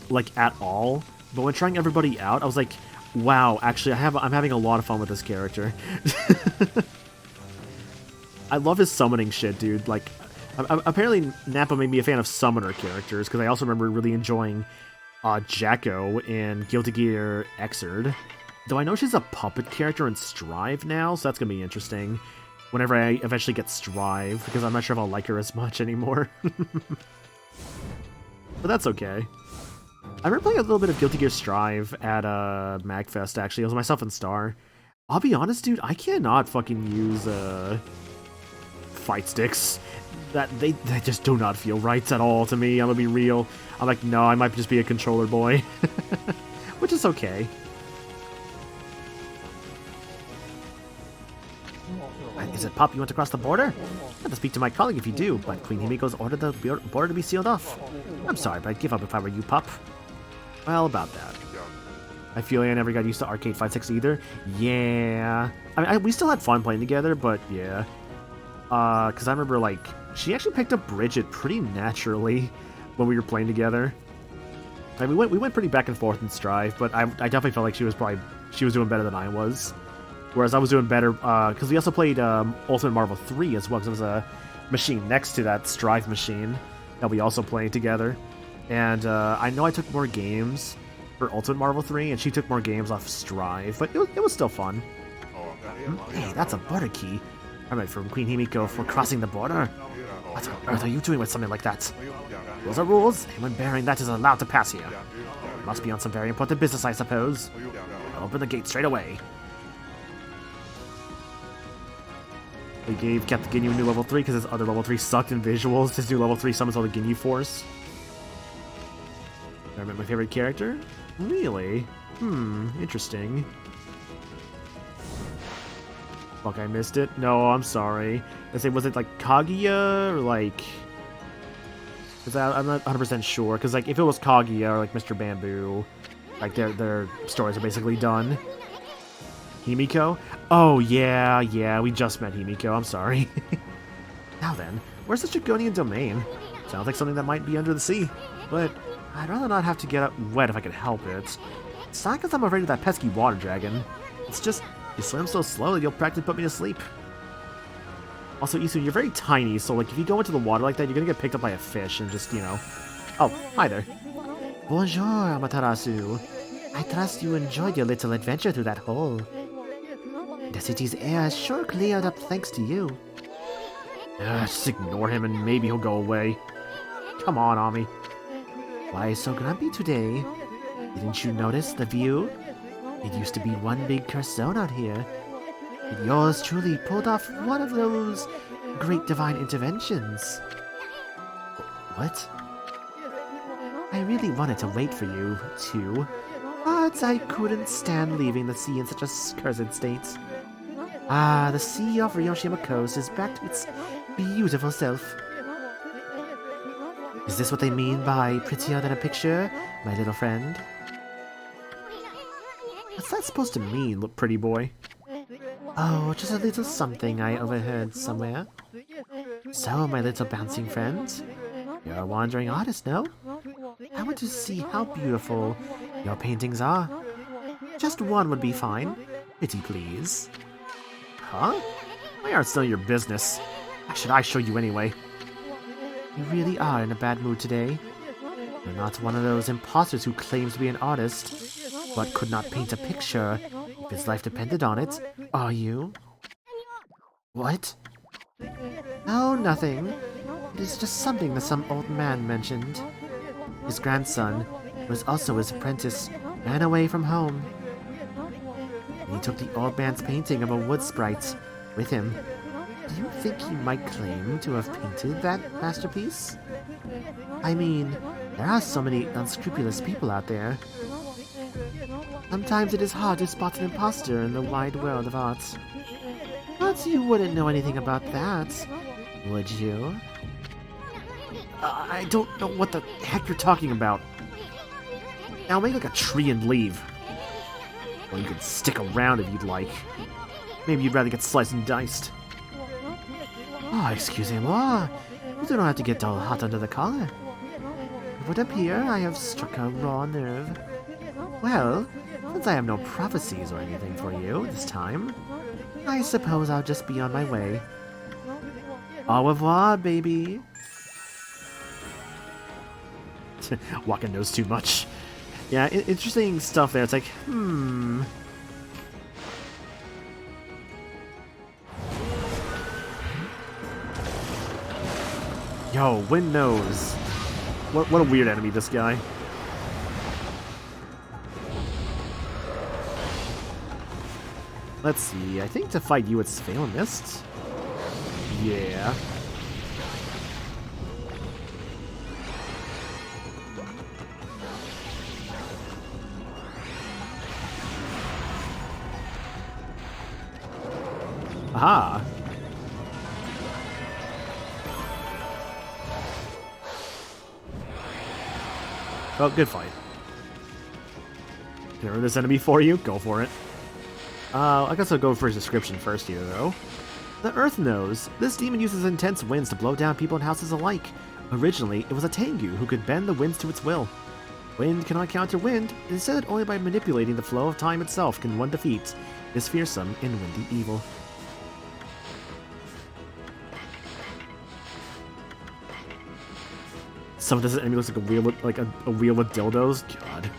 Like, at all. But when trying everybody out, I was like, wow, actually, I'm having a lot of fun with this character. I love his summoning shit, dude. Like, apparently Nappa made me a fan of summoner characters, because I also remember really enjoying Jacko in Guilty Gear Xrd. Though I know she's a puppet character in Strive now, so that's going to be interesting. Whenever I eventually get Strive, because I'm not sure if I'll like her as much anymore. But that's okay. I remember playing a little bit of Guilty Gear Strive at MagFest, actually. It was myself and Star. I'll be honest, dude, I cannot fucking use fight sticks. They just do not feel right at all to me, I'm gonna be real. I'm like, no, I might just be a controller boy. Which is okay. Is it Pup you want to cross the border? I have to speak to my colleague if you do, but Queen Himiko's ordered the border to be sealed off. I'm sorry, but I'd give up if I were you, Pup. Well, about that. I feel like I never got used to Arcade 5.6 either. Yeah. I mean, we still had fun playing together, but yeah. Because I remember, like, she actually picked up Bridget pretty naturally when we were playing together. Like, we went pretty back and forth in Strive, but I definitely felt like she was doing better than I was. Whereas I was doing better, because we also played Ultimate Marvel 3 as well, because there was a machine next to that Strive machine that we also played together. And I know I took more games for Ultimate Marvel 3, and she took more games off Strive, but it was still fun. Hey, that's a border key. Permit from Queen Himiko for crossing the border. What on earth are you doing with something like that? Rules are rules. Anyone bearing that is allowed to pass here. Must be on some very important business, I suppose. I'll open the gate straight away. We gave Captain Ginyu a new level 3 because his other level 3 sucked in visuals. His new level 3 summons all the Ginyu Force. I remember my favorite character? Really? Interesting. Fuck, I missed it. No, I'm sorry. I say, was it like Kaguya or like? Cause I'm not 100% sure. Cause like if it was Kaguya or like Mr. Bamboo, like their stories are basically done. Himiko? Oh yeah, we just met Himiko. I'm sorry. Now then, where's the Draconian domain? Sounds like something that might be under the sea, but I'd rather not have to get wet if I could help it. It's not because I'm afraid of that pesky water dragon. It's just, you swim so slow that you'll practically put me to sleep. Also, Isu, you're very tiny, so like if you go into the water like that, you're gonna get picked up by a fish and just, you know. Oh, hi there. Bonjour, Amaterasu. I trust you enjoyed your little adventure through that hole. The city's air has sure cleared up thanks to you. Just ignore him and maybe he'll go away. Come on, Ami. Why so grumpy today? Didn't you notice the view? It used to be one big cursed zone out here. But yours truly pulled off one of those great divine interventions. What? I really wanted to wait for you, too. But I couldn't stand leaving the sea in such a cursed state. Ah, the sea off Ryoshima Coast is back to its beautiful self. Is this what they mean by prettier than a picture, my little friend? What's that supposed to mean, look pretty boy? Oh, just a little something I overheard somewhere. So, my little bouncing friend, you're a wandering artist, no? I want to see how beautiful your paintings are. Just one would be fine. Pretty please. Huh? My art's none of your business. Why should I show you anyway? You really are in a bad mood today. You're not one of those imposters who claims to be an artist, but could not paint a picture if his life depended on it, are you? What? Oh, nothing. It is just something that some old man mentioned. His grandson, who was also his apprentice, ran away from home. And he took the old man's painting of a wood sprite with him. Do you think he might claim to have painted that masterpiece? I mean, there are so many unscrupulous people out there. Sometimes it is hard to spot an imposter in the wide world of art. But you wouldn't know anything about that, would you? I don't know what the heck you're talking about. Now make like a tree and leave. Or you could stick around if you'd like. Maybe you'd rather get sliced and diced. Oh, excusez-moi. You do not have to get all hot under the collar. It would appear I have struck a raw nerve. Well, since I have no prophecies or anything for you this time, I suppose I'll just be on my way. Au revoir, baby. Waka knows too much. Yeah, interesting stuff there. It's like, Yo, Wind knows. What a weird enemy, this guy. Let's see, I think to fight you it's Veil Mist. Yeah. Aha! Oh, good fight. Can I run this enemy for you? Go for it. I guess I'll go for his description first here, though. The Earth knows. This demon uses intense winds to blow down people and houses alike. Originally, it was a Tengu who could bend the winds to its will. Wind cannot counter wind. It is said that only by manipulating the flow of time itself can one defeat this fearsome and windy evil. Some of this enemy looks like a wheel with, a wheel with dildos. God.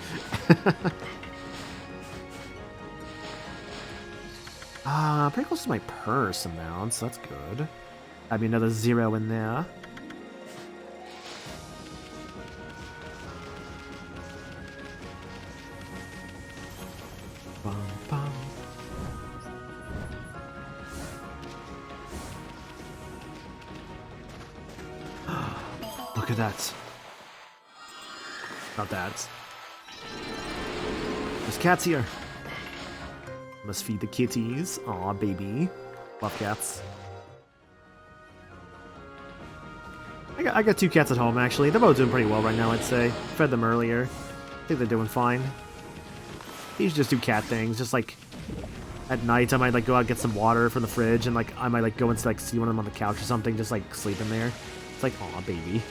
Pretty close to my purse amount, so that's good. Add me another 0 in there. Bum, bum. Look at that. Not that. There's cats here. Must feed the kitties. Aw, baby. Love cats. I got 2 cats at home, actually. They're both doing pretty well right now, I'd say. Fed them earlier. I think they're doing fine. These just do cat things. Just, like, at night, I might, like, go out and get some water from the fridge, and, like, I might, like, go and, like, see one of them on the couch or something, just, like, sleep in there. It's like, aw, baby.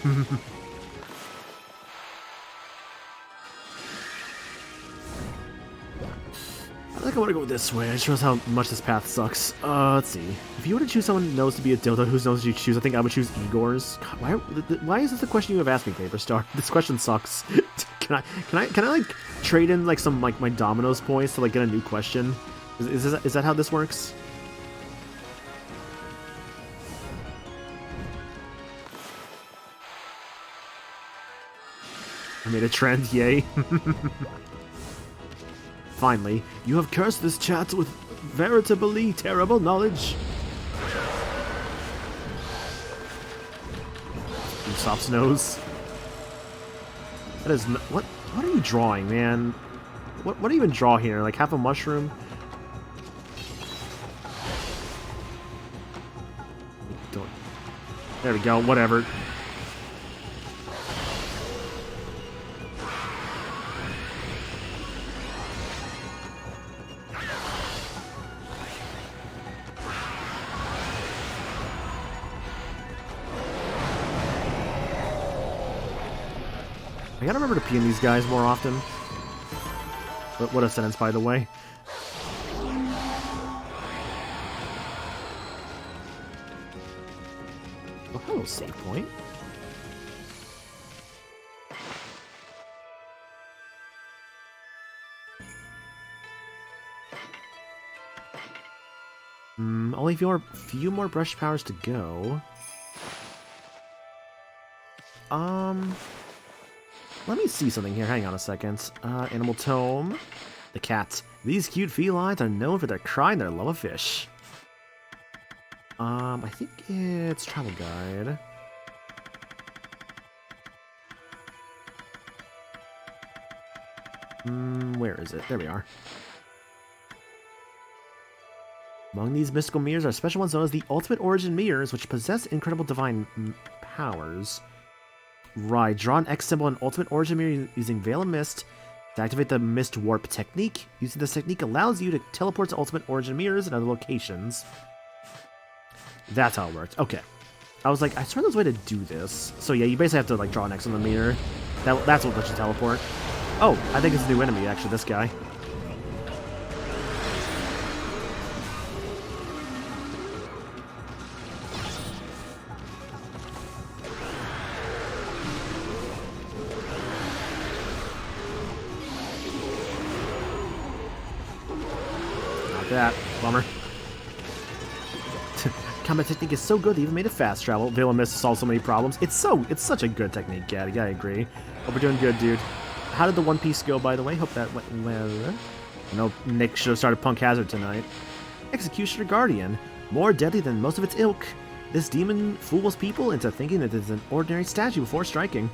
I think I want to go this way. It shows how much this path sucks. Let's see. If you were to choose someone who knows to be a dildo, whose nose would you choose? I think I would choose Igor's. God, why is this a question you have asked me, Paper Star? This question sucks. Can I like trade in like some like my Domino's points to like get a new question? Is that how this works? I made a trend, yay. Finally, you have cursed this chat with veritably terrible knowledge. Usopp's nose. That is what are you drawing, man? What do you even draw here? Like half a mushroom? Don't. There we go. Whatever. I gotta remember to pee in these guys more often. What a sentence, by the way. Oh, hello, save point. Only a few more brush powers to go. Let me see something here. Hang on a second. Animal Tome. The cat. These cute felines are known for their cry and their love of fish. I think it's Travel Guide. Where is it? There we are. Among these mystical mirrors are special ones known as the Ultimate Origin Mirrors, which possess incredible divine powers. Right, draw an X symbol in Ultimate Origin Mirror using Veil of Mist to activate the Mist Warp technique. Using this technique allows you to teleport to Ultimate Origin Mirrors and other locations. That's how it worked. Okay. I was like, I swear there's a way to do this. So yeah, you basically have to like draw an X on the mirror. That's what lets you teleport. Oh, I think it's a new enemy, actually, this guy. That bummer. Combat technique is so good they even made it fast travel. Veil of Mist solves so many problems. It's such a good technique, Gaddy. I agree. Hope we're doing good, dude. How did the One Piece go, by the way? Hope that went well. I know Nick should have started Punk Hazard tonight. Executioner Guardian. More deadly than most of its ilk. This demon fools people into thinking that it is an ordinary statue before striking.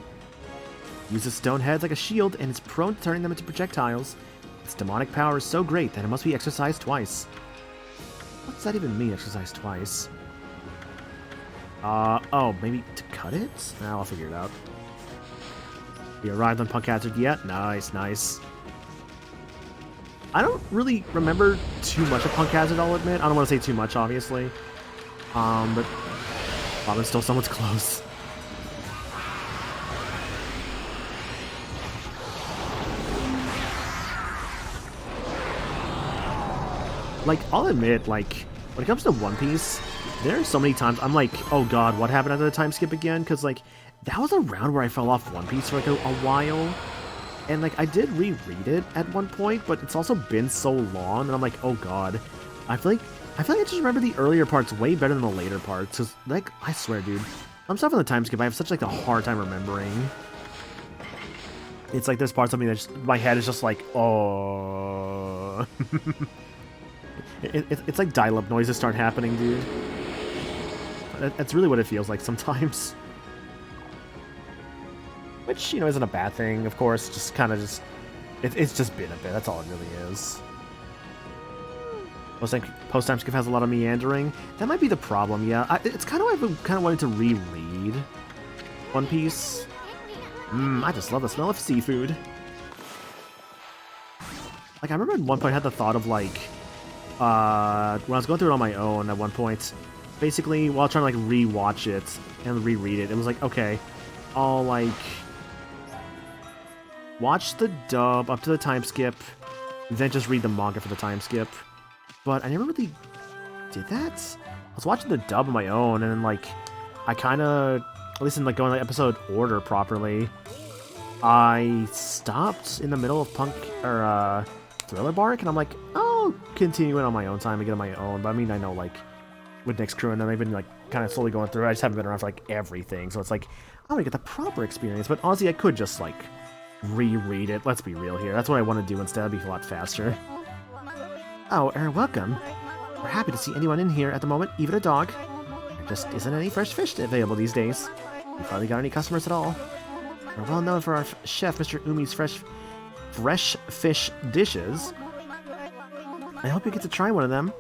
Uses stone heads like a shield and is prone to turning them into projectiles. Its demonic power is so great that it must be exercised twice. What does that even mean, exercised twice? Oh, maybe to cut it? Nah, I'll figure it out. We arrived on Punk Hazard yet? Nice, nice. I don't really remember too much of Punk Hazard, I'll admit. I don't want to say too much, obviously. But Robin stole someone's clothes. Like, I'll admit, like, when it comes to One Piece, there are so many times I'm like, oh god, what happened after the time skip again? Because, like, that was a round where I fell off One Piece for, like, a while. And, like, I did reread it at one point, but it's also been so long, and I'm like, oh god. I feel like I just remember the earlier parts way better than the later parts. Because, like, I swear, dude, I'm stuff on the time skip, I have such, like, a hard time remembering. It's like there's parts of me that just, my head is just like, oh... It's like dial-up noises start happening, dude. That's really what it feels like sometimes. Which, you know, isn't a bad thing, of course. Just kind of just... It's just been a bit. That's all it really is. Post-time skip has a lot of meandering. That might be the problem, yeah. It's kind of I've been kind of wanting to reread One Piece. I just love the smell of seafood. Like, I remember at one point I had the thought of, like, when I was going through it on my own at one point, basically, while trying to, like, re-watch it and reread it, it was like, okay, I'll, like, watch the dub up to the time skip, then just read the manga for the time skip. But I never really did that. I was watching the dub on my own, and then, like, I kind of, at least in, like, going, like, episode order properly, I stopped in the middle of Thriller Bark, and I'm like, I'll continue it on my own time and get on my own. But I mean, I know, like, with Nick's crew, and then they've been, like, kind of slowly going through. I just haven't been around for, like, everything. So it's like, I want to get the proper experience. But honestly, I could just, like, reread it. Let's be real here. That's what I want to do instead. It'd be a lot faster. Oh, welcome. We're happy to see anyone in here at the moment, even a dog. There just isn't any fresh fish available these days. We've hardly got any customers at all. We're well known for our chef, Mr. Umi's fresh fish dishes. I hope you get to try one of them.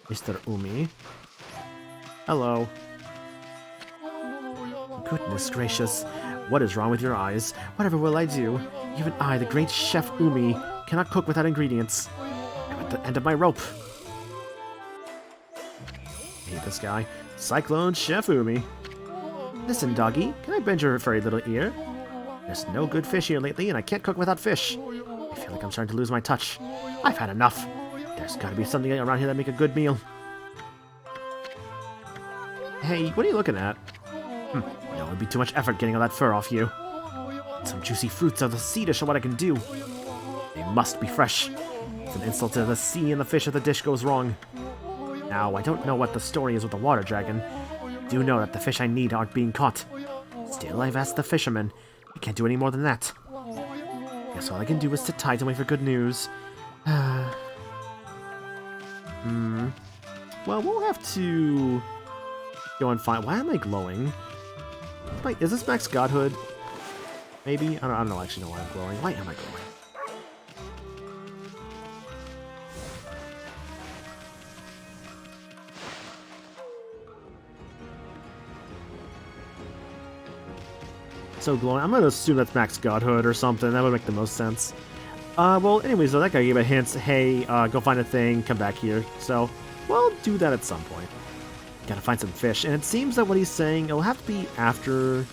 Mr. Umi. Hello. Goodness gracious. What is wrong with your eyes? Whatever will I do? Even I, the great Chef Umi, cannot cook without ingredients. I'm at the end of my rope. I hate this guy. Cyclone Chef Umi. Listen, doggy, can I bend your furry little ear? There's no good fish here lately, and I can't cook without fish. I feel like I'm starting to lose my touch. I've had enough. There's gotta be something around here that make a good meal. Hey, what are you looking at? No, it'd be too much effort getting all that fur off you. Some juicy fruits of the sea dish are what I can do. They must be fresh. It's an insult to the sea and the fish if the dish goes wrong. Now, I don't know what the story is with the water dragon. I do know that the fish I need aren't being caught. Still, I've asked the fisherman. I can't do any more than that. Guess all I can do is sit tight and wait for good news. Well, we'll have to go and find... Why am I glowing? Wait, is this max godhood? Maybe? I don't actually know why I'm glowing. Why am I glowing? So glowing. I'm gonna assume that's max godhood or something. That would make the most sense. Well, anyways, though, that guy gave a hint. Hey, go find a thing, come back here. So, we'll do that at some point. Gotta find some fish. And it seems that what he's saying, it'll have to be after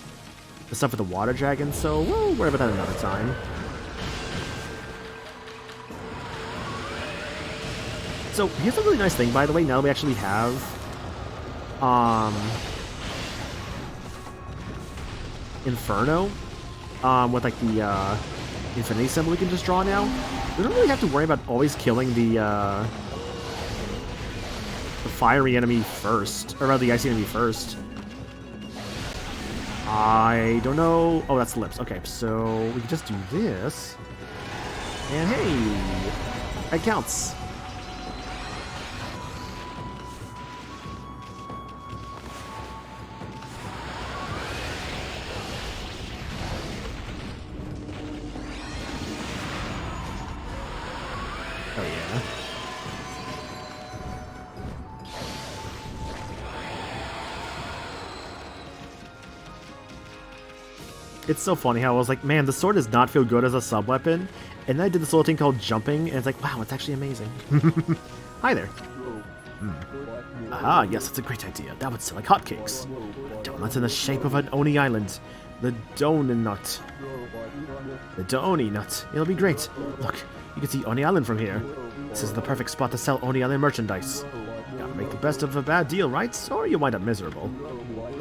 the stuff with the water dragon, so we'll worry about that another time. So, here's a really nice thing, by the way, now that we actually have, Inferno, with, like, the, infinity symbol we can just draw now. We don't really have to worry about always killing the fiery enemy first, or rather the icy enemy first. I don't know. Oh, that's the lips. Okay, so we can just do this. And hey, it counts. Oh yeah. It's so funny how I was like, man, the sword does not feel good as a sub-weapon. And then I did this little thing called jumping, and it's like, wow, it's actually amazing. Hi there. Ah, yes, that's a great idea. That would sell like hotcakes. Donuts in the shape of an Oni Island. The donut. The Oni nut. It'll be great. Look, you can see Oni Island from here. This is the perfect spot to sell Oni Island merchandise. Gotta make the best of a bad deal, right? Or you wind up miserable.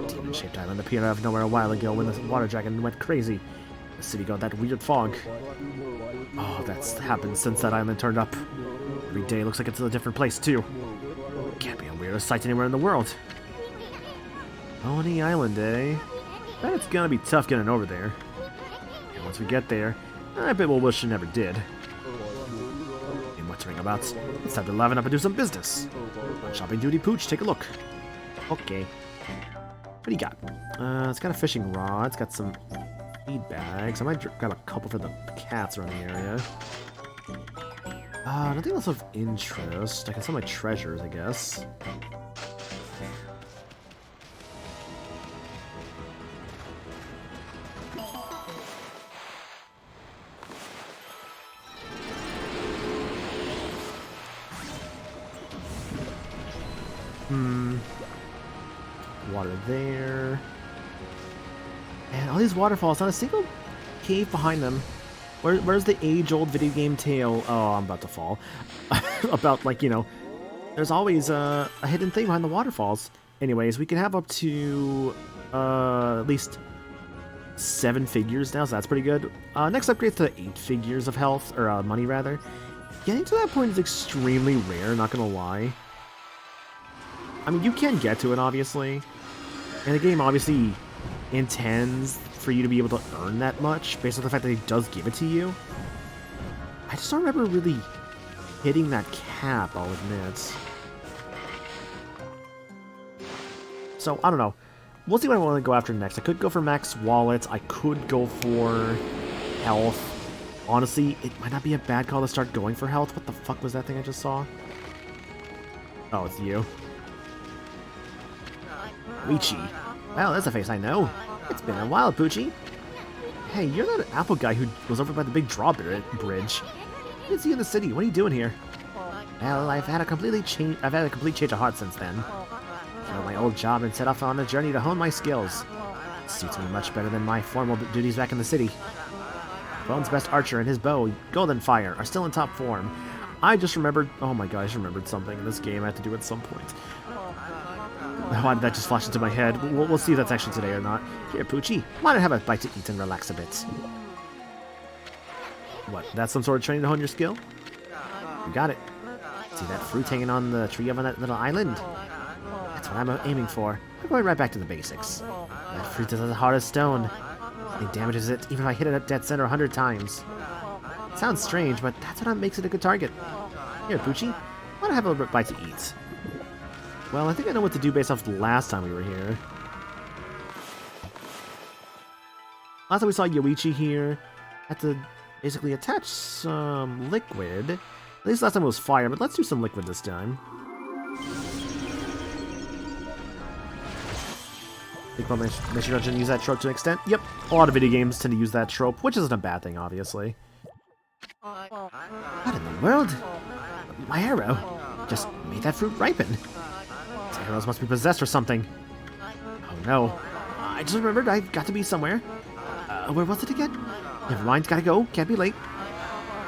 Demon-shaped island appeared out of nowhere a while ago when the water dragon went crazy. The city got that weird fog. Oh, that's happened since that island turned up. Every day looks like it's a different place, too. Can't be a weirder sight anywhere in the world. Oni Island, eh? Bet it's gonna be tough getting over there. And once we get there, I bet we'll wish we never did. And what's ring about? It's time to liven up and do some business. On shopping duty, Pooch, take a look. Okay. What do you got? It's got a fishing rod. It's got some feed bags. I might grab a couple for the cats around the area. Nothing else of interest. I can sell my treasures, I guess. Water there. And all these waterfalls, not a single cave behind them. Where's the age-old video game tale? Oh, I'm about to fall. About, like, you know, there's always a hidden thing behind the waterfalls. Anyways, we can have up to at least 7 figures now, so that's pretty good. Next upgrade to 8 figures of health, or money rather. Getting to that point is extremely rare, not gonna lie. I mean, you can get to it, obviously. And the game obviously intends for you to be able to earn that much, based on the fact that it does give it to you. I just don't remember really hitting that cap, I'll admit. So, I don't know. We'll see what I want to go after next. I could go for max wallet. I could go for health. Honestly, it might not be a bad call to start going for health. What the fuck was that thing I just saw? Oh, it's you. Weechi. Well, that's a face I know. It's been a while, Poochie. Hey, you're that apple guy who was over by the big drawbridge. I didn't see you in the city. What are you doing here? Well, I've had a complete change of heart since then. I left my old job and set off on a journey to hone my skills. It suits me much better than my formal duties back in the city. Bone's best archer and his bow, Golden Fire, are still in top form. I just remembered... Oh my god, I just remembered something in this game I had to do at some point. Why did that just flash into my head? We'll see if that's actually today or not. Here, Poochie, why not have a bite to eat and relax a bit? What, that's some sort of training to hone your skill? You got it. See that fruit hanging on the tree over that little island? That's what I'm aiming for. I'm going right back to the basics. That fruit is as hard as stone. It damages it even if I hit it at dead center 100 times. It sounds strange, but that's what makes it a good target. Here, Poochie, why not have a little bite to eat? Well, I think I know what to do based off the last time we were here. Last time we saw Yoichi here, had to basically attach some liquid. At least last time it was fire, but let's do some liquid this time. Think about Mission Dungeon use that trope to an extent? Yep, a lot of video games tend to use that trope, which isn't a bad thing, obviously. What in the world? My arrow just made that fruit ripen. These arrows must be possessed or something. Oh no. I just remembered I've got to be somewhere. Where was it again? Never mind, gotta go, can't be late.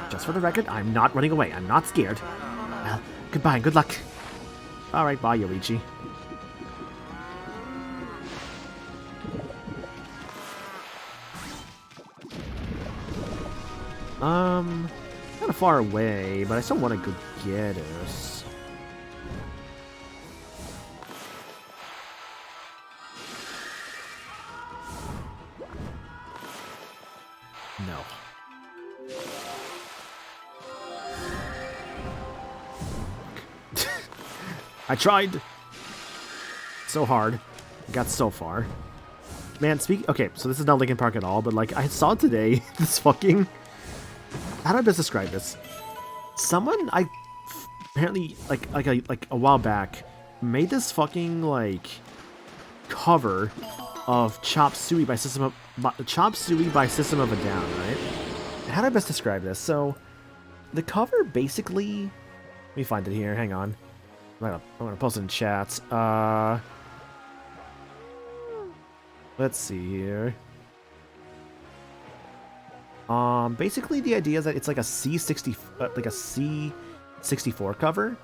Just for the record, I'm not running away, I'm not scared. Well, goodbye and good luck. Alright, bye, Yoichi. Kind of far away, but I still want to go get us. No. I tried so hard. I got so far. Man, okay, so this is not Linkin Park at all, but like I saw today this fucking... How do I best describe this? Someone apparently like a while back made this fucking like cover of Chop Suey by System of a Down, right? And how do I best describe this? So the cover basically, let me find it here. Hang on, I'm gonna post it in chat. Let's see here. Basically the idea is that it's like a C64 cover.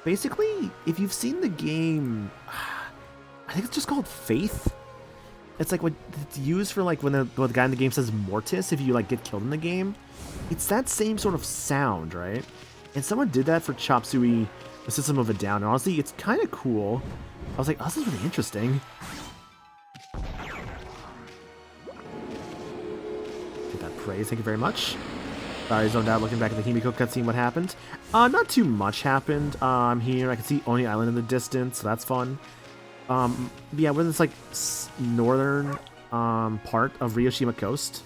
Basically, if you've seen the game, I think it's just called Faith. It's like what it's used for, like when the guy in the game says Mortis if you like get killed in the game. It's that same sort of sound, right? And someone did that for Chop Suey, the System of a Down. And honestly, it's kind of cool. I was like, oh, this is really interesting. Praise. Thank you very much. Sorry, zoned out looking back at the Himiko cutscene. What happened? Not too much happened. I'm here. I can see Oni Island in the distance, so that's fun. Yeah, we're in this like northern part of Ryoshima Coast.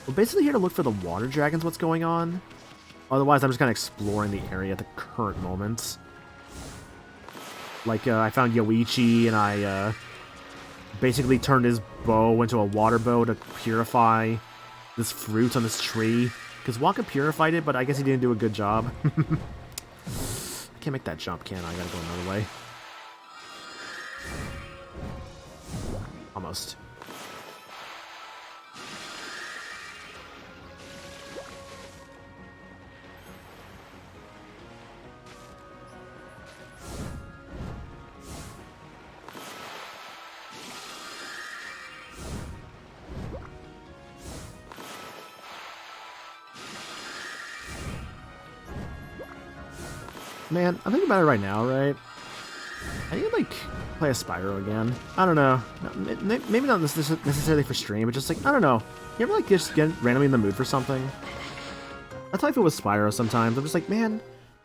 We're basically here to look for the water dragons, what's going on. Otherwise, I'm just kind of exploring the area at the current moment. Like, I found Yoichi, and I, basically turned his bow into a water bow to purify this fruit on this tree. Because Waka purified it, but I guess he didn't do a good job. I can't make that jump, can I? I gotta go another way. Almost. Man, I'm thinking about it right now, right? I need to, like, play a Spyro again. I don't know. Maybe not necessarily for stream, but just, like, I don't know. You ever, like, just get randomly in the mood for something? That's how I feel with Spyro sometimes. I'm just like, man, I'm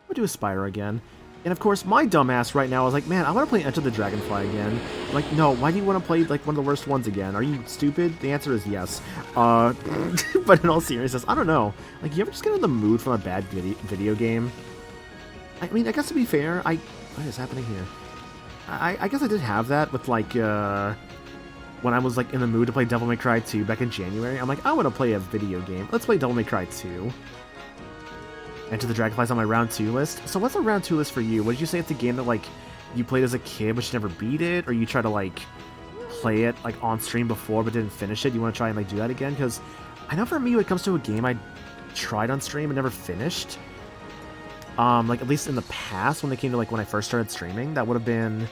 gonna do a Spyro again. And, of course, my dumbass right now is like, man, I want to play Enter the Dragonfly again. I'm like, no, why do you want to play, like, one of the worst ones again? Are you stupid? The answer is yes. But in all seriousness, I don't know. Like, you ever just get in the mood from a bad video game? I mean, I guess to be fair, what is happening here? I guess I did have that with, like, when I was, like, in the mood to play Devil May Cry 2 back in January. I'm like, I want to play a video game. Let's play Devil May Cry 2. Enter the Dragonfly's on my round 2 list. So what's a round 2 list for you? What did you say it's a game that, like, you played as a kid but you never beat it? Or you try to, like, play it, like, on stream before but didn't finish it? You want to try and, like, do that again? Because I know for me, when it comes to a game I tried on stream and never finished, like, at least in the past, when they came to, like, when I first started streaming, that would have been,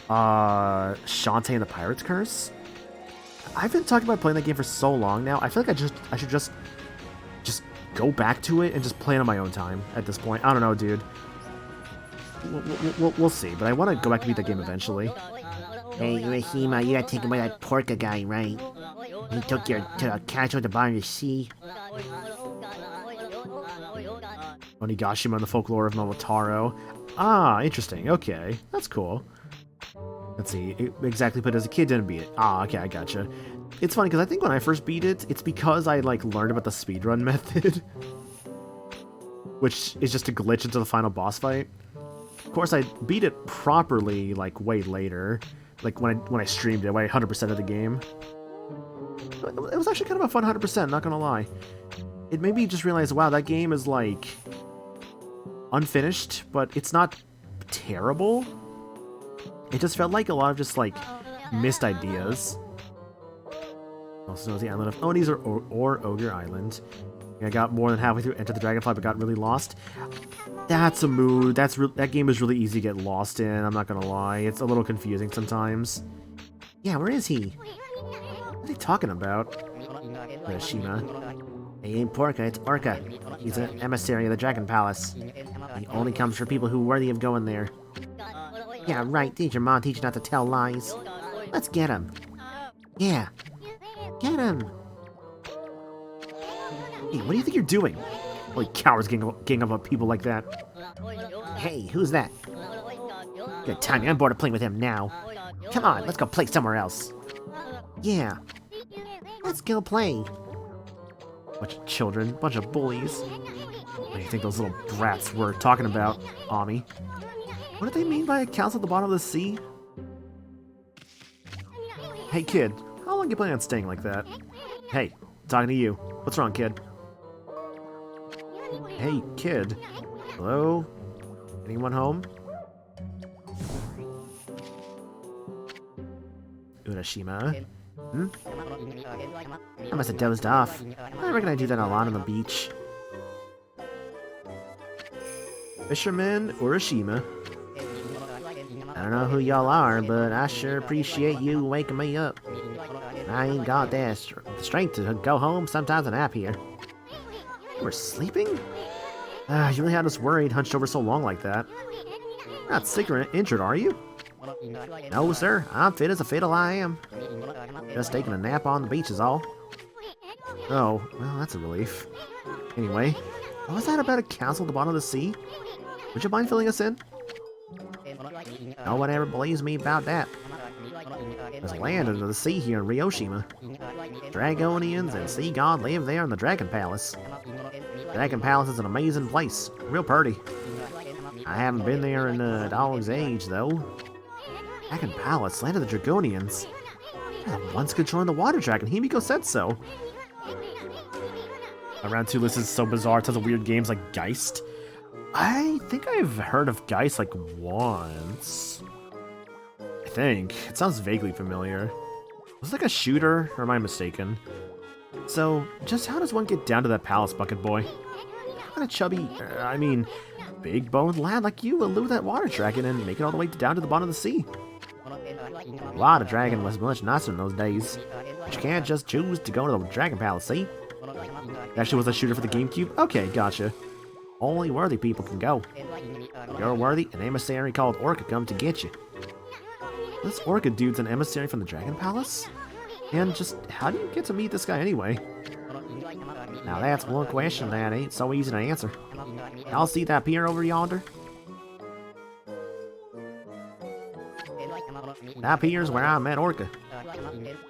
Shantae and the Pirate's Curse. I've been talking about playing that game for so long now, I feel like I should just go back to it and just play it on my own time at this point. I don't know, dude. We'll see, but I want to go back and beat that game eventually. Hey, Urashima, you got taken by that porka guy, right? He took you to a catch at the bottom of the sea. Onigashima and the folklore of Momotaro. Ah, interesting. Okay, that's cool. Let's see. It exactly put as a kid, didn't beat it. Ah, okay, I gotcha. It's funny, because I think when I first beat it, it's because I, like, learned about the speedrun method. Which is just a glitch into the final boss fight. Of course, I beat it properly, like, way later. Like, when I streamed it, way 100% of the game. It was actually kind of a fun 100%, not gonna lie. It made me just realize, wow, that game is, like, unfinished, but it's not terrible. It just felt like a lot of just, like, missed ideas. Also knows the island of Onis or Ogre Island. I got more than halfway through Enter the Dragonfly, but got really lost. That's a mood. That game is really easy to get lost in, I'm not gonna lie. It's a little confusing sometimes. Yeah, where is he? What are they talking about? Urashima. He ain't Porka, it's Orca. He's an emissary of the Dragon Palace. He only comes for people who are worthy of going there. Yeah, right. Did your mom teach you not to tell lies? Let's get him. Yeah. Get him. Hey, what do you think you're doing? Holy cowards gang up on people like that. Hey, who's that? Good timing. I'm bored of playing with him now. Come on, let's go play somewhere else. Yeah. Let's go play. Bunch of children, bunch of bullies. What do you think those little brats were talking about, Ami? What do they mean by accounts at the bottom of the sea? Hey, kid. How long you planning on staying like that? Hey, talking to you. What's wrong, kid? Hey, kid. Hello? Anyone home? Urashima? Hmm? I must have dozed off. I reckon I do that a lot on the beach. Fisherman Urashima. I don't know who y'all are, but I sure appreciate you waking me up. I ain't got that strength to go home. Sometimes a nap here. You were sleeping? You really had us worried, hunched over so long like that. You're not sick or injured, are you? No, sir. I'm fit as a fiddle I am. Just taking a nap on the beach is all. Oh, well, that's a relief. Anyway, what was that about a castle at the bottom of the sea? Would you mind filling us in? No one ever believes me about that. There's land under the sea here in Ryoshima. Dragonians and sea god live there in the Dragon Palace. Dragon Palace is an amazing place. Real pretty. I haven't been there in a dog's age, though. Dragon Palace, land of the Dragonians. They're the ones controlling the water dragon. Himiko said so. My round 2 list is so bizarre. Tons of weird games like Geist. I think I've heard of Geist like once. I think. It sounds vaguely familiar. Was it like a shooter, or am I mistaken? So, just how does one get down to that palace, Bucket Boy? How can a chubby, big-boned lad like you elude that water dragon and make it all the way down to the bottom of the sea? The water dragon was much nicer in those days, but you can't just choose to go to the Dragon Palace, see? Actually, was a shooter for the GameCube? Okay, gotcha. Only worthy people can go. If you're worthy, an emissary called Orca come to get you. This Orca dude's an emissary from the Dragon Palace? And just, how do you get to meet this guy anyway? Now that's one question that ain't so easy to answer. Y'all see that pier over yonder? That pier's where I met Orca.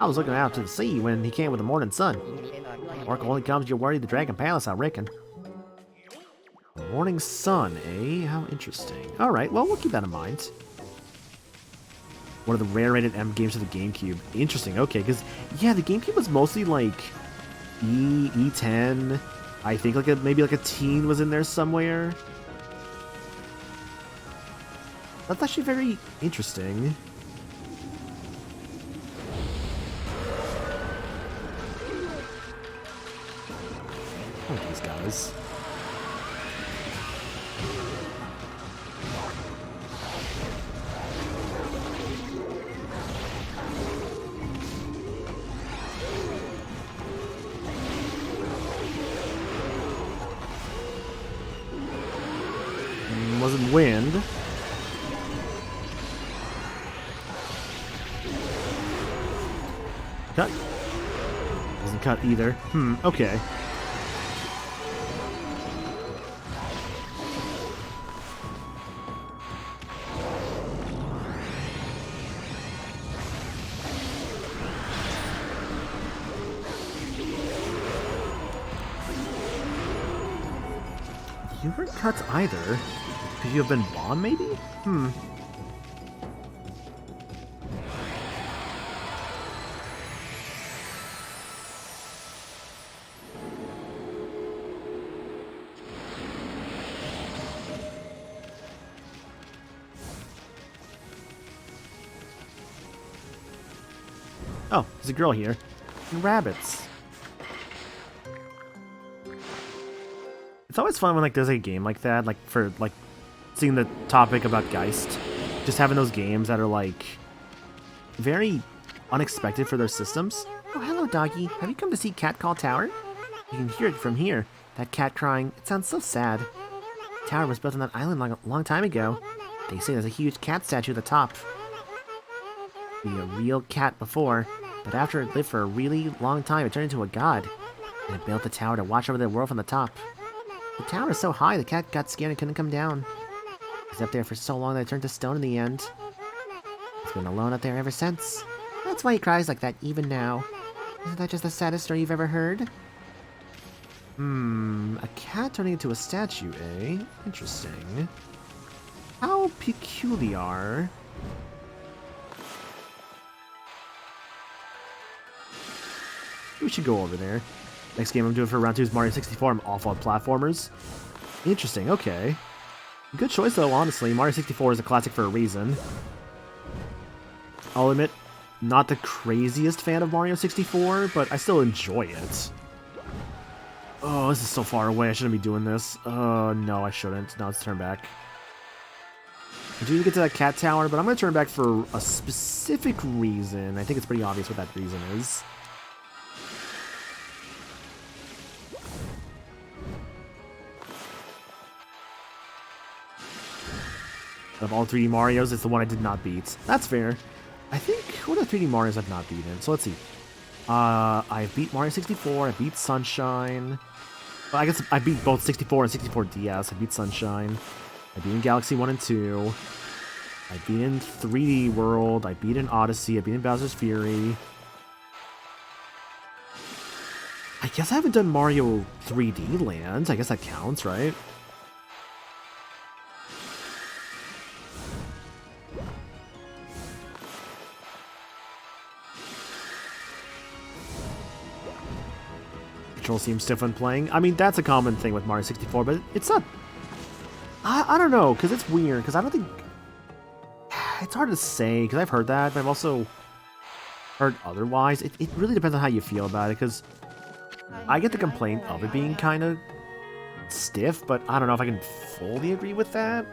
I was looking out to the sea when he came with the morning sun. Orca only comes to your worthy the Dragon Palace, I reckon. The morning sun, eh? How interesting. Alright, well, we'll keep that in mind. One of the rare rated M games of the GameCube. Interesting, okay, because, yeah, the GameCube was mostly like E10. I think like maybe like a teen was in there somewhere. That's actually very interesting. Look at these guys. Wasn't wind. Cut. Doesn't cut either. Okay. You weren't cut either. Could you have been Bond, maybe? Oh, there's a girl here. And rabbits. It's always fun when like there's a game like that, like for like seeing the topic about Geist. Just having those games that are like very unexpected for their systems. Oh, hello, doggy. Have you come to see Cat Call Tower? You can hear it from here. That cat crying, it sounds so sad. The tower was built on that island a long time ago. They say there's a huge cat statue at the top. Be a real cat before, but after it lived for a really long time, it turned into a god. And it built the tower to watch over the world from the top. The tower is so high, the cat got scared and couldn't come down. It was up there for so long that it turned to stone in the end. It's been alone up there ever since. That's why he cries like that even now. Isn't that just the saddest story you've ever heard? A cat turning into a statue, eh? Interesting. How peculiar. We should go over there. Next game I'm doing for round 2 is Mario 64. I'm awful at platformers. Interesting, okay. Good choice though, honestly. Mario 64 is a classic for a reason. I'll admit, not the craziest fan of Mario 64, but I still enjoy it. Oh, this is so far away. I shouldn't be doing this. No, I shouldn't. Now let's turn back. I do get to that cat tower, but I'm going to turn back for a specific reason. I think it's pretty obvious what that reason is. Of all 3D Marios, it's the one I did not beat. That's fair. I think, what are the 3D Marios I've not beaten? So let's see. I beat Mario 64, I beat Sunshine. Well, I guess I beat both 64 and 64 DS. I beat Sunshine. I beat Galaxy 1 and 2. I beat in 3D World, I beat in Odyssey, I beat in Bowser's Fury. I guess I haven't done Mario 3D Lands. I guess that counts, right? Control seems stiff when playing. I mean, that's a common thing with Mario 64, but it's not... I don't know, because it's weird, because I don't think... It's hard to say, because I've heard that, but I've also heard otherwise. It really depends on how you feel about it, because I get the complaint of it being kind of stiff, but I don't know if I can fully agree with that.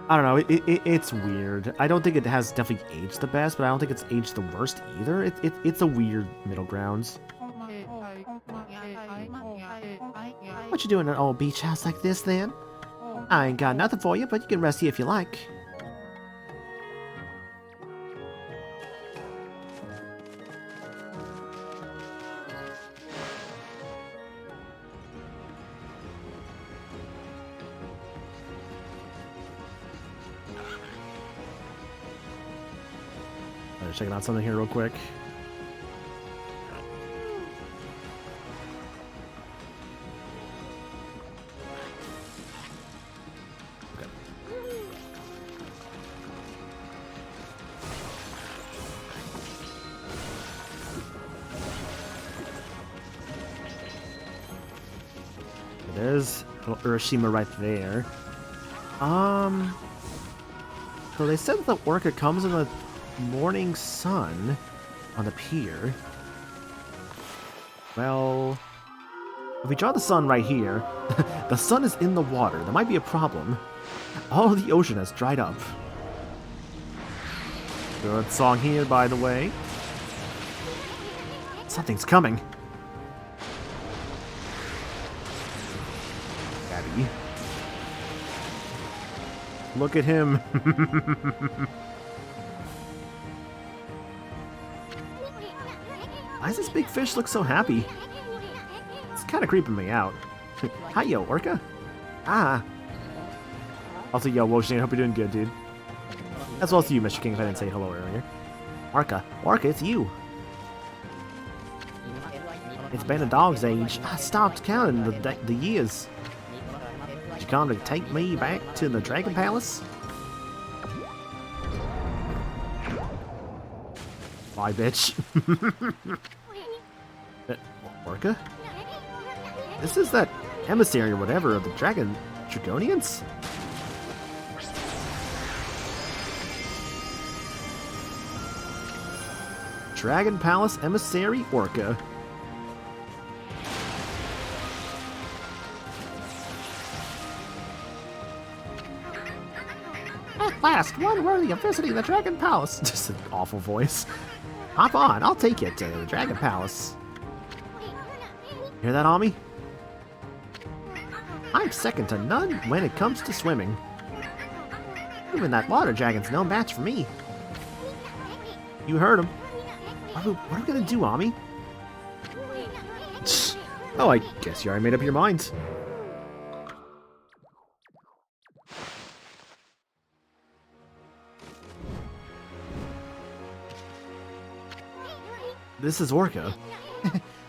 I don't know, it's weird. I don't think it has definitely aged the best, but I don't think it's aged the worst either. It's a weird middle grounds. What you doing in an old beach house like this, then? I ain't got nothing for you, but you can rest here if you like. Checking out something here real quick. Okay. There's a little Urashima right there. So they said that the orca comes in the morning sun on the pier. Well, if we draw the sun right here, the sun is in the water. That might be a problem. All of the ocean has dried up. Good song here, by the way. Something's coming. Abby. Look at him. Why does this big fish look so happy? It's kind of creeping me out. Hi, yo, orca. Ah. Also, yo, Woshin, I hope you're doing good, dude. As well as you, Mr. King, if I didn't say hello earlier. Orca. Orca, it's you. It's been a dog's age. I stopped counting the years. Did you come to take me back to the Dragon Palace? Bye, bitch. Orca? This is that emissary or whatever of the Dragon Dragonians? Dragon Palace Emissary Orca. At last, one worthy of visiting the Dragon Palace. Just an awful voice. Hop on, I'll take you to the Dragon Palace. Hear that, Ami? I'm second to none when it comes to swimming. Even that water dragon's no match for me. You heard him. What are we gonna do, Ami? Oh, I guess you already made up your mind. This is Orca.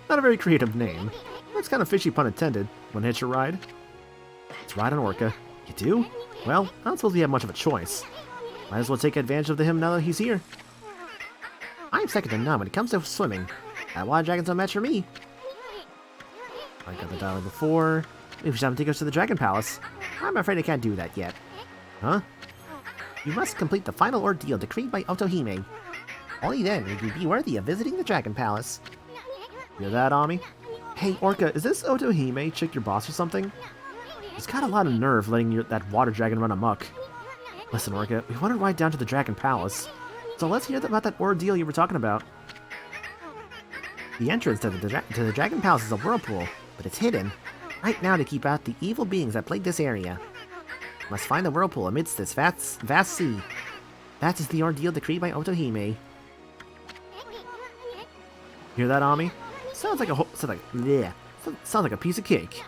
Not a very creative name. That's kind of fishy, pun intended. Wanna hitch a ride? Let's ride on Orca. You do? Well, I don't suppose we have much of a choice. Might as well take advantage of him now that he's here. I'm second to none when it comes to swimming. That water dragon's no match for me. I got the dialogue before. Maybe we should have him take us to the Dragon Palace. I'm afraid I can't do that yet. Huh? You must complete the final ordeal decreed by Otohime. Only then will you be worthy of visiting the Dragon Palace. Hear that, Ami? Hey, Orca, is this Otohime chick your boss or something? He's got a lot of nerve letting that water dragon run amok. Listen, Orca, we want to ride down to the Dragon Palace. So let's hear about that ordeal you were talking about. The entrance to the Dragon Palace is a whirlpool, but it's hidden. Right now to keep out the evil beings that plague this area. Must find the whirlpool amidst this vast sea. That is the ordeal decreed by Otohime. Hear that, Ami? Sounds like sounds like a piece of cake.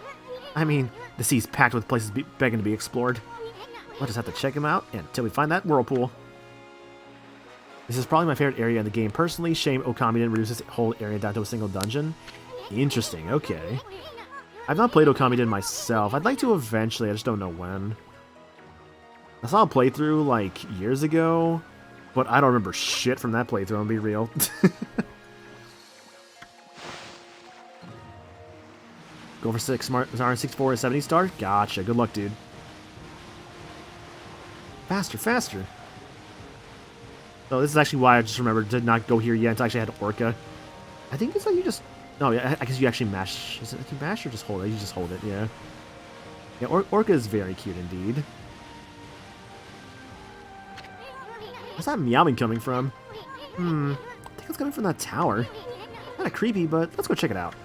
I mean, the sea's packed with places begging to be explored. We'll just have to check him out until we find that whirlpool. This is probably my favorite area in the game. Personally, shame Okami didn't reduce this whole area down to a single dungeon. Interesting, okay. I've not played Okami Den myself. I'd like to eventually, I just don't know when. I saw a playthrough, like, years ago, but I don't remember shit from that playthrough, I'll be real. Go for 6, 70 star? Gotcha, good luck, dude. Faster, faster. So this is actually why I just remembered to not go here yet until I actually had Orca. I think it's like you just... No, yeah, I guess you actually mash... Is it like you mash or just hold it? You just hold it, yeah. Yeah, Orca is very cute indeed. Where's that meowing coming from? I think it's coming from that tower. Kinda creepy, but let's go check it out.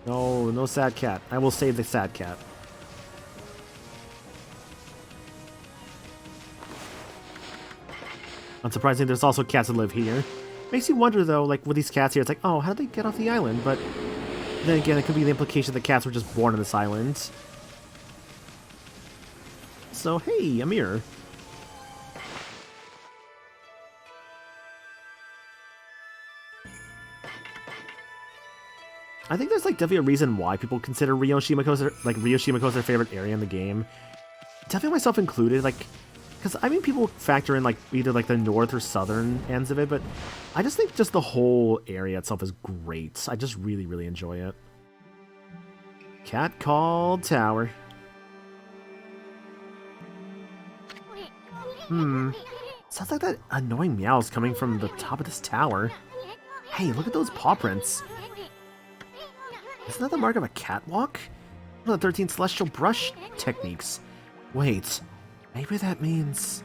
No, no sad cat. I will save the sad cat. Unsurprisingly, there's also cats that live here. Makes you wonder, though, like, with these cats here, it's like, oh, how did they get off the island? But then again, it could be the implication that cats were just born on this island. So, hey, a mirror. I think there's like definitely a reason why people consider Rio Shimako their favorite area in the game. Definitely myself included, like, because I mean people factor in like either like the north or southern ends of it, but I just think just the whole area itself is great. I just really, really enjoy it. Cat called tower. Sounds like that annoying meows coming from the top of this tower. Hey, look at those paw prints. Isn't that the mark of a catwalk? One of the 13 celestial brush techniques. Wait, maybe that means...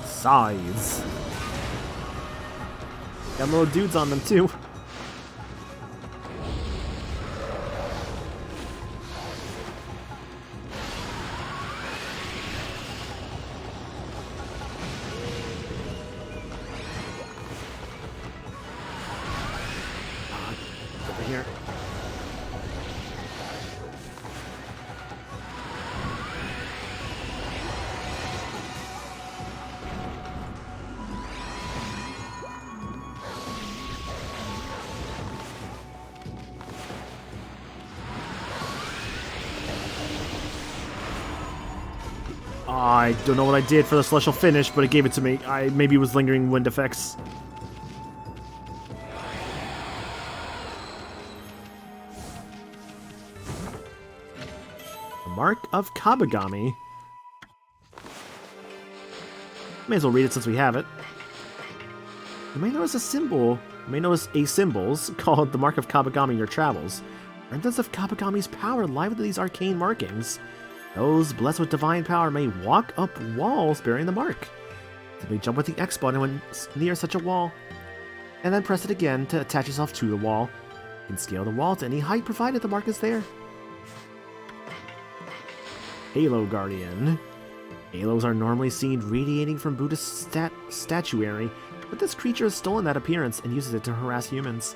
Size. Got little dudes on them too. Here. I don't know what I did for the celestial finish, but it gave it to me. Maybe it was lingering wind effects. Mark of Kabagami. May as well read it since we have it. You may notice a symbol. You may notice a symbols called the Mark of Kabagami in your travels. Remnants of Kabagami's power lie within these arcane markings. Those blessed with divine power may walk up walls bearing the mark. Simply jump with the X button when near such a wall, and then press it again to attach yourself to the wall. You can scale the wall to any height provided the mark is there. Halo Guardian. Halos are normally seen radiating from Buddhist statuary, but this creature has stolen that appearance and uses it to harass humans.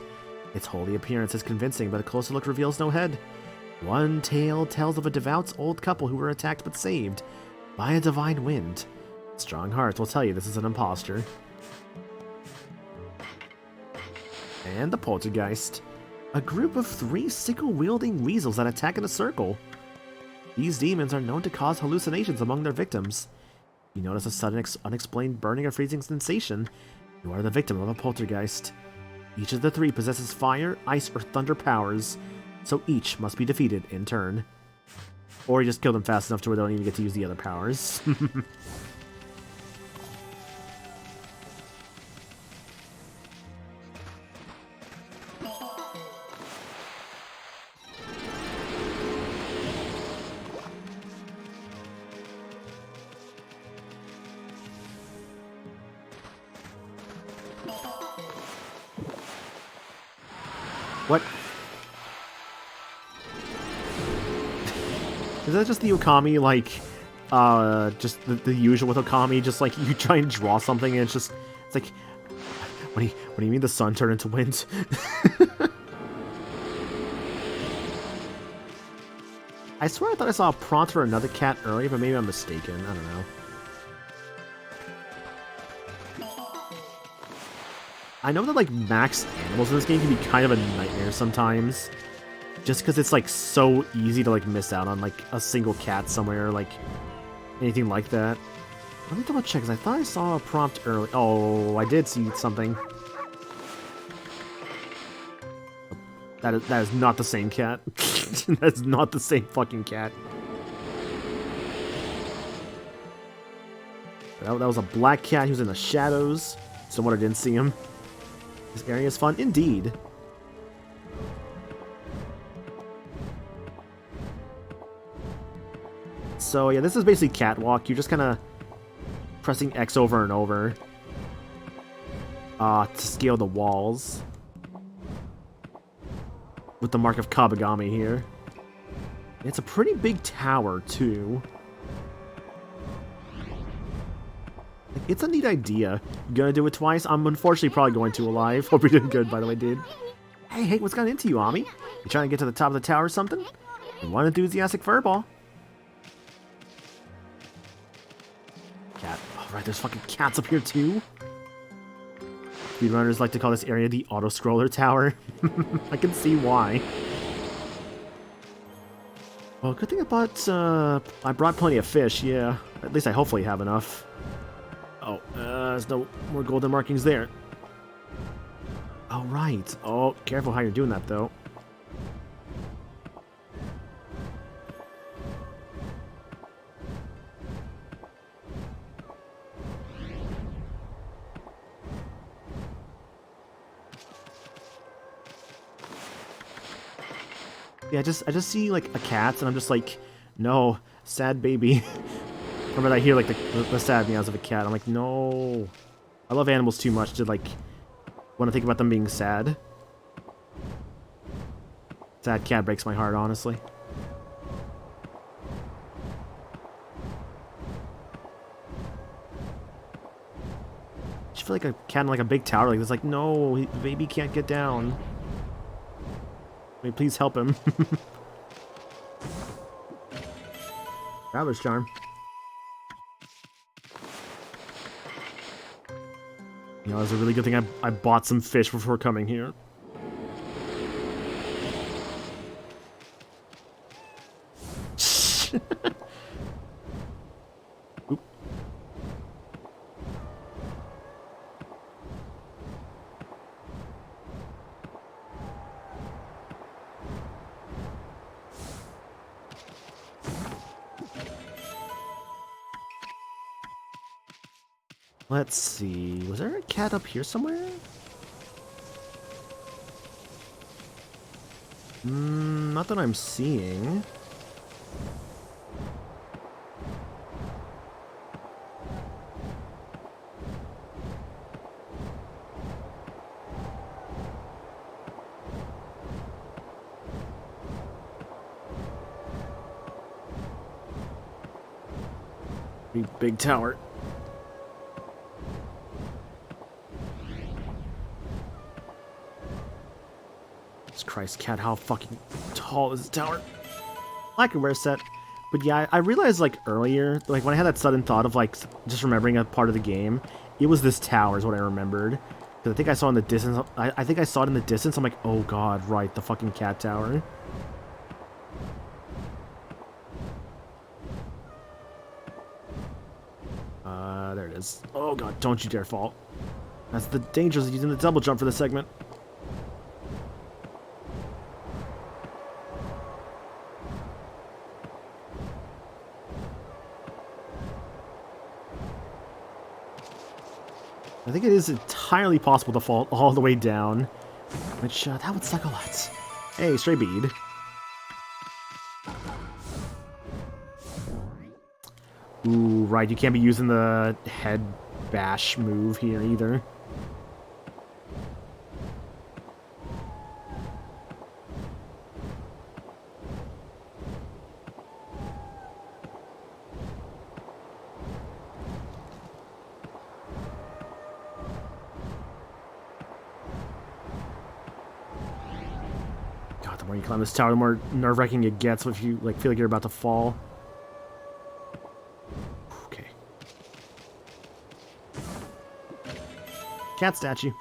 Its holy appearance is convincing, but a closer look reveals no head. One tale tells of a devout old couple who were attacked but saved by a divine wind. Strong hearts will tell you this is an imposter. And the Poltergeist. A group of 3 sickle-wielding weasels that attack in a circle. These demons are known to cause hallucinations among their victims. You notice a sudden unexplained burning or freezing sensation. You are the victim of a poltergeist. Each of the 3 possesses fire, ice, or thunder powers, so each must be defeated in turn. Or you just kill them fast enough to where they don't even get to use the other powers. What? Is that just the Okami, like, just the usual with Okami? Just like you try and draw something and it's like, what do you mean the sun turned into wind? I swear I thought I saw a prompt for another cat earlier, but maybe I'm mistaken. I don't know. I know that, like, max animals in this game can be kind of a nightmare sometimes. Just because it's, like, so easy to, like, miss out on, like, a single cat somewhere, like, anything like that. Let me double check, because I thought I saw a prompt earlier. Oh, I did see something. That is not the same cat. That's not the same fucking cat. That was a black cat. He was in the shadows. Someone I didn't see him. This area is fun indeed. So yeah, this is basically catwalk. You're just kind of pressing X over and over to scale the walls. With the mark of Kabagami here. It's a pretty big tower, too. It's a neat idea. You gonna do it twice? I'm unfortunately probably going to alive. Hope you're doing good, by the way, dude. Hey, what's gotten into you, Ami? You trying to get to the top of the tower or something? One enthusiastic furball. Cat. Oh, right, there's fucking cats up here, too. Speedrunners like to call this area the auto-scroller tower. I can see why. Well, good thing I brought plenty of fish, yeah. At least I hopefully have enough. Oh, there's no more golden markings there. Oh, right. Oh, careful how you're doing that, though. Yeah, I just see, like, a cat, and I'm just like, no, sad baby. Remember I hear, like, the sad meows of a cat. I'm like, no. I love animals too much to, like, want to think about them being sad. Sad cat breaks my heart, honestly. I just feel like a cat in, like, a big tower like this. Like, no, the baby can't get down. May please help him. Traveler's charm. You know, it's a really good thing I bought some fish before coming here. Oop. Let's see. Was there a cat up here somewhere? Not that I'm seeing. Big tower. Christ, cat, how fucking tall is this tower? Lacquerware set. But yeah, I realized, like, earlier, like, when I had that sudden thought of, like, just remembering a part of the game, it was this tower is what I remembered. Because I think I saw in the distance, I think I saw it in the distance, I'm like, oh god, right, the fucking cat tower. There it is. Oh god, don't you dare fall. That's the dangers of using the double jump for this segment. I think it is entirely possible to fall all the way down, which, that would suck a lot. Hey, stray bead. Ooh, right, you can't be using the head bash move here either. The more you climb this tower, the more nerve-wracking it gets if you like feel like you're about to fall. Okay. Cat statue.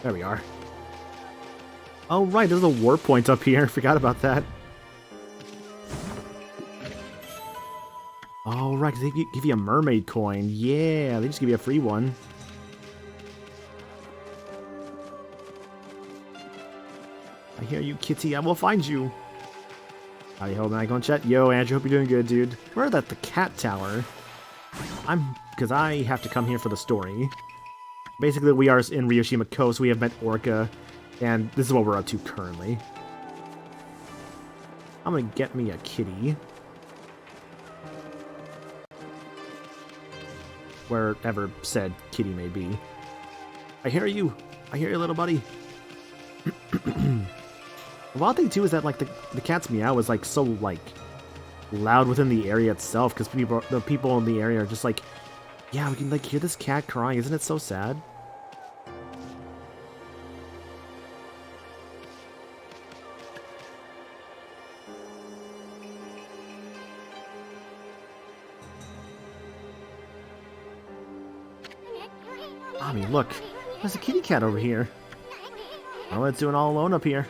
There we are. Oh, right, there's a warp point up here. Forgot about that. Oh, right, 'cause they give you a mermaid coin. Yeah, they just give you a free one. I hear you, kitty. I will find you. Howdy ho, man. Going chat. Yo, Andrew, hope you're doing good, dude. We're at the cat tower. Because I have to come here for the story. Basically, we are in Ryoshima Coast. We have met Orca, and this is what we're up to currently. I'm gonna get me a kitty. Wherever said kitty may be. I hear you. I hear you, little buddy. The wild thing, too, is that, like, the cat's meow is, like, so, like, loud within the area itself, because the people in the area are just like, yeah, we can, like, hear this cat crying. Isn't it so sad? Mommy, look. There's a kitty cat over here. I don't know what it's doing all alone up here.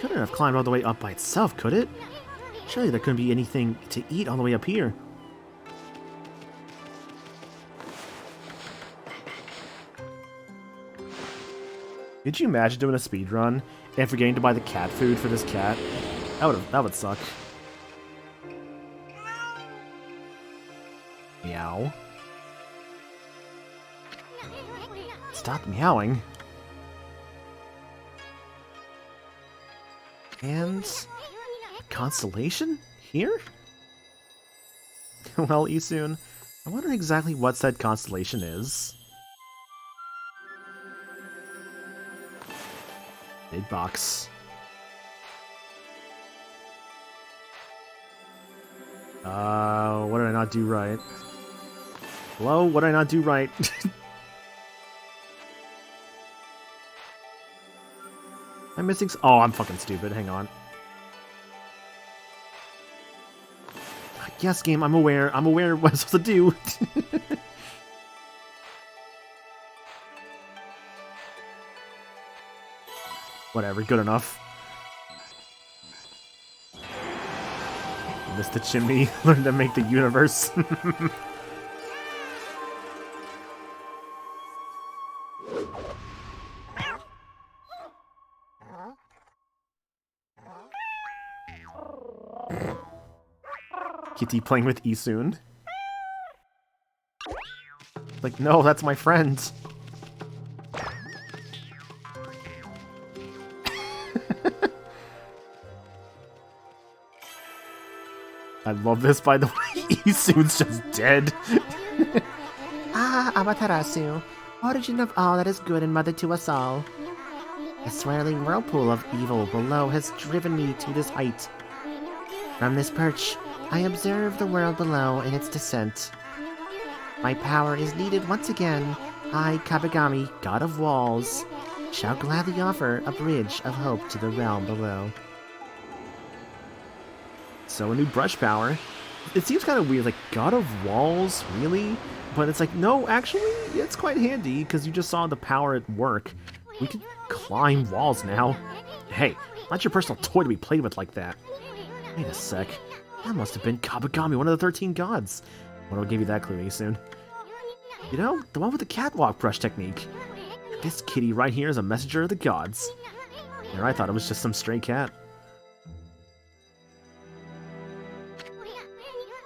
Couldn't have climbed all the way up by itself, could it? Surely there couldn't be anything to eat all the way up here. Could you imagine doing a speed run and forgetting to buy the cat food for this cat? That would suck. Meow. Stop meowing. And constellation here? Well, Isun, I wonder exactly what said constellation is. Big box. What did I not do right? Hello? What did I not do right? I'm missing. Oh, I'm fucking stupid. Hang on. Yes, game. I'm aware. I'm aware of what I'm supposed to do. Whatever. Good enough. Missed the chimney. Learn to make the universe. Kitty playing with Isun. Like, no, that's my friend. I love this, by the way. Isun's just dead. Ah, Amaterasu, origin of all that is good and mother to us all. The swirling whirlpool of evil below has driven me to this height. From this perch, I observe the world below in its descent. My power is needed once again. I, Kabagami, god of walls, shall gladly offer a bridge of hope to the realm below. So a new brush power. It seems kind of weird, like, god of walls, really? But it's like, no, actually, it's quite handy, because you just saw the power at work. We can climb walls now. Hey, not your personal toy to be played with like that. Wait a sec. That must have been Kabagami, one of the 13 gods. What'll give you that clue soon? You know, the one with the catwalk brush technique. This kitty right here is a messenger of the gods. There, I thought it was just some stray cat.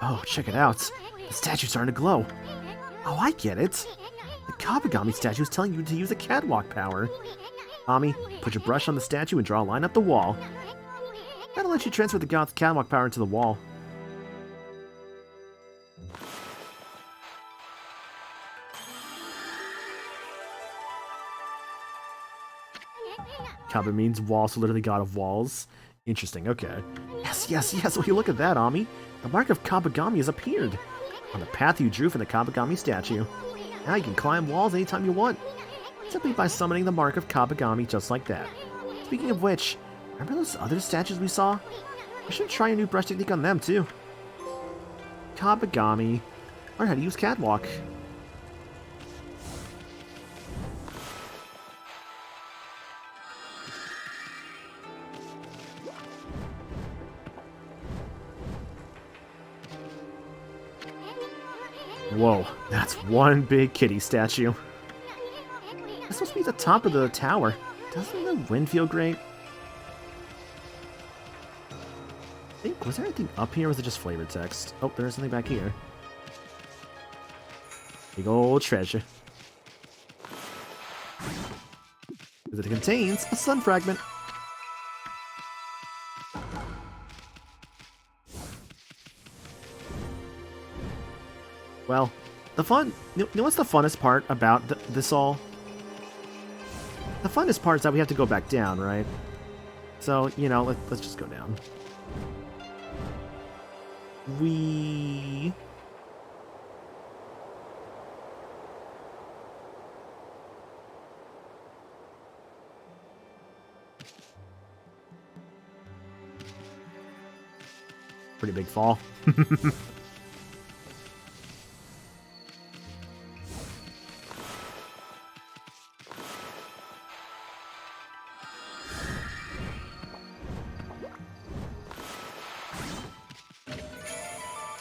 Oh, check it out. The statue's starting to glow. Oh, I get it. The Kabagami statue is telling you to use the catwalk power. Ami, put your brush on the statue and draw a line up the wall. That'll let you transfer the god's catwalk power into the wall. Kaba means wall, so literally god of walls. Interesting, okay. Yes, yes, yes, will you look at that, Ami? The mark of Kabagami has appeared on the path you drew from the Kabagami statue. Now you can climb walls anytime you want, simply by summoning the mark of Kabagami just like that. Speaking of which, remember those other statues we saw? I should try a new brush technique on them, too. Kabagami. Learn how to use Catwalk. Whoa, that's one big kitty statue. That's supposed to be the top of the tower. Doesn't the wind feel great? I think, was there anything up here or was it just flavor text? Oh, there's something back here. Big old treasure. Because it contains a sun fragment. Well, you know what's the funnest part about this all? The funnest part is that we have to go back down, right? So, you know, let's just go down. Pretty big fall.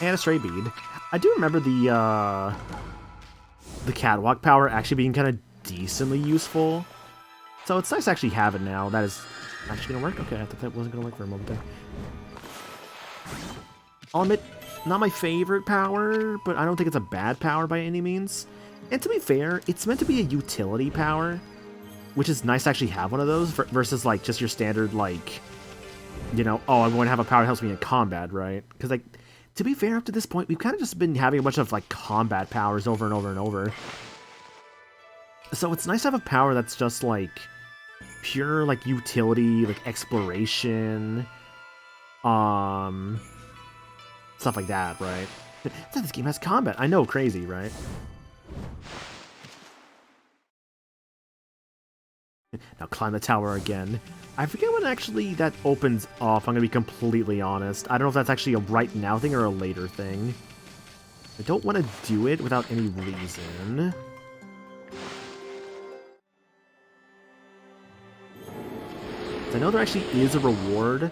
And a stray bead. I do remember the catwalk power actually being kind of decently useful. So it's nice to actually have it now. That is actually gonna work? Okay, I thought that wasn't gonna work for a moment there. I'll admit, not my favorite power, but I don't think it's a bad power by any means. And to be fair, it's meant to be a utility power, which is nice to actually have one of those versus like just your standard like, you know, oh, I'm going to have a power that helps me in combat, right? Because like, to be fair, up to this point, we've kind of just been having a bunch of, like, combat powers over and over and over. So it's nice to have a power that's just, like, pure, like, utility, like, exploration, stuff like that, right? This game has combat. I know, crazy, right? Now climb the tower again. I forget when actually that opens off, I'm gonna be completely honest. I don't know if that's actually a right now thing or a later thing. I don't want to do it without any reason. I know there actually is a reward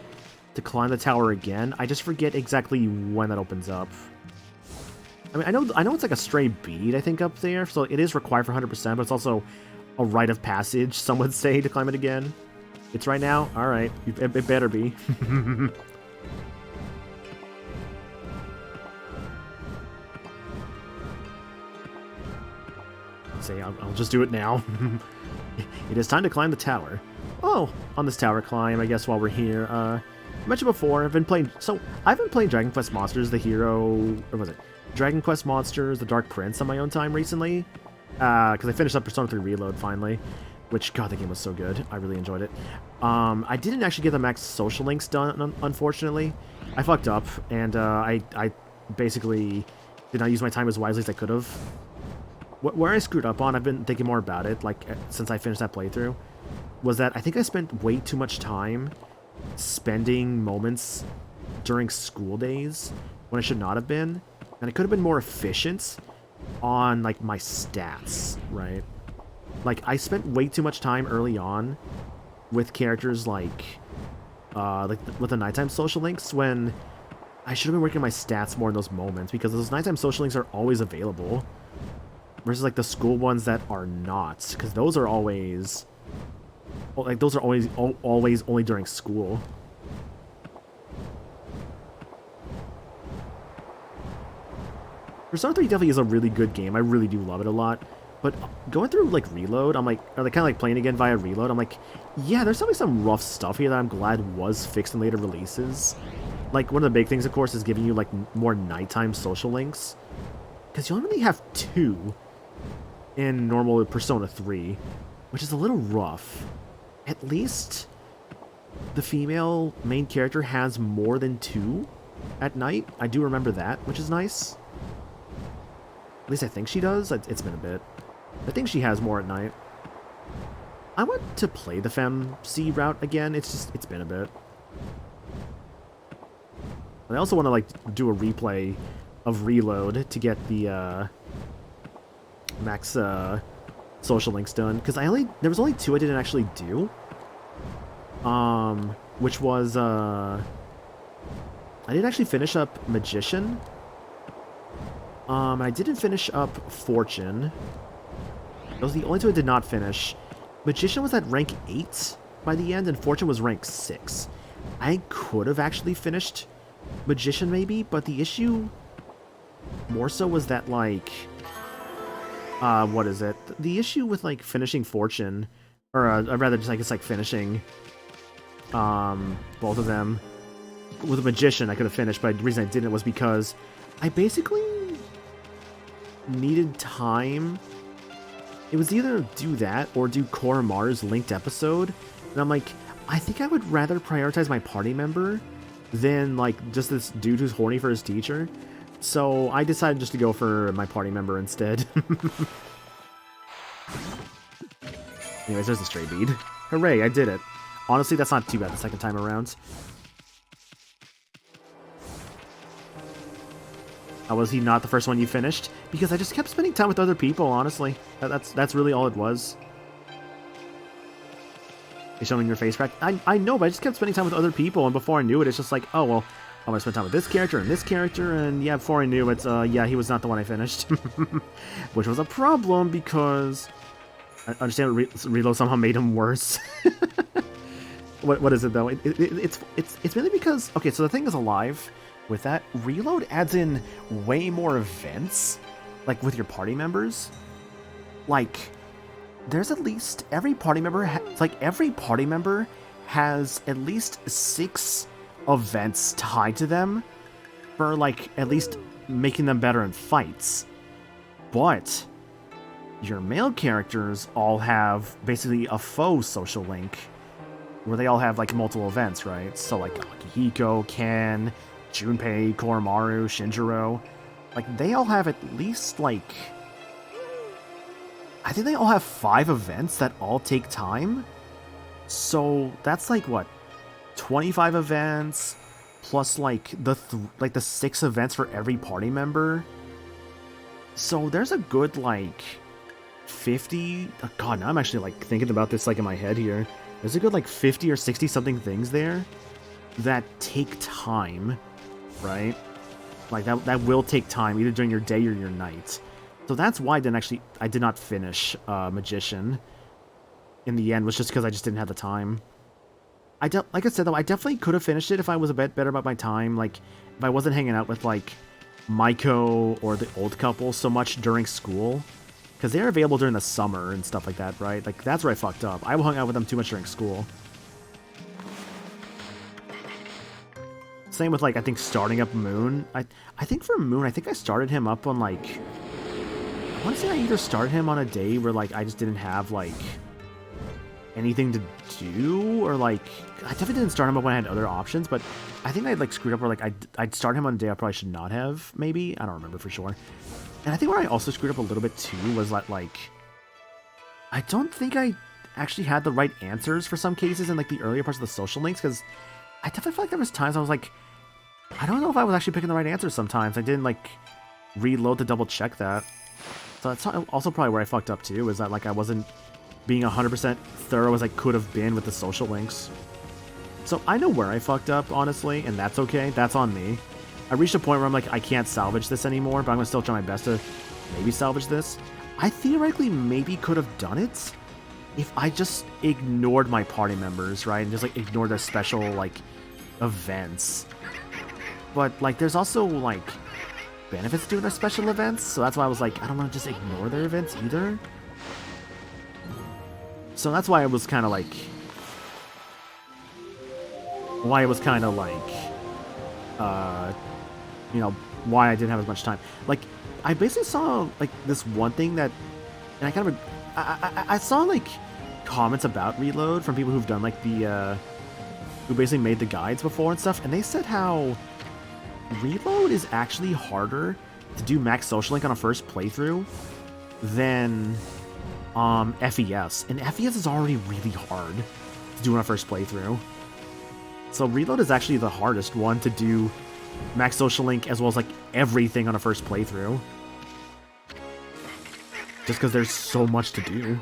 to climb the tower again. I just forget exactly when that opens up. I mean, I know it's like a stray bead, I think, up there, so it is required for 100%, but it's also a rite of passage, some would say, to climb it again. It's right now? Alright. It better be. Say, I'll just do it now. It is time to climb the tower. Oh, on this tower climb, I guess while we're here, I mentioned before, I've been playing Dragon Quest Monsters, the Hero, or was it? Dragon Quest Monsters, the Dark Prince on my own time recently. Because I finished up Persona 3 Reload finally, which, god, the game was so good. I really enjoyed it. I didn't actually get the max social links done, unfortunately. I fucked up, and I basically did not use my time as wisely as I could have. Where I screwed up on, I've been thinking more about it, like, since I finished that playthrough, was that I think I spent way too much time spending moments during school days when I should not have been, and I could have been more efficient on, like, my stats, right? Like, I spent way too much time early on with characters like with the nighttime social links when I should have been working on my stats more in those moments, because those nighttime social links are always available versus, like, the school ones that are not, because those are always, like, those are always only during school. Persona 3 definitely is a really good game. I really do love it a lot. But going through, like, Reload, I'm like, or like, kind of like playing again via Reload, I'm like, yeah, there's definitely some rough stuff here that I'm glad was fixed in later releases. Like, one of the big things, of course, is giving you, like, more nighttime social links. Because you only really have 2 in normal Persona 3, which is a little rough. At least the female main character has more than 2 at night. I do remember that, which is nice. At least I think she does. It's been a bit. I think she has more at night. I want to play the FemC route again. It's been a bit. I also want to like do a replay of Reload to get the max social links done, because there was only 2 I didn't actually do. Which was I didn't actually finish up Magician. I didn't finish up Fortune. Those are the only 2 I did not finish. Magician was at rank 8 by the end, and Fortune was rank 6. I could have actually finished Magician maybe, but the issue more so was that, like, what is it? The issue with, like, finishing Fortune, or rather just, I guess, like, finishing both of them. With a Magician, I could have finished, but the reason I didn't was because I basically needed time. It was either do that or do Koromaru's linked episode, and I'm like, I think I would rather prioritize my party member than, like, just this dude who's horny for his teacher. So I decided just to go for my party member instead. Anyways, there's the stray bead. Hooray, I did it. Honestly, that's not too bad the second time around. How was he not the first one you finished? Because I just kept spending time with other people, honestly. That's really all it was. They showing your face crack? I know, but I just kept spending time with other people, and before I knew it, it's just like, oh, well, I'm gonna spend time with this character, and yeah, before I knew it, yeah, he was not the one I finished. Which was a problem, because I understand Reload somehow made him worse. What is it, though? It's mainly because, okay, so the thing is alive. With that, Reload adds in way more events, like with your party members. Like, there's at least every party member has at least 6 events tied to them for, like, at least making them better in fights. But your male characters all have basically a faux social link where they all have, like, multiple events, right? So, like, Akihiko, Ken, Junpei, Koromaru, Shinjiro, like, they all have at least, like, I think they all have 5 events that all take time. So that's like, what, 25 events plus, like, the 6 events for every party member. So there's a good, like, 50, oh god, now I'm actually, like, thinking about this, like, in my head here. There's a good, like, 50 or 60 something things there that take time. Right? Like, that will take time, either during your day or your night. So that's why I did not finish Magician in the end, was just because I just didn't have the time. Like I said, though, I definitely could have finished it if I was a bit better about my time. Like, if I wasn't hanging out with, like, Maiko or the old couple so much during school. Because they're available during the summer and stuff like that, right? Like, that's where I fucked up. I hung out with them too much during school. Same with, like, I think starting up Moon. I think for Moon, I think I started him up on, like, I want to say I either started him on a day where, like, I just didn't have, like, anything to do, or, like, I definitely didn't start him up when I had other options, but I think I'd, like, screwed up where, like, I'd start him on a day I probably should not have, maybe? I don't remember for sure. And I think where I also screwed up a little bit, too, was that, like, I don't think I actually had the right answers for some cases in, like, the earlier parts of the social links, because I definitely felt like there was times I was like, I don't know if I was actually picking the right answers sometimes. I didn't, like, reload to double check that. So that's also probably where I fucked up too, is that, like, I wasn't being 100% thorough as I could have been with the social links. So I know where I fucked up, honestly, and that's okay. That's on me. I reached a point where I'm like, I can't salvage this anymore, but I'm going to still try my best to maybe salvage this. I theoretically maybe could have done it if I just ignored my party members, right? And just, like, ignored their special, like, events. But, like, there's also, like, benefits to doing their special events, so that's why I was like, I don't want to just ignore their events either. So that's why I was kind of like, you know, why I didn't have as much time. Like, I basically saw, like, this one thing that, and I kind of, I saw, like, comments about Reload from people who've done, like, the who basically made the guides before and stuff, and they said how Reload is actually harder to do max social link on a first playthrough than FES. And FES is already really hard to do on a first playthrough. So Reload is actually the hardest one to do max social link as well as like everything on a first playthrough. Just because there's so much to do.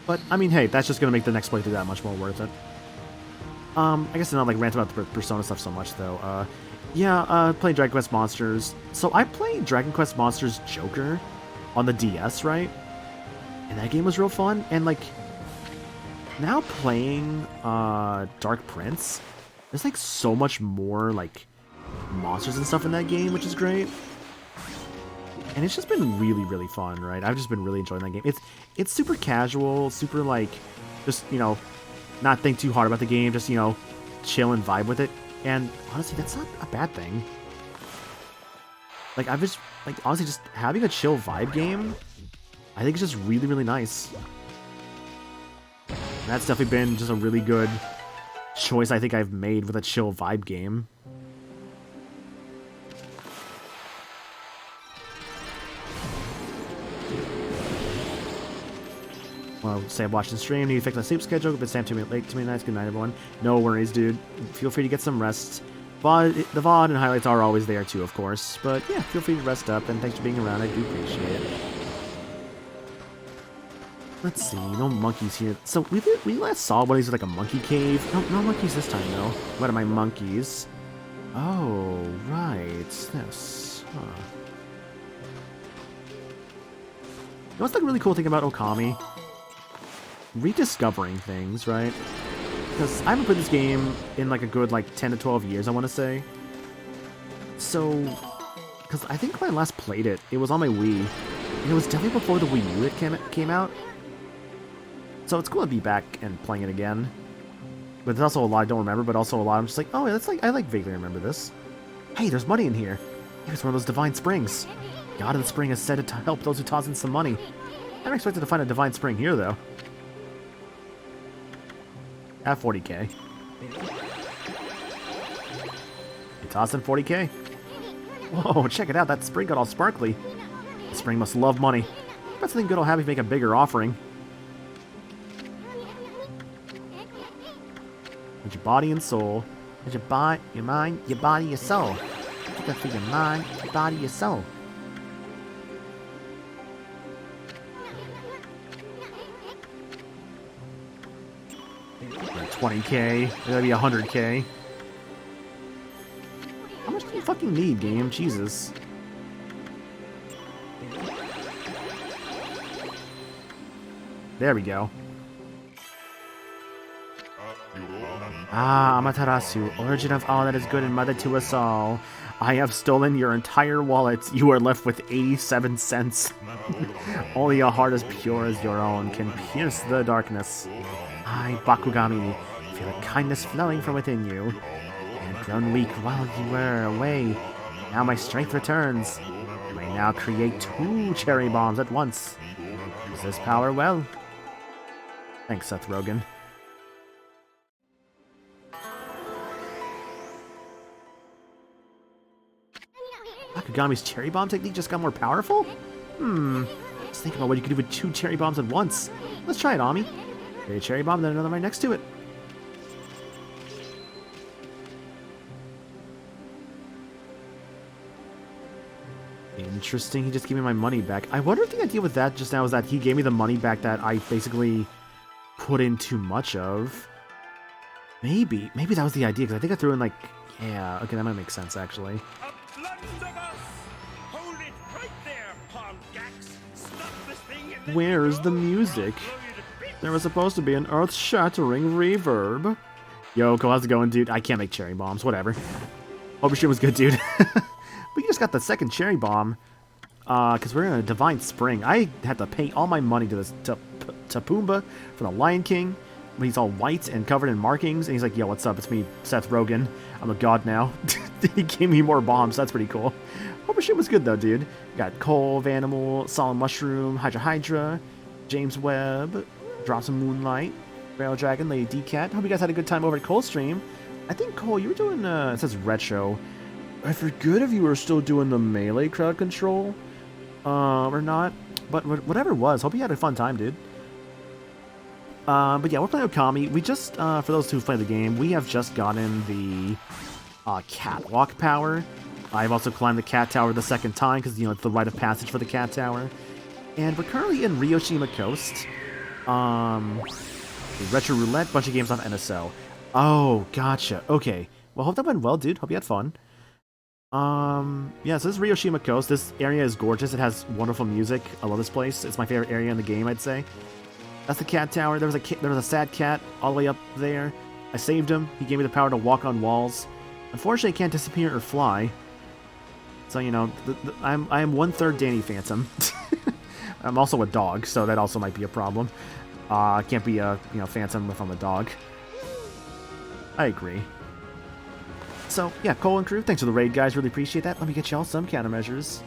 But, I mean, hey, that's just going to make the next playthrough that much more worth it. I guess I'm not, like, ranting about the Persona stuff so much, though. Playing Dragon Quest Monsters. So, I played Dragon Quest Monsters Joker on the DS, right? And that game was real fun. And, like, now playing Dark Prince, there's, like, so much more, like, monsters and stuff in that game, which is great. And it's just been really, really fun, right? I've just been really enjoying that game. It's super casual, super, like, just, you know, not think too hard about the game, just, you know, chill and vibe with it. And honestly, that's not a bad thing. Like, I've just, like, honestly, just having a chill vibe game, I think it's just really, really nice. And that's definitely been just a really good choice I think I've made with a chill vibe game. Well, say I'm watching the stream. Need to fix my sleep schedule. But Sam too late to me nights. Good night, everyone. No worries, dude. Feel free to get some rest. The VOD and highlights are always there too, of course. But yeah, feel free to rest up. And thanks for being around. I do appreciate it. Let's see. No monkeys here. So we last saw one of these like a monkey cave. No monkeys this time though. What are my monkeys? Oh, right. This. Huh. You know what's the really cool thing about Okami? Rediscovering things, right? Because I haven't played this game in like a good like 10 to 12 years, I want to say. So, because I think when I last played it, it was on my Wii. And it was definitely before the Wii U it came out. So it's cool to be back and playing it again. But there's also a lot I don't remember, but also a lot I'm just like, oh yeah, that's like, I like vaguely remember this. Hey, there's money in here. Here's one of those divine springs. God of the spring is said to help those who toss in some money. I never expected to find a divine spring here, though. At 40k. You toss in 40k? Whoa, check it out, that spring got all sparkly. The spring must love money. Bet something good will have you make a bigger offering. With your body and soul. With your mind, your body, your soul. Take that for your mind, your body, your soul. 20k, that'd be 100k. How much do you fucking need, game? Jesus. There we go. Ah, Amaterasu, origin of all that is good and mother to us all. I have stolen your entire wallet. You are left with 87 cents. Only a heart as pure as your own can pierce the darkness. I, Bakugami, feel a kindness flowing from within you. I had grown weak while you were away. Now my strength returns. I may now create 2 cherry bombs at once. Use this power well. Thanks, Seth Rogen. Bakugami's cherry bomb technique just got more powerful? Just think about what you could do with 2 cherry bombs at once. Let's try it, Ami. A cherry bomb, then another right next to it. Interesting, he just gave me my money back. I wonder if the idea with that just now is that he gave me the money back that I basically put in too much of. Maybe that was the idea, because I think I threw in like, yeah, okay, that might make sense actually. Hold it right there, Pongax. Stop this thing and Where's the music? There was supposed to be an earth-shattering reverb. Yo, how's it going, dude? I can't make cherry bombs. Whatever. Hope your shit was good, dude. We just got the second cherry bomb. Because we're in a divine spring. I had to pay all my money to this to Pumbaa from the Lion King. When he's all white and covered in markings. And he's like, yo, what's up? It's me, Seth Rogen. I'm a god now. He gave me more bombs. That's pretty cool. Hope your shit was good, though, dude. Got coal, Vanimal, Solemn Mushroom, Hydra, James Webb, Drop Some Moonlight, Rail Dragon, Lady D-Cat. Hope you guys had a good time over at Cole's stream. I think, Cole, you were doing, it says retro. I forget if you were still doing the melee crowd control, or not. But whatever it was, hope you had a fun time, dude. But yeah, we're playing Okami. We just, for those who play the game, we have just gotten the catwalk power. I've also climbed the cat tower the second time because, you know, it's the rite of passage for the cat tower. And we're currently in Ryoshima Coast. Retro Roulette, bunch of games on NSO. Oh, gotcha. Okay. Well, hope that went well, dude. Hope you had fun. Yeah, so this is Ryoshima Coast. This area is gorgeous. It has wonderful music. I love this place. It's my favorite area in the game, I'd say. That's the cat tower. There was a sad cat all the way up there. I saved him. He gave me the power to walk on walls. Unfortunately, I can't disappear or fly. So, you know, I am 1/3 Danny Phantom. I'm also a dog, so that also might be a problem. I can't be a, you know, Phantom if I'm a dog. I agree. So, yeah, Cole and crew, thanks for the raid, guys. Really appreciate that. Let me get y'all some countermeasures.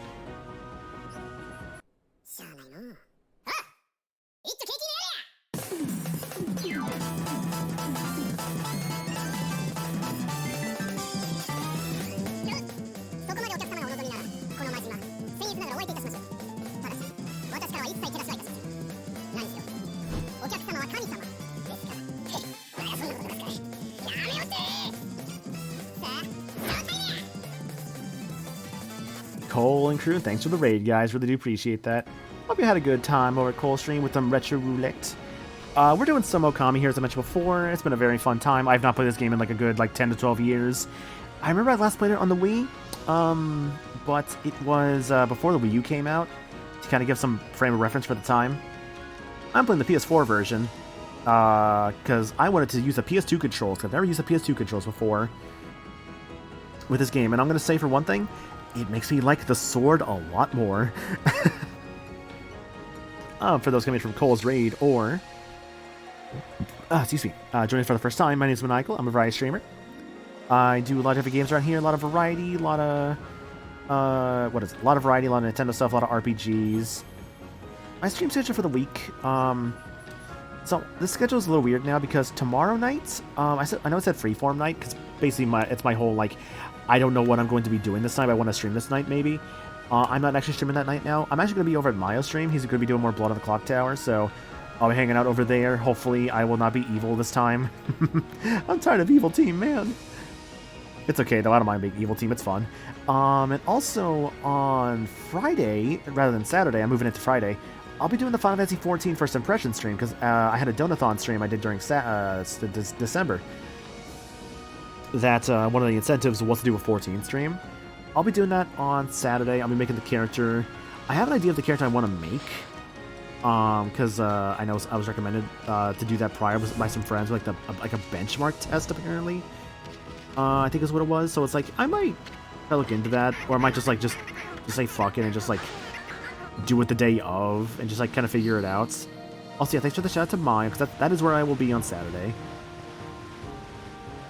Cole and crew, thanks for the raid, guys. Really do appreciate that. Hope you had a good time over at Cole's stream with some Retro Roulette. We're doing some Okami here, as I mentioned before. It's been a very fun time. I've not played this game in like a good 10 to 12 years. I remember I last played it on the Wii, but it was before the Wii U came out, to kind of give some frame of reference for the time. I'm playing the PS4 version, because I wanted to use the PS2 controls, because I've never used the PS2 controls before with this game. And I'm going to say, for one thing, it makes me like the sword a lot more. For those coming from Cole's Raid, or... excuse me, joining for the first time, my name is Maniacal. I'm a variety streamer. I do a lot of different games around here, a lot of variety, a lot of... a lot of variety, a lot of Nintendo stuff, a lot of RPGs. My stream schedule for the week, so this schedule is a little weird now because tomorrow night, I know it said freeform night, because basically it's my whole, like, I don't know what I'm going to be doing this night. I want to stream this night, maybe. I'm not actually streaming that night now. I'm actually going to be over at Mayo's stream. He's going to be doing more Blood on the Clock Tower, so I'll be hanging out over there. Hopefully, I will not be evil this time. I'm tired of evil team, man. It's okay, though. I don't mind being evil team. It's fun. And also, on Friday, rather than Saturday, I'm moving into Friday, I'll be doing the Final Fantasy XIV First Impression stream, because I had a Donathon stream I did during December. That one of the incentives was to do a 14 stream. I'll be doing that on Saturday. I'll be making the character. I have an idea of the character I want to make. Because I know I was recommended to do that prior by some friends, like a benchmark test apparently. I think is what it was. So it's like I might look into that, or I might just say fuck it and just like do it the day of and just like kind of figure it out. Also, yeah, thanks for the shout out to Maya, because that is where I will be on Saturday.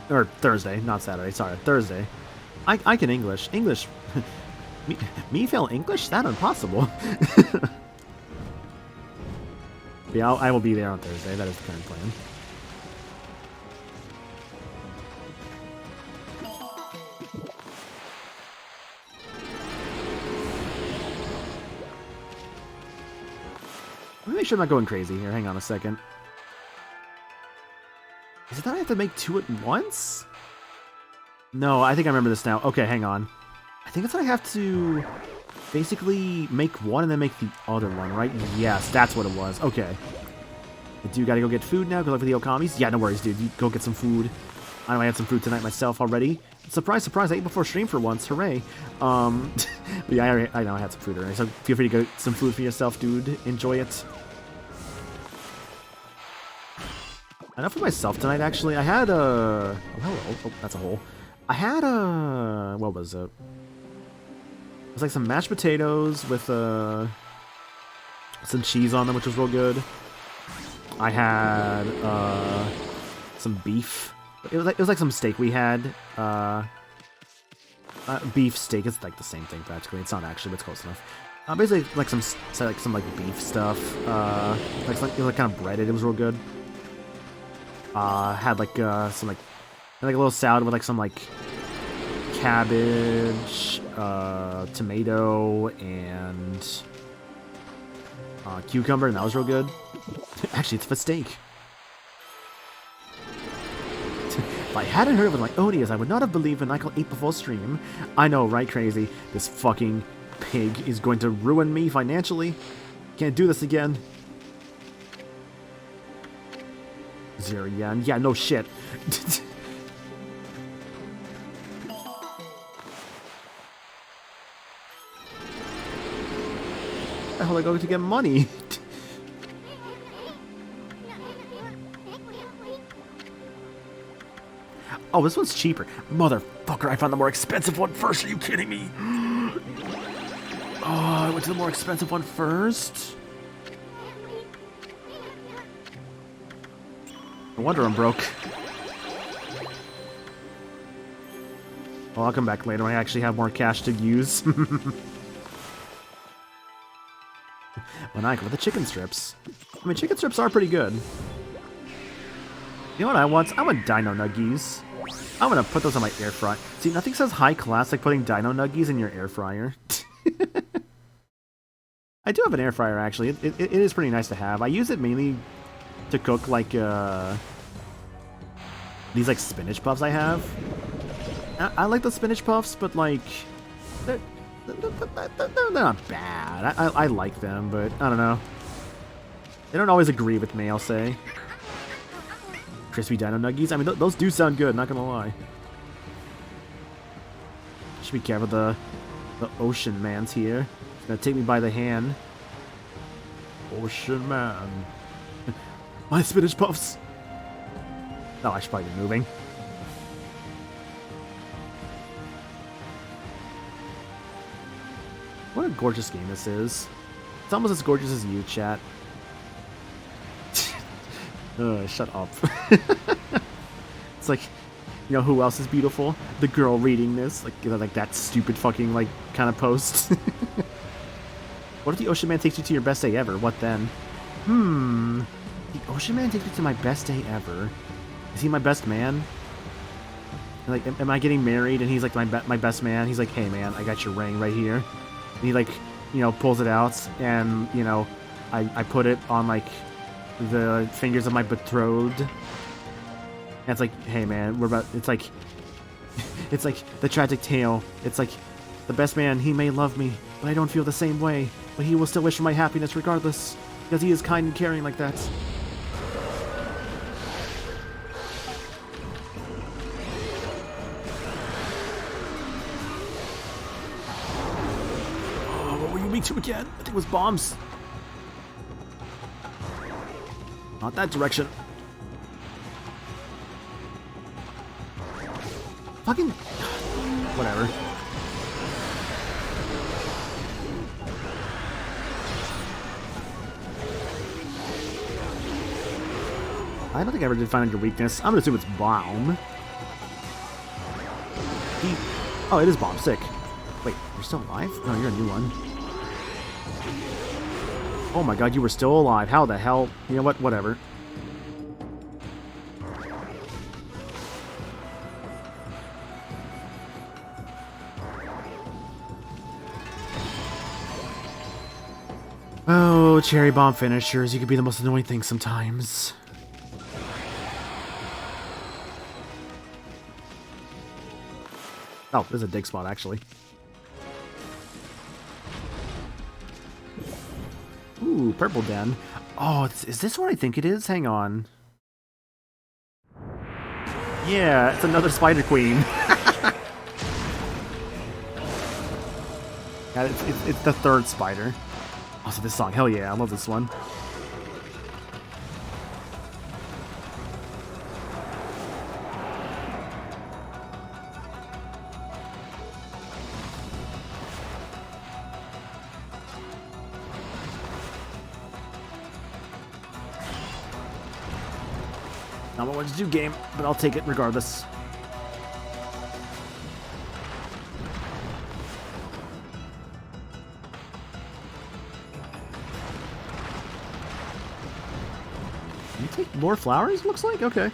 Or Thursday, not Saturday. Sorry, Thursday. I can English. English. me fail English? That impossible. Yeah, I will be there on Thursday. That is the current plan. Let me make sure I'm not going crazy here. Hang on a second. Is it that I have to make two at once? No, I think I remember this now. Okay, hang on. I think it's that I have to basically make one and then make the other one, right? Yes, that's what it was. Okay. I do gotta go get food now. Good luck with the Okamis. Yeah, no worries, dude. You go get some food. I know I had some food tonight myself already. Surprise, surprise, I ate before stream for once. Hooray. But yeah, I know I had some food already. So feel free to get some food for yourself, dude. Enjoy it. Enough for myself tonight, actually. I had a... Oh, hello. Oh, that's a hole. I had a... What was it? It was like some mashed potatoes with some cheese on them, which was real good. I had some beef. It was like some steak we had. Beef steak. It's like the same thing practically. It's not actually, but it's close enough. Basically, like some like beef stuff. It was kind of breaded. It was real good. Had like some like a little salad with like some like cabbage, tomato, and cucumber, and that was real good. Actually, it's for steak. If I hadn't heard of it like odious, I would not have believed when Michael ate before stream. I know, right, crazy? This fucking pig is going to ruin me financially. Can't do this again. 0 yen. Yeah, no shit. Where the hell do I go to get money? Oh, this one's cheaper. Motherfucker, I found the more expensive one first. Are you kidding me? Oh, I went to the more expensive one first? No wonder I'm broke. Well, I'll come back later when I actually have more cash to use. When I go with the chicken strips. I mean, chicken strips are pretty good. You know what I want? I want dino nuggies. I'm gonna put those on my air fryer. See, nothing says high class like putting dino nuggies in your air fryer. I do have an air fryer, actually. It is pretty nice to have. I use it mainly to cook, like, these, like, spinach puffs I have. I like the spinach puffs, but, like, they're not bad. I like them, but I don't know. They don't always agree with me, I'll say. Crispy dino nuggies. I mean, those do sound good, not gonna lie. Should be careful. The ocean man's here. He's gonna take me by the hand. Ocean man. My spinach puffs. Oh, I should probably be moving. What a gorgeous game this is. It's almost as gorgeous as you, chat. Shut up. It's like, you know who else is beautiful? The girl reading this. Like, you know, like that stupid fucking, like, kind of post. What if the Ocean Man takes you to your best day ever? What then? The Ocean Man takes me to my best day ever. Is he my best man? Like, am I getting married and he's like my best man? He's like, hey man, I got your ring right here. And he, like, you know, pulls it out and, you know, I put it on, like, the fingers of my betrothed. And it's like, hey man, it's like the tragic tale. It's like, the best man, he may love me, but I don't feel the same way. But he will still wish for my happiness regardless, because he is kind and caring like that. Oh, what were you weak to again? I think it was bombs. Not that direction. Fucking... whatever. I don't think I ever did find your weakness. I'm gonna assume it's bomb. Oh, it is bomb. Sick. Wait, you're still alive? No, you're a new one. Oh my god, you were still alive. How the hell? You know what? Whatever. Oh, cherry bomb finishers. You can be the most annoying thing sometimes. Oh, there's a dig spot, actually. Ooh, purple den. Oh, is this what I think it is? Hang on. Yeah, it's another Spider Queen. Yeah, it's the third spider. Also, this song. Hell yeah, I love this one. Not what I wanted to do, game, but I'll take it regardless. take more flowers, looks like? Okay.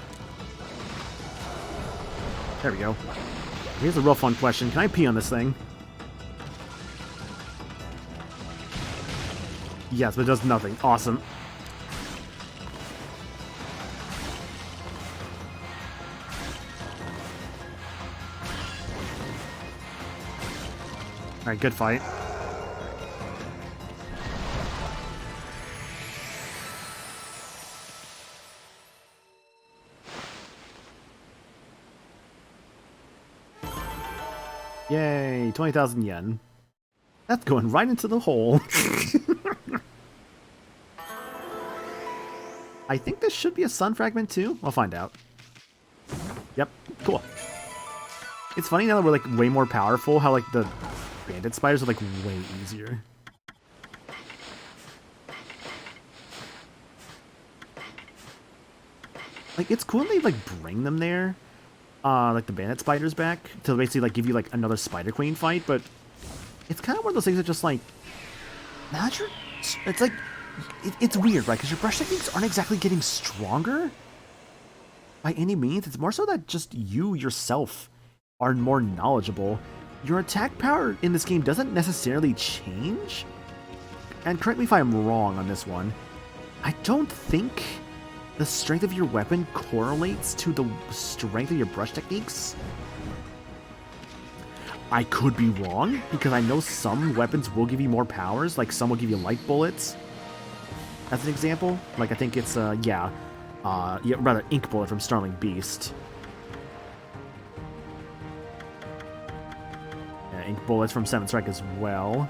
There we go. Here's a real fun question. Can I pee on this thing? Yes, but it does nothing. Awesome. Alright, good fight. Yay, 20,000 yen. That's going right into the hole. I think this should be a sun fragment too. I'll find out. Yep, cool. It's funny now that we're like way more powerful, how like the bandit spiders are like way easier. Like it's cool they like bring them there. Like the bandit spiders back to basically like give you like another Spider Queen fight, but it's kind of one of those things that just like, not your, it's like, it's weird, right? Because your brush techniques aren't exactly getting stronger by any means. It's more so that just you yourself are more knowledgeable. Your attack power in this game doesn't necessarily change. And correct me if I'm wrong on this one. I don't think the strength of your weapon correlates to the strength of your brush techniques. I could be wrong, because I know some weapons will give you more powers, like some will give you light bullets, as an example. Like I think it's, rather Ink Bullet from Starling Beast. Yeah, Ink Bullets from 7th Strike as well.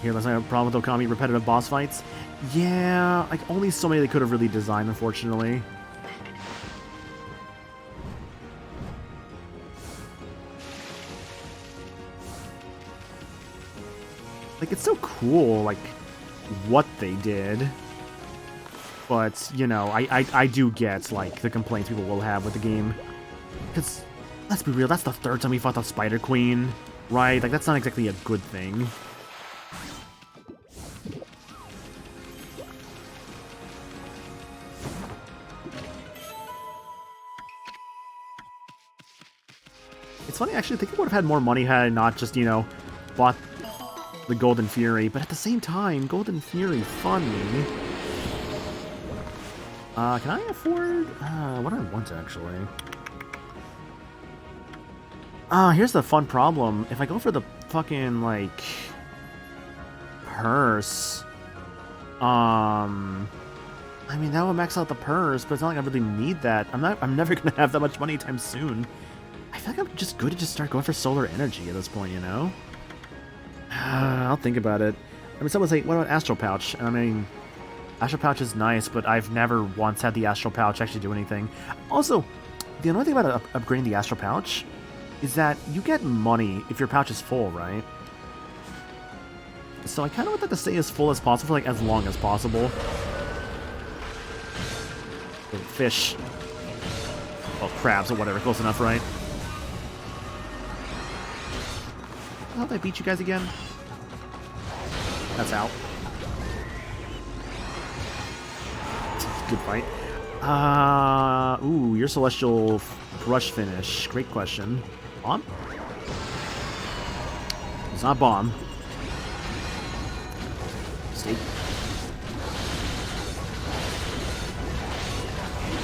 Here, let's have a problem with Okami repetitive boss fights. Yeah, like only so many they could have really designed, unfortunately. Like, it's so cool, like, what they did. But, you know, I do get, like, the complaints people will have with the game. Because, let's be real, that's the third time we fought the Spider Queen, right? Like, that's not exactly a good thing. It's funny, actually, I think I would have had more money had I not just, you know, bought the Golden Fury, but at the same time, Golden Fury fund me. Can I afford... what do I want, actually? Here's the fun problem. If I go for the fucking, like... purse... I mean, that would max out the purse, but it's not like I really need that. I'm never gonna have that much money anytime soon. I feel like I'm just good to just start going for solar energy at this point, you know? I'll think about it. I mean, someone's like, what about Astral Pouch? And I mean, Astral Pouch is nice, but I've never once had the Astral Pouch actually do anything. Also, the annoying thing about upgrading the Astral Pouch is that you get money if your pouch is full, right? So I kind of want that to stay as full as possible for like as long as possible. Fish. Well, crabs or whatever, close enough, right? How did I beat you guys again? That's out. Good fight. Ooh, your Celestial Brush Finish. Great question. Bomb? It's not bomb. Stay.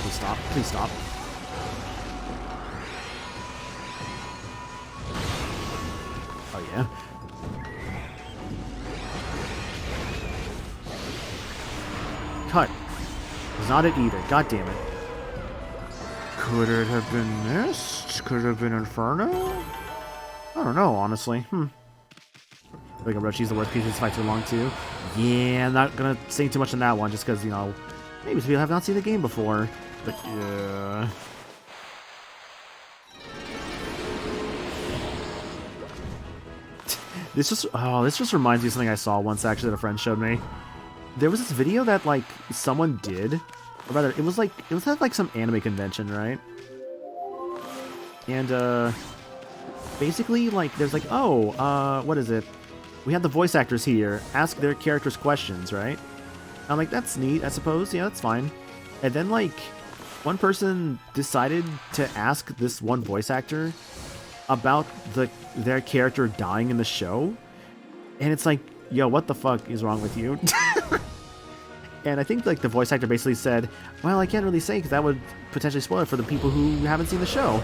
Please stop. Please stop. Oh, yeah. Cut. It's not it either. God damn it. Could it have been Mist? Could it have been Inferno? I don't know, honestly. I think Orochi's the worst piece of this fight too long, too. Yeah, I'm not gonna say too much on that one, just because, you know, maybe people have not seen the game before. But, yeah... This just reminds me of something I saw once, actually, that a friend showed me. There was this video that, like, someone did, or rather, it was at, like, some anime convention, right? And, basically, like, there's like, oh, what is it? We have the voice actors here, ask their characters questions, right? I'm like, that's neat, I suppose. Yeah, that's fine. And then, like, one person decided to ask this one voice actor about their character dying in the show. And it's like, yo, what the fuck is wrong with you? And I think, like, the voice actor basically said, well, I can't really say because that would potentially spoil it for the people who haven't seen the show.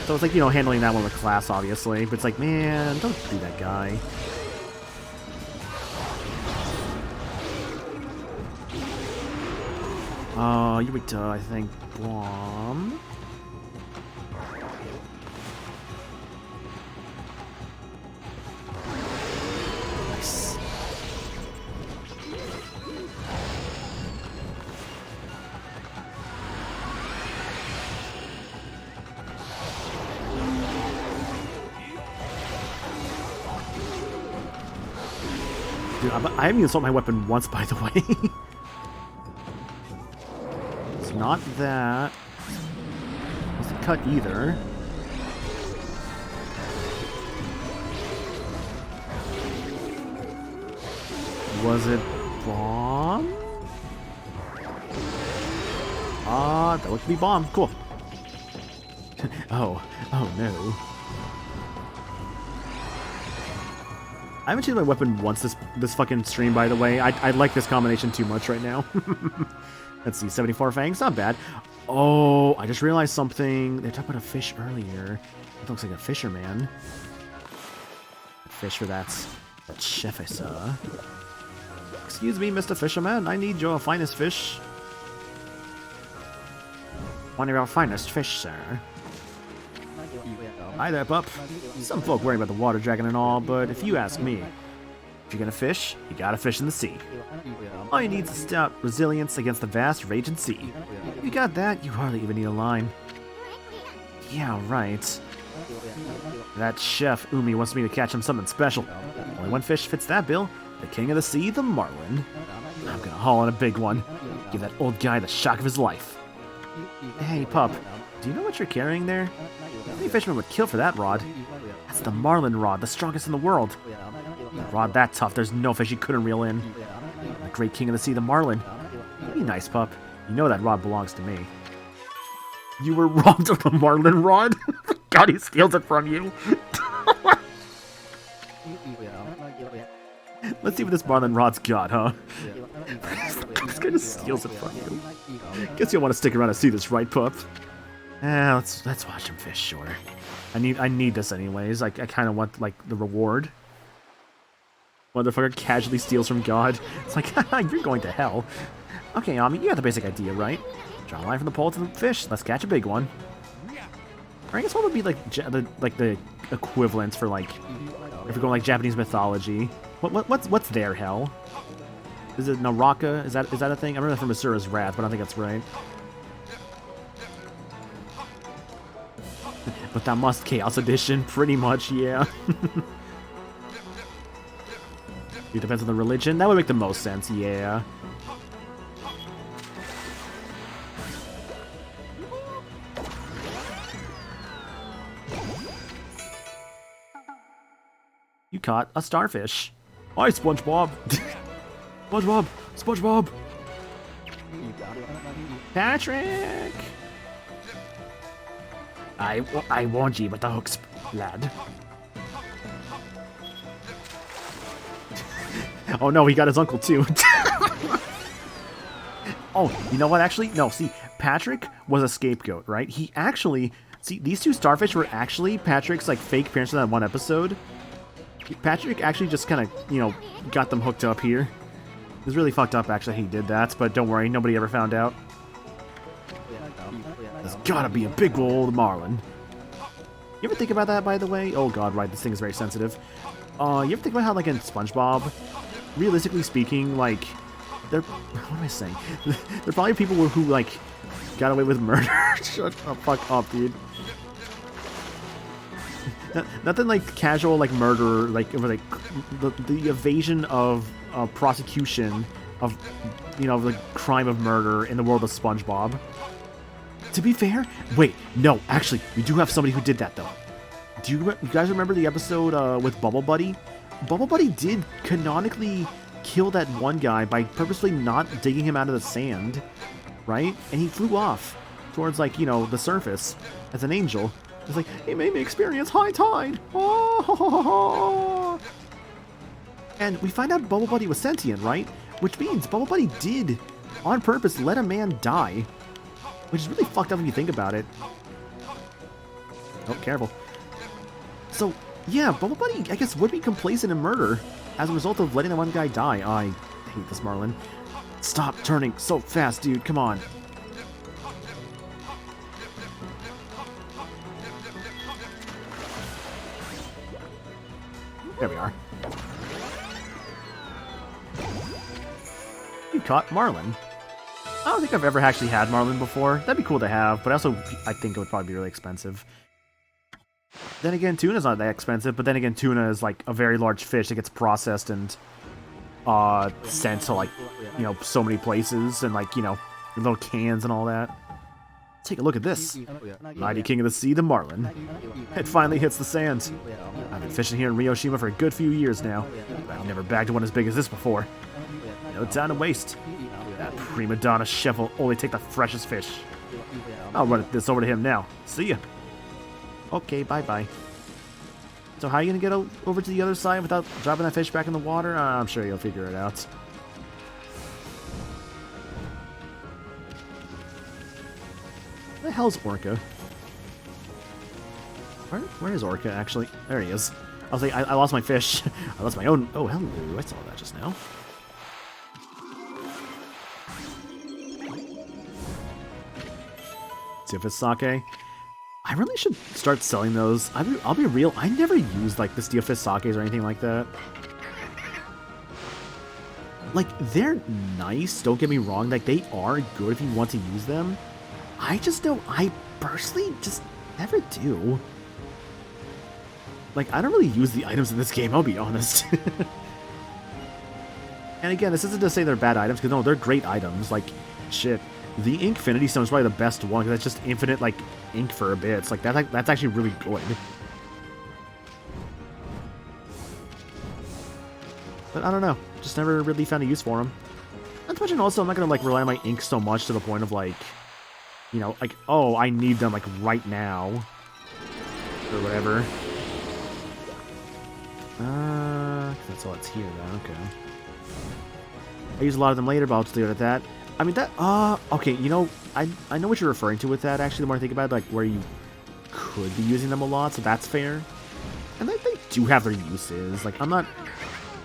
So it's like, you know, handling that one with class, obviously. But it's like, man, don't be that guy. Eureka, I think. Bomb. Nice. Dude, I haven't even sold my weapon once, by the way. Not that. Doesn't cut either. Was it bomb? That looked to be bomb. Cool. Oh no. I haven't changed my weapon once this fucking stream, by the way. I like this combination too much right now. Let's see, 74 fangs, not bad. Oh, I just realized something. They talked about a fish earlier. It looks like a fisherman. Fish for that chef I saw. Excuse me, Mr. Fisherman, I need your finest fish. One of your finest fish, sir. Hi there, pup. Some folk worry about the water dragon and all, but if you ask me, if you're gonna fish, you gotta fish in the sea. All you need is stout resilience against the vast raging sea. If you got that, you hardly even need a line. Yeah, right. That chef Umi wants me to catch him something special. Only one fish fits that bill. The king of the sea, the marlin. I'm gonna haul in a big one. Give that old guy the shock of his life. Hey, pup. Do you know what you're carrying there? Any fisherman would kill for that rod. That's the marlin rod, the strongest in the world. A rod that tough, there's no fish you couldn't reel in. The great king of the sea, the marlin. Be nice, pup. You know that rod belongs to me. You were robbed of the marlin rod? God, he steals it from you. Let's see what this marlin rod's got, huh? This guy just steals it from you. Guess you'll want to stick around to see this, right, pup? Let's watch him fish, sure. I need this anyways. I kind of want, like, the reward. Motherfucker casually steals from God. It's like, you're going to hell. Okay, Ami, you got the basic idea, right? Draw a line from the pole to the fish. Let's catch a big one. Or I guess what would be like the equivalent for, like, if we're going like Japanese mythology? What's their hell? Is it Naraka? Is that a thing? I remember that from Asura's Wrath, but I don't think that's right. But that must Chaos Edition, pretty much, yeah. It depends on the religion. That would make the most sense, yeah. You caught a starfish. Hi, SpongeBob. SpongeBob! SpongeBob! Patrick! I warned you with the hooks, lad. Oh no, he got his uncle too. Oh, you know what, actually? No, see, Patrick was a scapegoat, right? He actually... See, these two starfish were actually Patrick's, like, fake parents in that one episode. Patrick actually just kind of, you know, got them hooked up here. It was really fucked up, actually, he did that, but don't worry, nobody ever found out. There's gotta be a big old marlin. You ever think about that, by the way? Oh god, right, this thing is very sensitive. You ever think about how, like, in SpongeBob, realistically speaking, like, what am I saying? There are probably people who, like, got away with murder. Shut the fuck up, dude. Nothing like casual, like, murder, like the evasion of prosecution of, you know, the crime of murder in the world of SpongeBob. To be fair, wait, no, actually, we do have somebody who did that, though. Do you guys remember the episode with Bubble Buddy? Bubble Buddy did canonically kill that one guy by purposely not digging him out of the sand, right? And he flew off towards, like, you know, the surface as an angel. It's like, he made me experience high tide. Oh! And we find out Bubble Buddy was sentient, right? Which means Bubble Buddy did, on purpose, let a man die. Which is really fucked up if you think about it. Oh, careful. So, yeah, Bubble Buddy, I guess, would be complacent in murder as a result of letting that one guy die. I hate this Marlin. Stop turning so fast, dude. Come on. There we are. You caught Marlin. I don't think I've ever actually had Marlin before. That'd be cool to have, but also I think it would probably be really expensive. Then again, tuna's not that expensive, but then again, tuna is like a very large fish that gets processed and sent to, like, you know, so many places and, like, you know, little cans and all that. Take a look at this. Mighty king of the sea, the marlin. It finally hits the sand. I've been fishing here in Ryoshima for a good few years now, but I've never bagged one as big as this before. No time to waste. That prima donna chef will only take the freshest fish. I'll run this over to him now. See ya. Okay, bye-bye. So how are you gonna get over to the other side without dropping that fish back in the water? I'm sure you'll figure it out. Where the hell's Orca? Where is Orca, actually? There he is. I was like, I lost my fish. I lost my own... Oh, hello. I saw that just now. See if it's sake. I really should start selling those. I'll be real, I never used, like, the Steel Fist sakes or anything like that. Like, they're nice, don't get me wrong. Like, they are good if you want to use them. I just know I personally just never do. Like, I don't really use the items in this game, I'll be honest. And again, this isn't to say they're bad items, because no, they're great items. Like, shit. The Infinity Stone is probably the best one, because that's just infinite, like, ink for a bit. It's like, that's actually really good. But I don't know. Just never really found a use for them. Not to mention also, I'm not going to, like, rely on my ink so much to the point of, like, you know, like, oh, I need them, like, right now. Or whatever. That's all it's here, then. Okay. I use a lot of them later, but I'll just leave it at that. I mean, that, okay, you know, I know what you're referring to with that, actually, the more I think about it, like, where you could be using them a lot, so that's fair. And they do have their uses. Like, I'm not,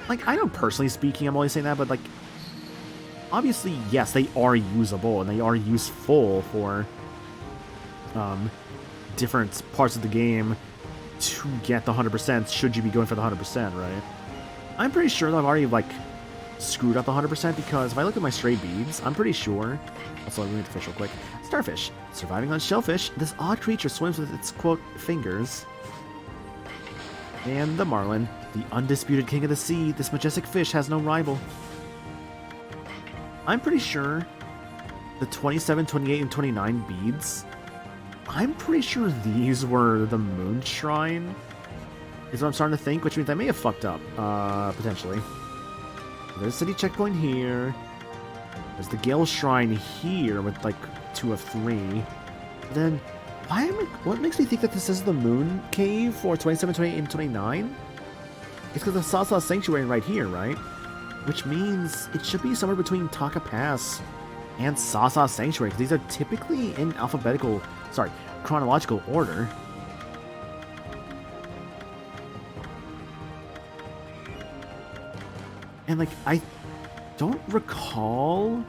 like, I know personally speaking, I'm only saying that, but, like, obviously, yes, they are usable, and they are useful for, different parts of the game to get the 100%, should you be going for the 100%, right? I'm pretty sure that I've already, like, screwed up the 100% because if I look at my stray beads, I'm pretty sure... Also, let me read the fish real quick. Starfish. Surviving on shellfish, this odd creature swims with its, quote, fingers. And the marlin, the undisputed king of the sea, this majestic fish has no rival. I'm pretty sure the 27, 28, and 29 beads, I'm pretty sure these were the moon shrine, is what I'm starting to think, which means I may have fucked up, potentially. There's a city checkpoint here. There's the Gale Shrine here with, like, 2 of 3. But then, what makes me think that this is the Moon Cave for 27, 28, and 29? It's because the Sasa Sanctuary right here, right? Which means it should be somewhere between Taka Pass and Sasa Sanctuary, because these are typically in chronological order. And, like, I don't recall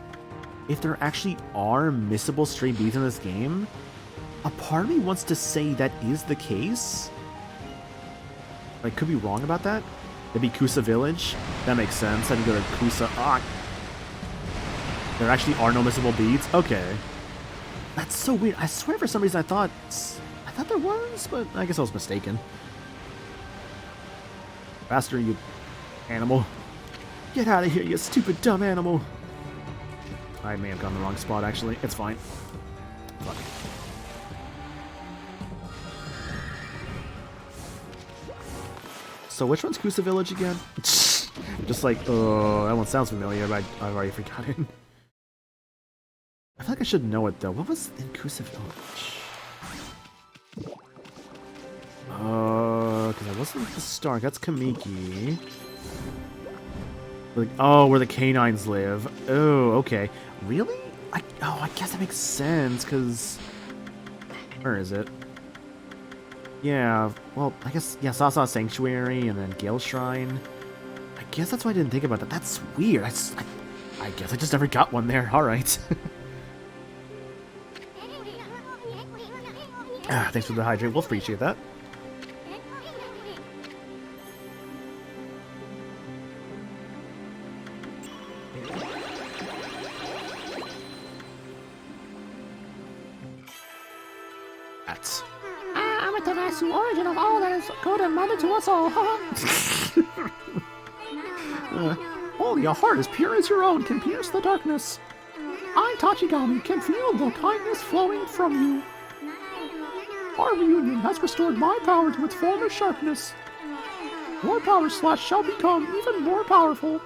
if there actually are missable stray beads in this game. A part of me wants to say that is the case. I could be wrong about that. That'd be Kusa Village. That makes sense. I can go to Kusa. There actually are no missable beads? Okay. That's so weird. I swear for some reason I thought there was, but I guess I was mistaken. Faster, you animal. Get out of here, you stupid, dumb animal. I may have gone the wrong spot, actually. It's fine. Fuck. So which one's Kusa Village again? Just like, oh, that one sounds familiar, but I've already forgotten. I feel like I should know it though. What was Inclusive Village? Because I wasn't at the start. That's Kamiki. Oh, where the canines live. Oh, okay. Really? I guess that makes sense, because... Where is it? Yeah, well, I guess, yeah, Sasa Sanctuary and then Gale Shrine. I guess that's why I didn't think about that. That's weird. I guess I just never got one there. Alright. Thanks for the hydrate. We'll appreciate that. I'm at the vast origin of all that is good and mother to us all. Only a heart as pure as your own can pierce the darkness. I, Tachigami, can feel the kindness flowing from you. Our reunion has restored my power to its former sharpness. Your power slash shall become even more powerful.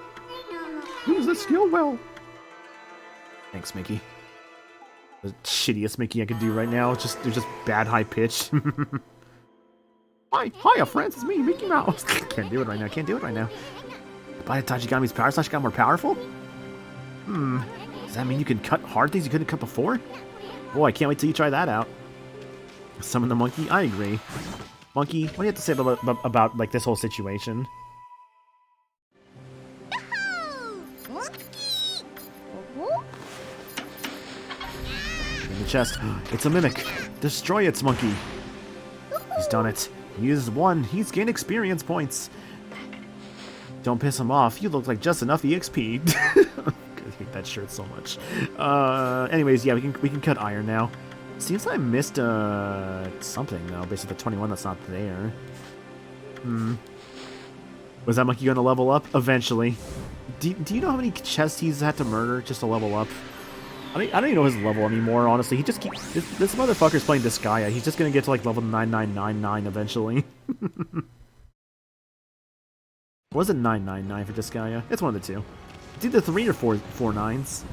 Use this skill well. Thanks, Mickey. The shittiest Mickey I could do right now. It's just bad high pitch. Hiya, friends. It's me, Mickey Mouse. Can't do it right now. Can't do it right now. By Tachigami's power slash got more powerful? Does that mean you can cut hard things you couldn't cut before? Boy, I can't wait till you try that out. Summon the monkey? I agree. Monkey, what do you have to say about like this whole situation? In the chest. It's a mimic. Destroy its monkey. He's done it. He used one. He's gained experience points. Don't piss him off. You look like just enough EXP. I hate that shirt so much. Anyways, yeah, we can cut iron now. Seems like I missed something though, based on the 21 that's not there. Was that monkey gonna level up? Eventually. Do you know how many chests he's had to murder just to level up? I don't even know his level anymore, honestly. He just keeps... This motherfucker's playing Disgaea. He's just gonna get to like level 9999 eventually. Was it 999 for Disgaea? It's one of the two. It's either 3 or 4 nines.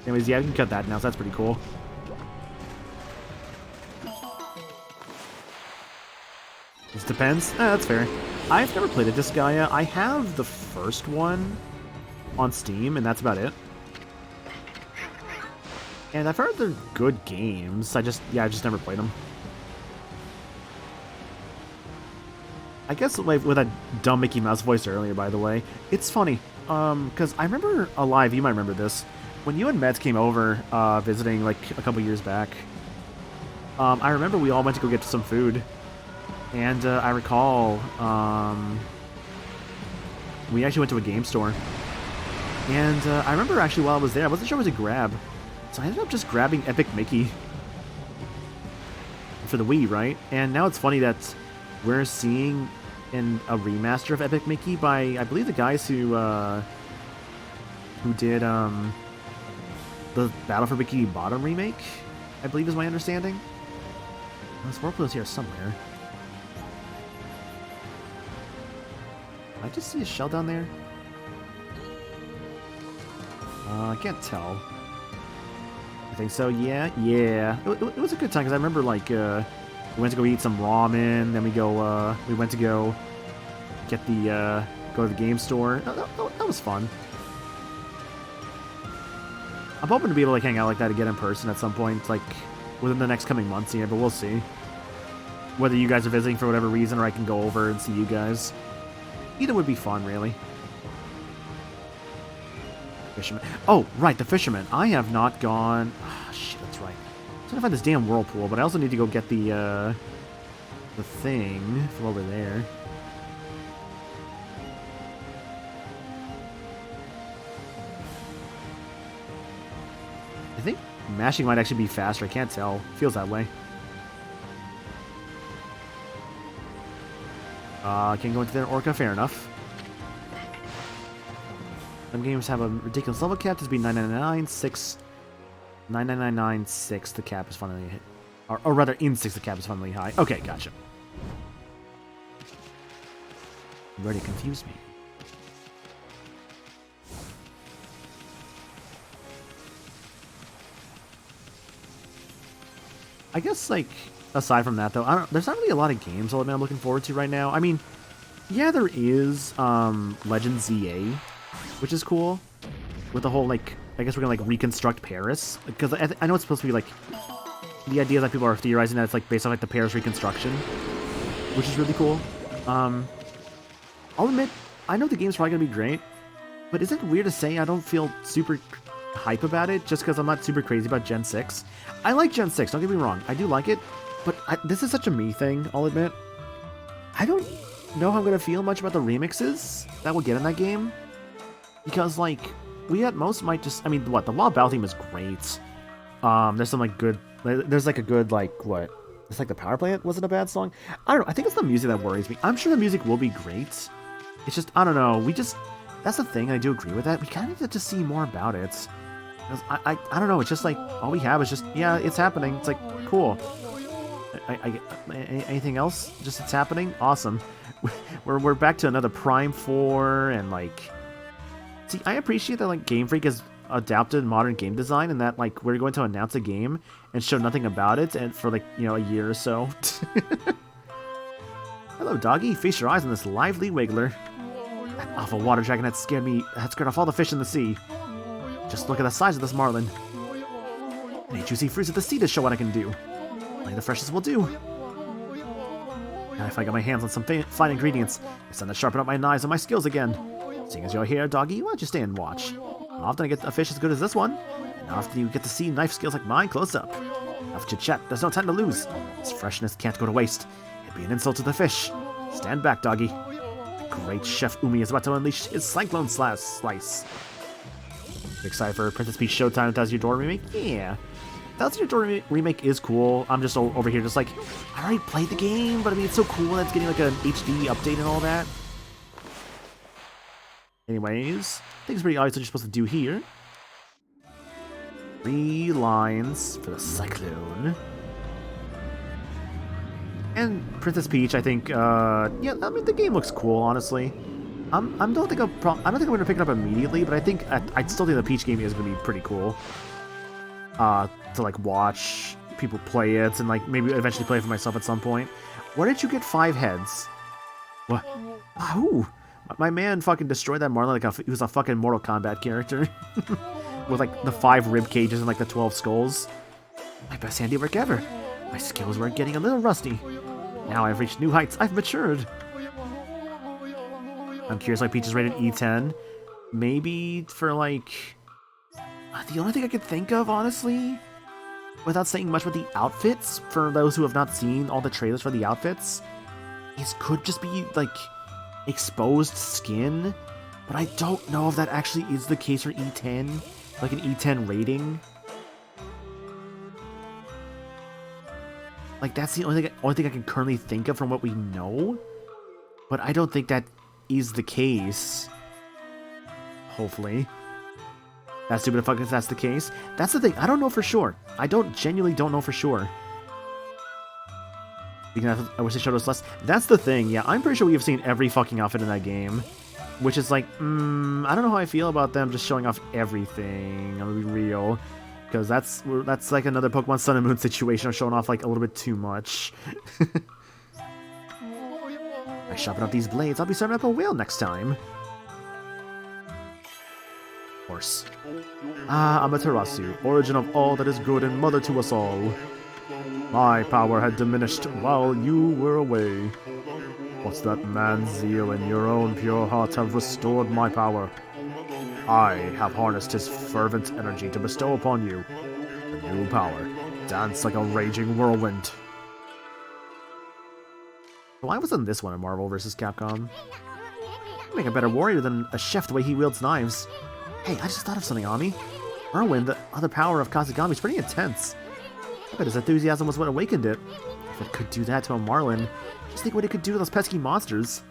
Anyways, yeah, we can cut that now, so that's pretty cool. This depends. That's fair. I've never played a Disgaea. I have the first one on Steam, and that's about it. And I've heard they're good games. I just never played them. I guess with a dumb Mickey Mouse voice earlier, by the way. It's funny, because I remember Alive, you might remember this. When you and Meds came over visiting like a couple years back, I remember we all went to go get some food. And I recall we actually went to a game store. And I remember actually while I was there, I wasn't sure what to grab. So I ended up just grabbing Epic Mickey for the Wii, right? And now it's funny that we're seeing a remaster of Epic Mickey by, I believe, the guys who did the Battle for Bikini Bottom remake, I believe is my understanding. This Whirlpool's here somewhere. I just see a shell down there. I can't tell. I think so. Yeah. It was a good time because I remember like we went to go eat some ramen. Then we went to go get go to the game store. That was fun. I'm hoping to be able to hang out like that again in person at some point, like within the next coming months here. But we'll see. Whether you guys are visiting for whatever reason, or I can go over and see you guys. Either would be fun, really. Fisherman. Oh, right, the fisherman. I have not gone... Ah, shit, that's right. I'm trying to find this damn whirlpool, but I also need to go get the thing from over there. I think mashing might actually be faster. I can't tell. Feels that way. Can't go into there, Orca, fair enough. Some games have a ridiculous level cap, this would be 999, 6 99996, the cap is finally hit. Or rather, in 6, the cap is finally high. Okay, gotcha. You already confused me. I guess, like, aside from that, though, there's not really a lot of games I'm looking forward to right now. I mean, yeah, there is Legend ZA, which is cool. With the whole, like, I guess we're gonna, like, reconstruct Paris. Because I know it's supposed to be, like, the idea that people are theorizing that it's, like, based on, like, the Paris reconstruction. Which is really cool. I'll admit, I know the game's probably gonna be great. But is it weird to say I don't feel super hype about it just because I'm not super crazy about Gen 6? I like Gen 6, don't get me wrong. I do like it. But this is such a me thing, I'll admit. I don't know how I'm gonna feel much about the remixes that we'll get in that game. Because, like, we at most might just... I mean, what? The Wild Battle theme is great. There's some, like, good... There's, like, a good, like, what? It's like the Power Plant wasn't a bad song. I don't know. I think it's the music that worries me. I'm sure the music will be great. It's just, I don't know. We just... That's the thing. I do agree with that. We kind of need to see more about it. I don't know. It's just, like, all we have is just, yeah, it's happening. It's, like, cool. Anything else? Just it's happening? Awesome. We're back to another Prime 4 and, like... See, I appreciate that, like, Game Freak has adapted modern game design and that, like, we're going to announce a game and show nothing about it and for, like, you know, a year or so. Hello, doggy. Feast your eyes on this lively wiggler. That awful water dragon that scared off all the fish in the sea. Just look at the size of this marlin. Any juicy fruits at the sea to show what I can do. Only the freshest will do. Now if I got my hands on some fine ingredients, it's time to sharpen up my knives and my skills again. Seeing as you're here, doggy, why don't you stay and watch? How often I get a fish as good as this one, and how often you get to see knife skills like mine close up. Enough chit-chat, there's no time to lose. This freshness can't go to waste. It'd be an insult to the fish. Stand back, doggy. The great Chef Umi is about to unleash his cyclone slice. Excited for Princess Peach Showtime with Your remake? Yeah. Your remake is cool. I'm just over here just like, I already played the game, but I mean, it's so cool that it's getting like an HD update and all that. Anyways, I think it's pretty obvious what you're supposed to do here. 3 lines for the Cyclone. And Princess Peach, I think, yeah, I mean, the game looks cool, honestly. I don't think I'm gonna pick it up immediately, but I think I still think the Peach game is gonna be pretty cool. To like watch people play it and like maybe eventually play it for myself at some point. Where did you get 5 heads? What? Ooh. My man fucking destroyed that Marlin like he was a fucking Mortal Kombat character. With like the 5 rib cages and like the 12 skulls. My best handiwork ever. My skills were getting a little rusty. Now I've reached new heights. I've matured. I'm curious why Peach is rated E10. Maybe for like... The only thing I could think of, honestly, without saying much about the outfits, for those who have not seen all the trailers for the outfits, could just be like... exposed skin, but I don't know if that actually is the case for E10, like an E10 rating. Like that's the only thing I can currently think of from what we know, but I don't think that is the case. Hopefully. That's stupid if that's the case. That's the thing, I don't know for sure. I genuinely don't know for sure. I wish they showed us less. That's the thing, yeah. I'm pretty sure we have seen every fucking outfit in that game. Which is like, I don't know how I feel about them just showing off everything. I'm gonna be real. Because that's like another Pokemon Sun and Moon situation of showing off like a little bit too much. I sharpen up these blades, I'll be serving up a whale next time. Horse. Amaterasu, origin of all that is good and mother to us all. My power had diminished while you were away. What's that man's zeal and your own pure heart have restored my power. I have harnessed his fervent energy to bestow upon you a new power. Dance like a raging whirlwind. Why wasn't this one in Marvel vs. Capcom? Make a better warrior than a chef the way he wields knives. Hey, I just thought of something, Ami. Whirlwind, the other power of Kazugami, is pretty intense. I bet his enthusiasm was what awakened it. If it could do that to a Marlin, just think what it could do to those pesky monsters.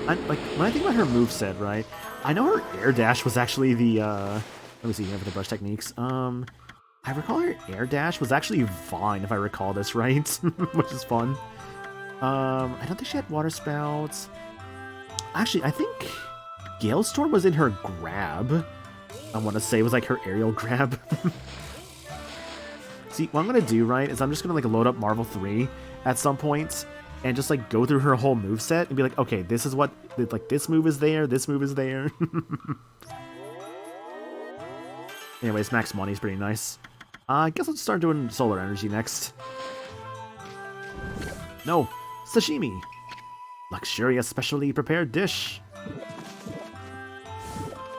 Like, when I think about her moveset, right, I know her air dash was actually the Let me see here for the brush techniques. I recall her air dash was actually Vine, if I recall this right, which is fun. I don't think she had water spouts. Actually, I think Gale Storm was in her grab. I want to say it was like her aerial grab. See, what I'm gonna do, right, is I'm just gonna like load up Marvel 3 at some point and just like go through her whole moveset and be like, okay, this is what, like, this move is there, this move is there. Anyways, max money is pretty nice. I guess let's start doing solar energy next. No, sashimi. Luxurious, specially prepared dish.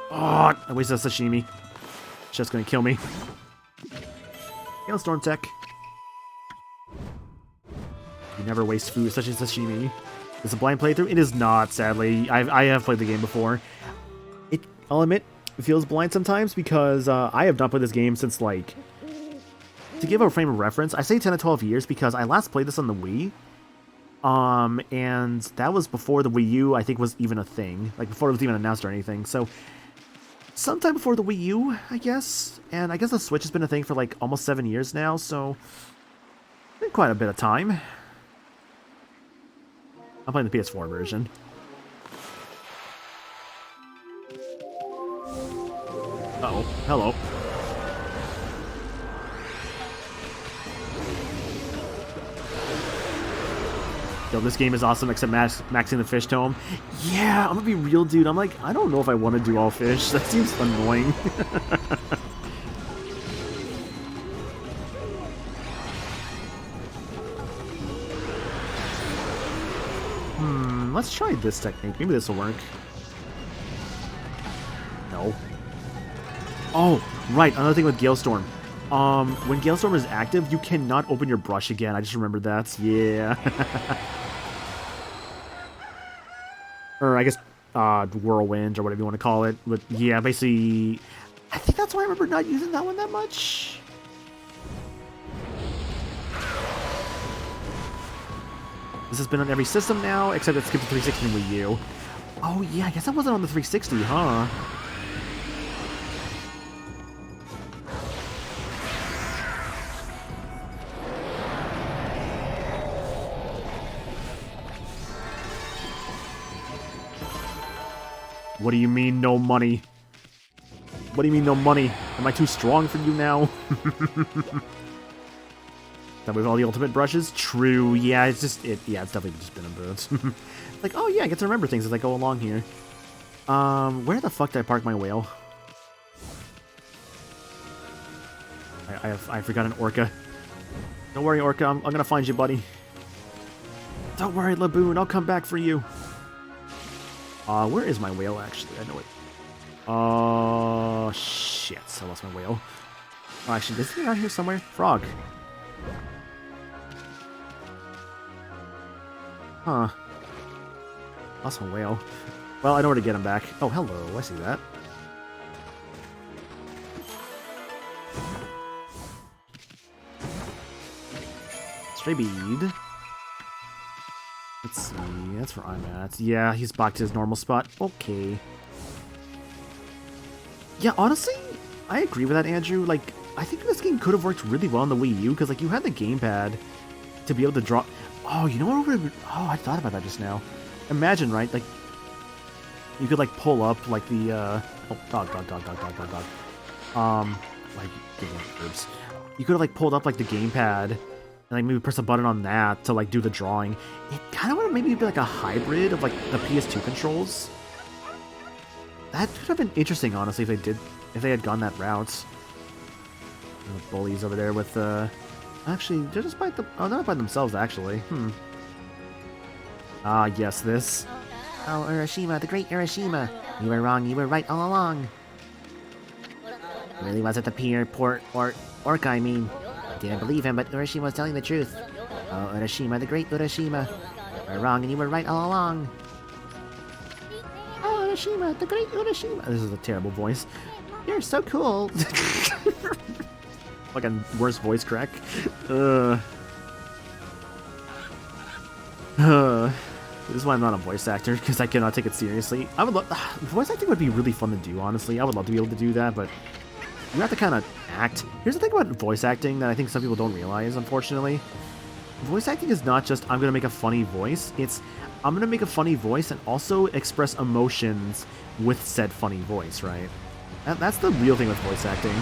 Oh, I wasted a sashimi. Just gonna kill me. Hailstorm tech. You never waste food, such as sashimi. Is it a blind playthrough? It is not, sadly. I have played the game before. I'll admit, it feels blind sometimes because I have not played this game since, like... To give a frame of reference, I say 10 to 12 years because I last played this on the Wii. And that was before the Wii U, I think, was even a thing. Like, before it was even announced or anything. So, sometime before the Wii U, I guess. And I guess the Switch has been a thing for, like, almost 7 years now, so... Been quite a bit of time. I'm playing the PS4 version. Uh-oh. Hello. Yo, this game is awesome, except maxing the fish tome. Yeah, I'm gonna be real, dude. I'm like, I don't know if I want to do all fish. That seems annoying. Let's try this technique. Maybe this will work. No. Oh, right. Another thing with Galestorm. When Galestorm is active, you cannot open your brush again. I just remembered that. Yeah. Or I guess, Whirlwind, or whatever you want to call it. But yeah, basically, I think that's why I remember not using that one that much. This has been on every system now, except it skipped the 360 and Wii U. Oh yeah, I guess that wasn't on the 360, huh? What do you mean, no money? What do you mean, no money? Am I too strong for you now? That with all the ultimate brushes? True, yeah, it's just, yeah, it's definitely just been a bit. Like, oh yeah, I get to remember things as I go along here. Where the fuck did I park my whale? I forgot an orca. Don't worry, orca, I'm gonna find you, buddy. Don't worry, Laboon, I'll come back for you. Where is my whale, actually? I know it. Oh, shit, I lost my whale. Oh, actually, is he out here somewhere? Frog. Huh. Lost my whale. Well, I know where to get him back. Oh, hello, I see that. Stray bead. Let's see, that's where I'm at. Yeah, he's back to his normal spot. Okay. Yeah, honestly, I agree with that, Andrew. Like, I think this game could have worked really well on the Wii U, because, like, you had the gamepad to be able to draw... Oh, you know what would have... Oh, I thought about that just now. Imagine, right, like, you could, like, pull up, like, the, Oh, dog. Like, oops. You could have, like, pulled up, like, the gamepad, and, like, maybe press a button on that to, like, do the drawing. It kind of would have maybe be, like, a hybrid of, like, the PS2 controls. That could have been interesting, honestly, if they had gone that route. The bullies over there with, Actually, they're just by they're not by themselves, actually. Ah, yes, this. Oh, Urashima, the great Urashima. You were wrong, you were right all along. It really wasn't the orca, I mean. I didn't believe him, but Urashima was telling the truth. Oh, Urashima, the great Urashima. You were wrong and you were right all along. Oh, Urashima, the great Urashima. This is a terrible voice. You're so cool. Fucking worst voice crack. This is why I'm not a voice actor, because I cannot take it seriously. I would love... Voice acting would be really fun to do, honestly. I would love to be able to do that, but You have to kind of act. Here's the thing about voice acting that I think some people don't realize, unfortunately. Voice acting is not just, I'm going to make a funny voice. It's, I'm going to make a funny voice and also express emotions with said funny voice, right? That's the real thing with voice acting.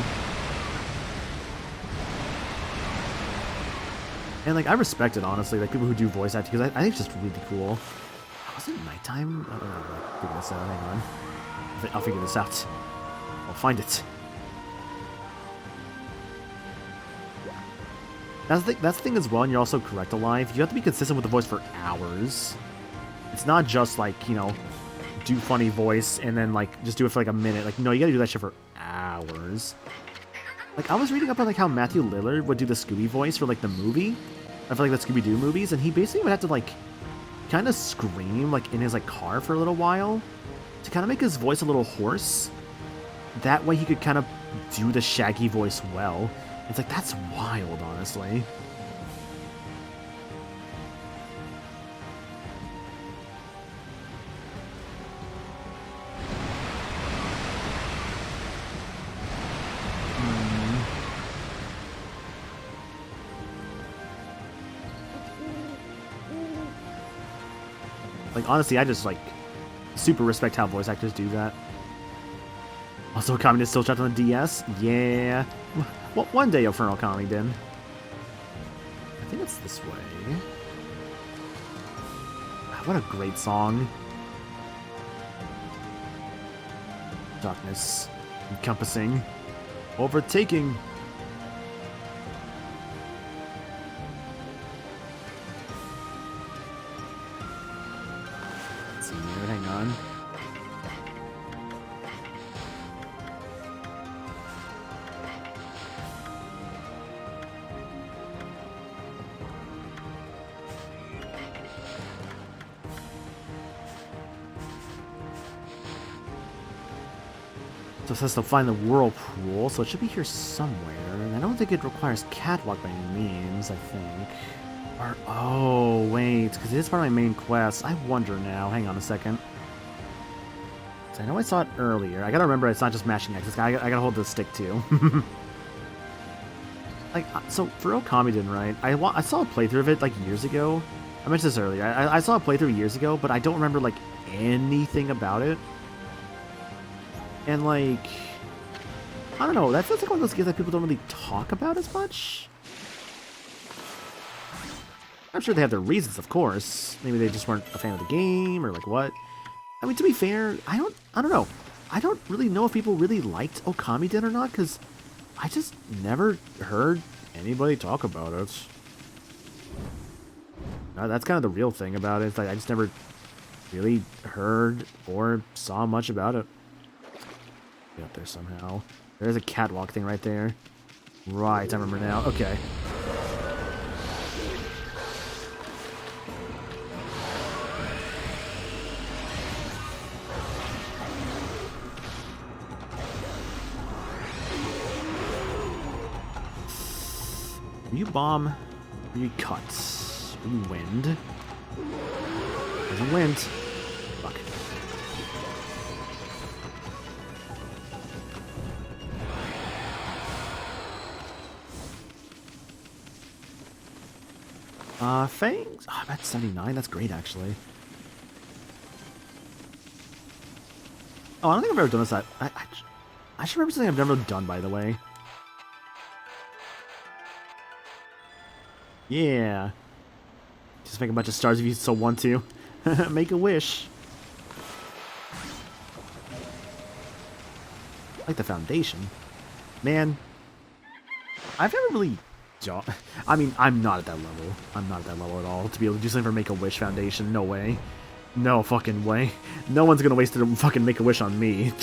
And, like, I respect it, honestly, like, people who do voice acting, because I think it's just really cool. Was it nighttime? I don't know. I'll figure this out. Hang on. I'll figure this out. I'll find it. That's the thing as well, and you're also correct, Alive. You have to be consistent with the voice for hours. It's not just, like, you know, do funny voice and then, like, just do it for, like, a minute. Like, no, you gotta do that shit for hours. Like, I was reading up on, like, how Matthew Lillard would do the Scooby voice for, like, the movie. I feel like the Scooby-Doo movies, and he basically would have to, like, kind of scream, like, in his, like, car for a little while to kind of make his voice a little hoarse. That way he could kind of do the Shaggy voice well. It's like, that's wild, honestly. Like, honestly, I just, like, super respect how voice actors do that. Also, Okami is still trapped on the DS? Yeah. Well, one day you'll for Okami, then. I think it's this way. What a great song. Darkness. Encompassing. Overtaking. Let's see here, hang on. So it says to find the whirlpool, so it should be here somewhere. And I don't think it requires catwalk by any means, I think. Or, oh, wait, because it is part of my main quest. I wonder now. Hang on a second. So I know I saw it earlier. I gotta remember it's not just mashing X. I gotta hold the stick too. Like, so for Okami, right? I saw a playthrough of it like years ago. I mentioned this earlier. I saw a playthrough years ago, but I don't remember like anything about it. And, like, I don't know, that feels like one of those games that people don't really talk about as much. I'm sure they have their reasons, of course. Maybe they just weren't a fan of the game, or, like, what. I mean, to be fair, I don't know. I don't really know if people really liked Okami or not, because I just never heard anybody talk about it. That's kind of the real thing about it. It's like, I just never really heard or saw much about it. Get up there somehow. There's a catwalk thing right there. Right, I remember now. Okay. You bomb, you cut, you wind. There's a wind. Fuck. Fangs? Oh, I'm at 79. That's great, actually. Oh, I don't think I've ever done this. I should remember something I've never done, by the way. Yeah. Just make a bunch of stars if you so want to. Make a wish. Like the foundation. Man. I've never really... I mean, I'm not at that level. I'm not at that level at all. To be able to do something for Make-A-Wish Foundation, no way. No fucking way. No one's gonna waste a fucking Make-A-Wish on me.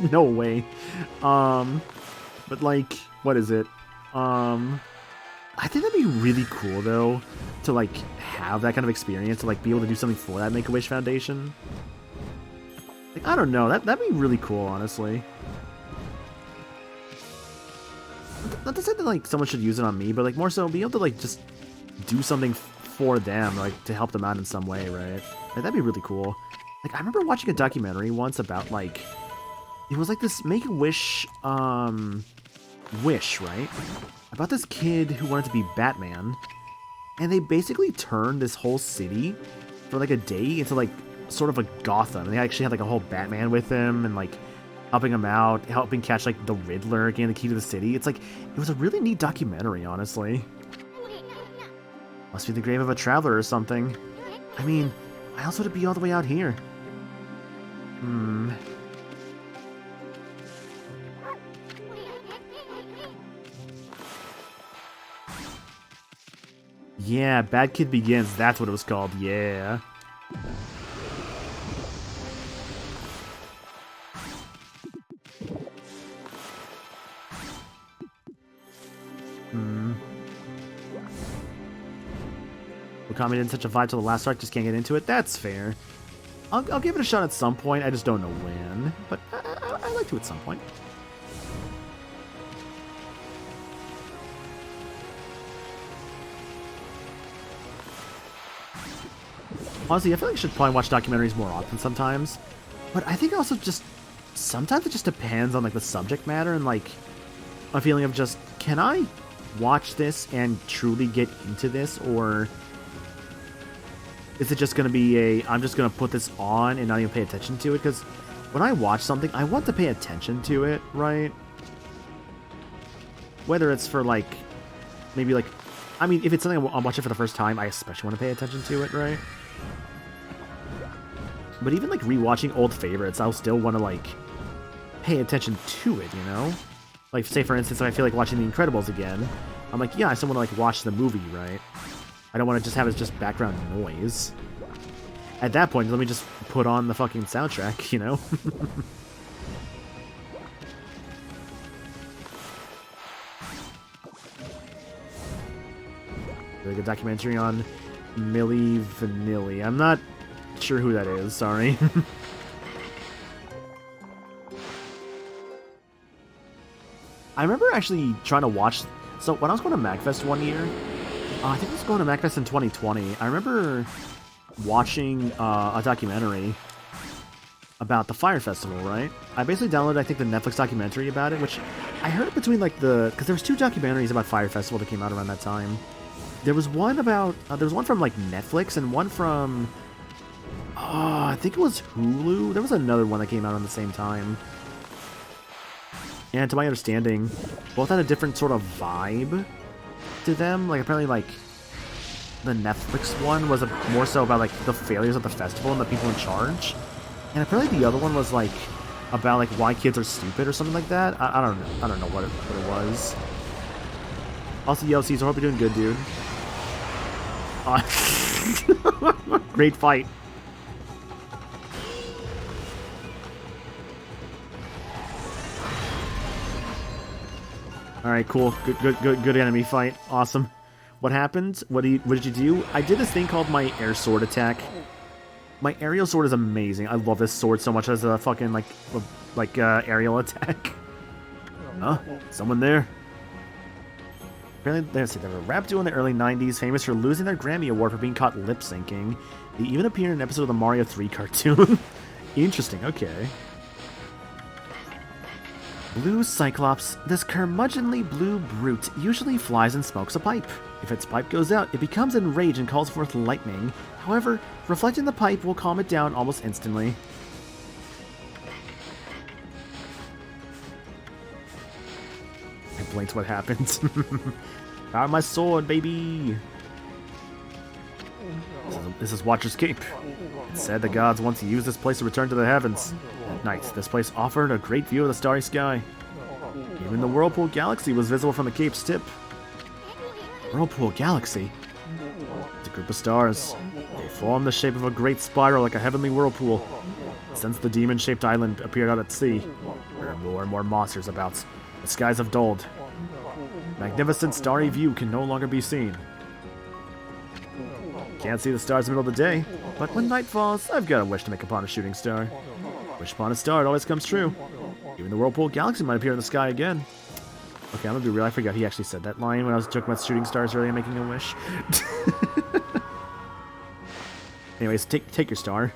No way. But like, what is it? I think that'd be really cool, though, to, like, have that kind of experience, to, like, be able to do something for that Make-A-Wish Foundation. Like, I don't know, that'd be really cool, honestly. Not to say that, like, someone should use it on me, but, like, more so be able to, like, just do something for them, like, to help them out in some way, right? Like, that'd be really cool. Like, I remember watching a documentary once about, like, It was like this Make-A-Wish, wish, right? About this kid who wanted to be Batman. And they basically turned this whole city for like a day into like sort of a Gotham. And they actually had like a whole Batman with him and like helping him out, helping catch like the Riddler, getting the key to the city. It's like, it was a really neat documentary, honestly. Must be the grave of a traveler or something. I mean, why else would it be all the way out here? Yeah, Bad Kid Begins, that's what it was called, yeah. Okami didn't touch a vibe till the last arc, just can't get into it. That's fair. I'll give it a shot at some point, I just don't know when. But I like to at some point. Honestly, I feel like I should probably watch documentaries more often sometimes. But I think also just... Sometimes it just depends on, like, the subject matter and, like, a feeling of just, can I watch this and truly get into this, or is it just going to be I'm just going to put this on and not even pay attention to it? Because when I watch something, I want to pay attention to it, right? Whether it's for, like, maybe, like, I mean, if it's something I'm watching for the first time, I especially want to pay attention to it, right? But even, like, rewatching old favorites, I'll still want to, like, pay attention to it, you know? Like, say, for instance, if I feel like watching The Incredibles again, I'm like, yeah, I still want to, like, watch the movie, right? I don't want to just have it as just background noise. At that point, let me just put on the fucking soundtrack, you know? Really good documentary on Milli Vanilli. I'm not sure who that is, sorry. I remember actually trying to watch... So, when I was going to MagFest one year, I think I was going to MagFest in 2020, I remember watching a documentary about the Fire Festival, right? I basically downloaded, I think, the Netflix documentary about it, which I heard between, like, because there was 2 documentaries about Fire Festival that came out around that time. There was one about... there was one from, like, Netflix and one from... I think it was Hulu. There was another one that came out on the same time. And to my understanding, both had a different sort of vibe to them. Like, apparently, like, the Netflix one was more so about, like, the failures of the festival and the people in charge. And apparently the other one was, like, about, like, why kids are stupid or something like that. I don't know. I don't know what it was. Also, yo, Caesar, hope you're doing good, dude. Great fight. Alright, cool. Good enemy fight. Awesome. What happened? What did you do? I did this thing called my air sword attack. My aerial sword is amazing. I love this sword so much as a fucking, like aerial attack. Huh? Someone there? Apparently, they were a rap duo in the early 90s, famous for losing their Grammy Award for being caught lip-syncing. They even appeared in an episode of the Mario 3 cartoon. Interesting, okay. Blue Cyclops, this curmudgeonly blue brute usually flies and smokes a pipe. If its pipe goes out, it becomes enraged and calls forth lightning. However, reflecting the pipe will calm it down almost instantly. I blinked what happened. Power my sword, baby! This is Watcher's Cape. It said the gods want to use this place to return to the heavens. At night, this place offered a great view of the starry sky. Even the Whirlpool Galaxy was visible from the cape's tip. Whirlpool Galaxy? It's a group of stars. They form the shape of a great spiral like a heavenly whirlpool. Since the demon-shaped island appeared out at sea, there are more and more monsters about. The skies have dulled. Magnificent starry view can no longer be seen. Can't see the stars in the middle of the day, but when night falls, I've got a wish to make upon a shooting star. Wish upon a star, it always comes true. Even the Whirlpool Galaxy might appear in the sky again. Okay, I'm gonna be real, I forgot he actually said that line when I was joking about shooting stars earlier making a wish. Anyways, take your star.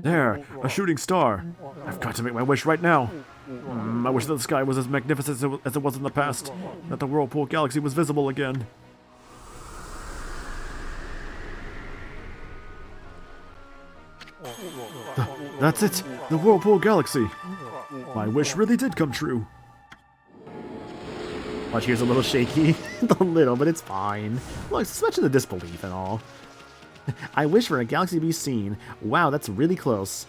There, a shooting star. I've got to make my wish right now. I wish that the sky was as magnificent as it was in the past, that the Whirlpool Galaxy was visible again. That's it, the Whirlpool Galaxy. My wish really did come true. Watch, here's a little shaky. A little, but it's fine. Look, suspension of disbelief and all. I wish for a galaxy to be seen. Wow, that's really close.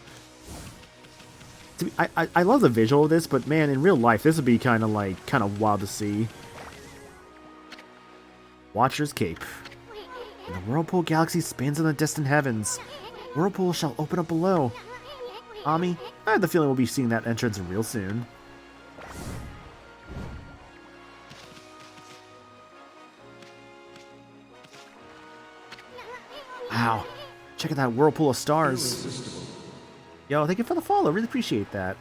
I love the visual of this, but man, in real life, this would be kind of wild to see. Watcher's Cape. The Whirlpool Galaxy spins in the distant heavens. Whirlpool shall open up below. Ami, I have the feeling we'll be seeing that entrance real soon. Wow, check out that whirlpool of stars. Yo, thank you for the follow, really appreciate that.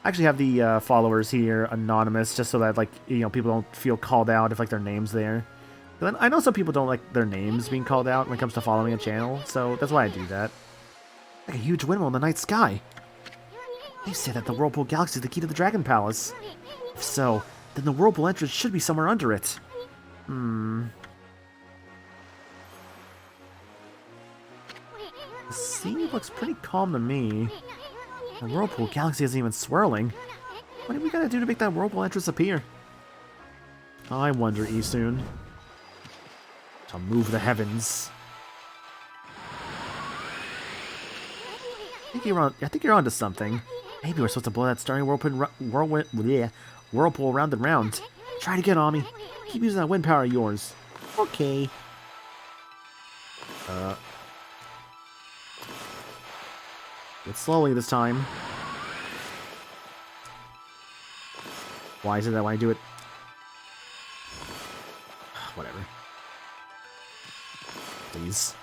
I actually have the followers here anonymous, just so that, like, you know, people don't feel called out if, like, their name's there. But then I know some people don't like their names being called out when it comes to following a channel, so that's why I do that. Like a huge windmill in the night sky. They say that the Whirlpool Galaxy is the key to the Dragon Palace. If so, then the Whirlpool entrance should be somewhere under it. The sea looks pretty calm to me. The Whirlpool Galaxy isn't even swirling. What do we gotta do to make that Whirlpool entrance appear? I wonder, Esoon. To move the heavens. I think you're onto something. Maybe we're supposed to blow that starry whirlpool round and round. Try it again, Ami. Keep using that wind power of yours. Okay. It's slowly this time. Why is it that when I do it? Whatever. Please.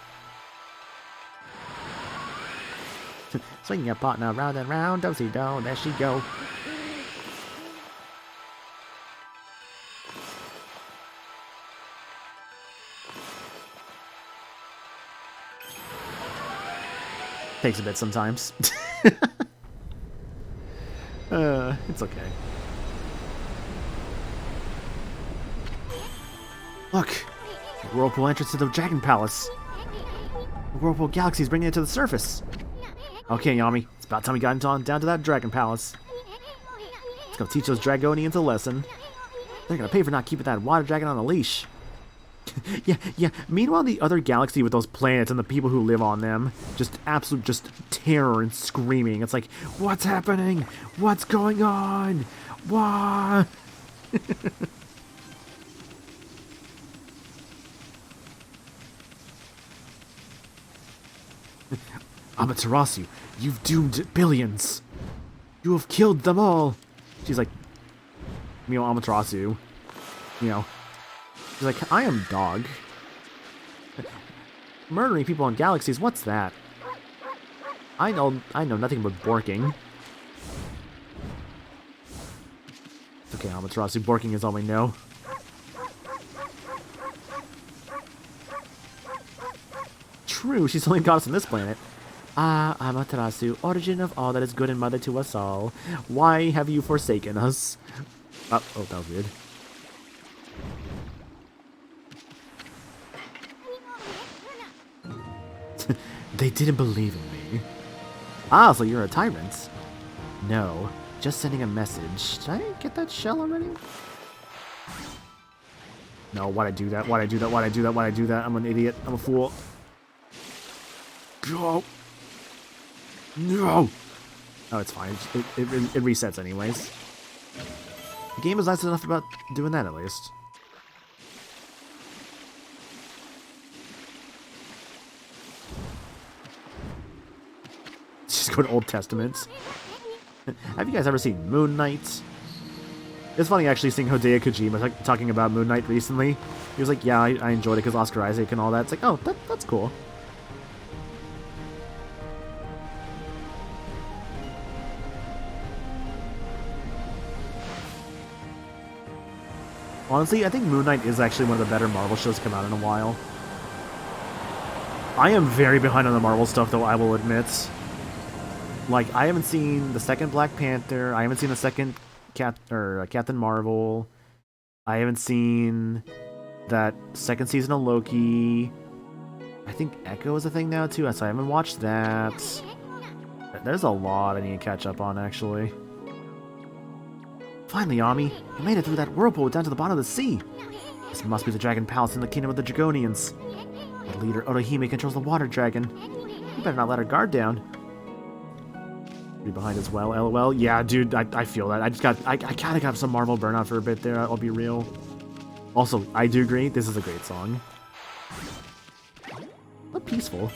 Swing your partner round and round, do-si-do, there she go. Takes a bit sometimes. It's okay. Look! The Whirlpool entrance to the Dragon Palace. The Whirlpool Galaxy is bringing it to the surface. Okay, Yami, it's about time we got down to that Dragon Palace. Let's go teach those Dragonians a lesson. They're gonna pay for not keeping that water dragon on a leash. Yeah. Meanwhile, the other galaxy with those planets and the people who live on them, just absolute terror and screaming. It's like, what's happening? What's going on? What? Amaterasu, you've doomed billions. You have killed them all. She's like, you know, Amaterasu, you know, she's like, I am dog. Murdering people in galaxies, what's that? I know nothing but borking. It's okay, Amaterasu, borking is all we know. True, she's the only goddess on this planet. Ah, Amaterasu, origin of all that is good and mother to us all. Why have you forsaken us? Oh, that was weird. They didn't believe in me. Ah, so you're a tyrant. No, just sending a message. Did I get that shell already? No, why'd I do that? Why'd I do that? Why'd I do that? Why'd I do that? I'm an idiot. I'm a fool. Go! No! Oh, it's fine. It resets anyways. The game is nice enough about doing that at least. Just go to Old Testaments. Have you guys ever seen Moon Knight? It's funny actually seeing Hideo Kojima talking about Moon Knight recently. He was like, yeah, I enjoyed it because Oscar Isaac and all that. It's like, oh, that's cool. Honestly, I think Moon Knight is actually one of the better Marvel shows to come out in a while. I am very behind on the Marvel stuff, though, I will admit. Like, I haven't seen the second Black Panther. I haven't seen the second Captain Marvel. I haven't seen that second season of Loki. I think Echo is a thing now too, so I haven't watched that. There's a lot I need to catch up on, actually. Finally, Ami, you made it through that whirlpool down to the bottom of the sea. This must be the Dragon Palace in the Kingdom of the Dragonians. The leader, Otohime, controls the water dragon. You better not let her guard down. Be behind as well, lol. Yeah, dude, I feel that. I kinda got some Marvel burnout for a bit there, I'll be real. Also, I do agree, this is a great song. But peaceful.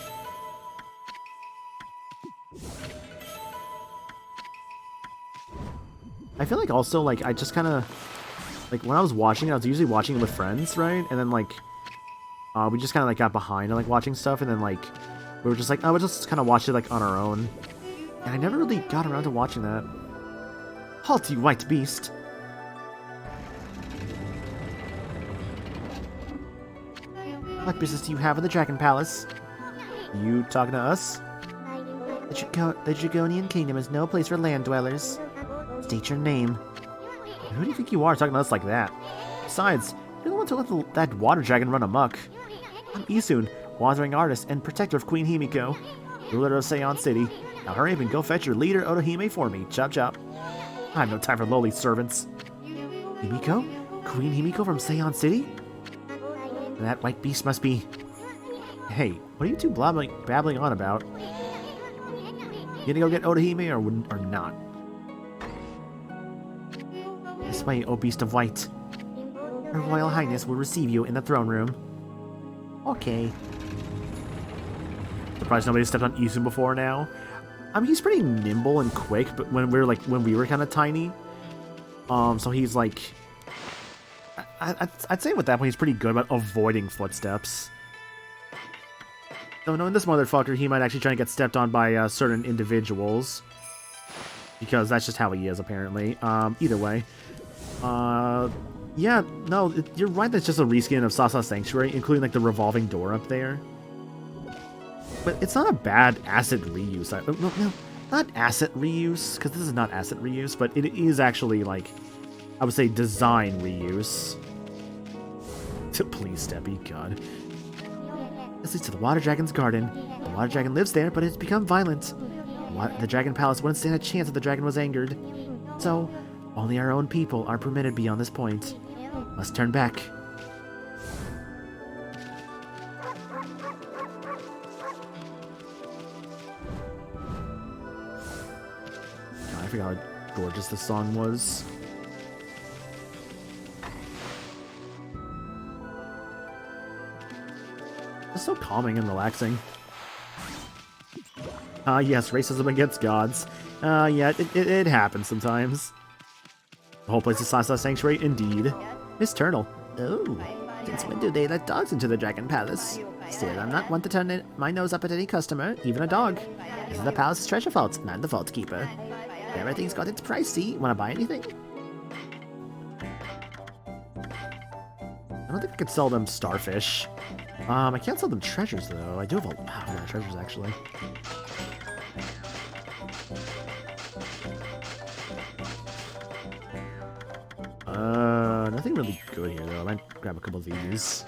I feel like also, like, I just kind of, like, when I was watching it, I was usually watching it with friends, right? And then, like, we just kind of, like, got behind on, like, watching stuff, and then, like, we were just like, oh, we'll just kind of watch it, like, on our own. And I never really got around to watching that. Halt, you white beast! What business do you have in the Dragon Palace? You talking to us? The Dragonian Kingdom is no place for land dwellers. State your name. Who do you think you are talking to us like that? Besides, you're the one to let that water dragon run amok. I'm Isun, wandering artist and protector of Queen Himiko, ruler of Seion City. Now hurry up and go fetch your leader Otohime for me. Chop chop. I have no time for lowly servants. Himiko? Queen Himiko from Seion City? That white beast must be... Hey, what are you two babbling on about? You gonna go get Otohime or not? This way, O beast of white. Her Royal Highness will receive you in the throne room. Okay. Surprised nobody stepped on Isun before now. I mean, he's pretty nimble and quick, but when we were kind of tiny, so he's like, I'd say with that point he's pretty good about avoiding footsteps. Though knowing this motherfucker, he might actually try and get stepped on by certain individuals, because that's just how he is apparently. Either way, yeah, no, you're right. That's just a reskin of Sasa Sanctuary, including like the revolving door up there. But it's not a bad asset reuse. No, not asset reuse, because this is not asset reuse, but it is actually, like, I would say design reuse. Please, Steppy, God. This leads to the Water Dragon's garden. The Water Dragon lives there, but it's become violent. The Dragon Palace wouldn't stand a chance if the dragon was angered. So, only our own people are permitted beyond this point. Must turn back. I forgot how gorgeous this song was. It's so calming and relaxing. Yes, racism against gods. Yeah, it happens sometimes. The whole place is Sasa Sanctuary, indeed. Miss Turtle. Oh, since when do they let dogs into the Dragon Palace? Still, I'm not one to turn my nose up at any customer, even a dog. This is the palace's treasure vault, and I'm the vault keeper. Everything's got its price, see? Wanna buy anything? I don't think I could sell them starfish. I can't sell them treasures, though. I do have a lot of treasures, actually. Nothing really good here, though. I might grab a couple of these.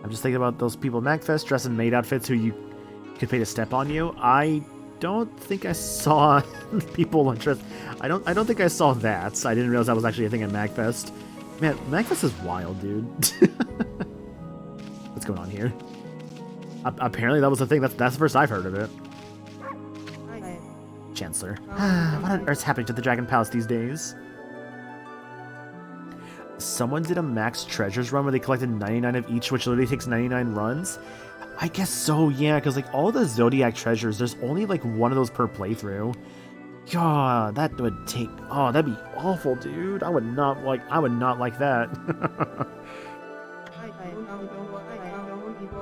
I'm just thinking about those people at MagFest dressed in maid outfits who you could pay to step on you. I don't think I saw people dressed. I don't think I saw that. I didn't realize that was actually a thing at MagFest. Man, MagFest is wild, dude. What's going on here? Apparently that was a thing. That's the first I've heard of it. Chancellor. What on earth's happening to the Dragon Palace these days? Someone did a max treasures run where they collected 99 of each, which literally takes 99 runs. I guess so, yeah, because like all the Zodiac treasures, there's only like one of those per playthrough. God, that would take... Oh, that'd be awful, dude. I would not like that.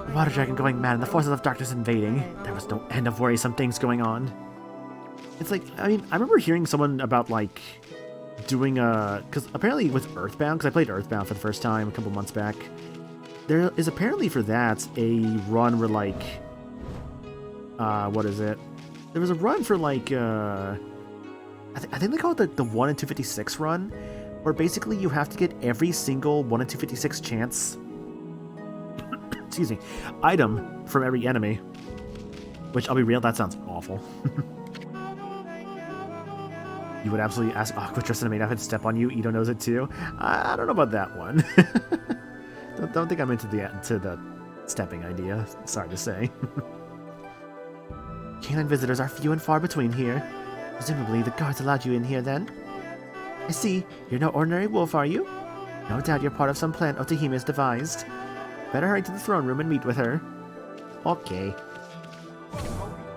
The Water Dragon going mad and the forces of darkness invading. There was no end of worrisome things going on. It's like, I mean, I remember hearing someone about like doing because apparently with Earthbound, because I played Earthbound for the first time a couple months back, there is apparently for that a run where like, what is it? There was a run for like, I think they call it the 1 in 256 run, where basically you have to get every single 1 in 256 chance, excuse me, item from every enemy. Which, I'll be real, that sounds awful. You would absolutely ask Aqua dressed in a maid outfit to step on you. Ito knows it too. I don't know about that one. don't think I'm into the stepping idea. Sorry to say. Canine visitors are few and far between here. Presumably the guards allowed you in here then. I see. You're no ordinary wolf, are you? No doubt you're part of some plan Otahime has devised. Better hurry to the throne room and meet with her. Okay.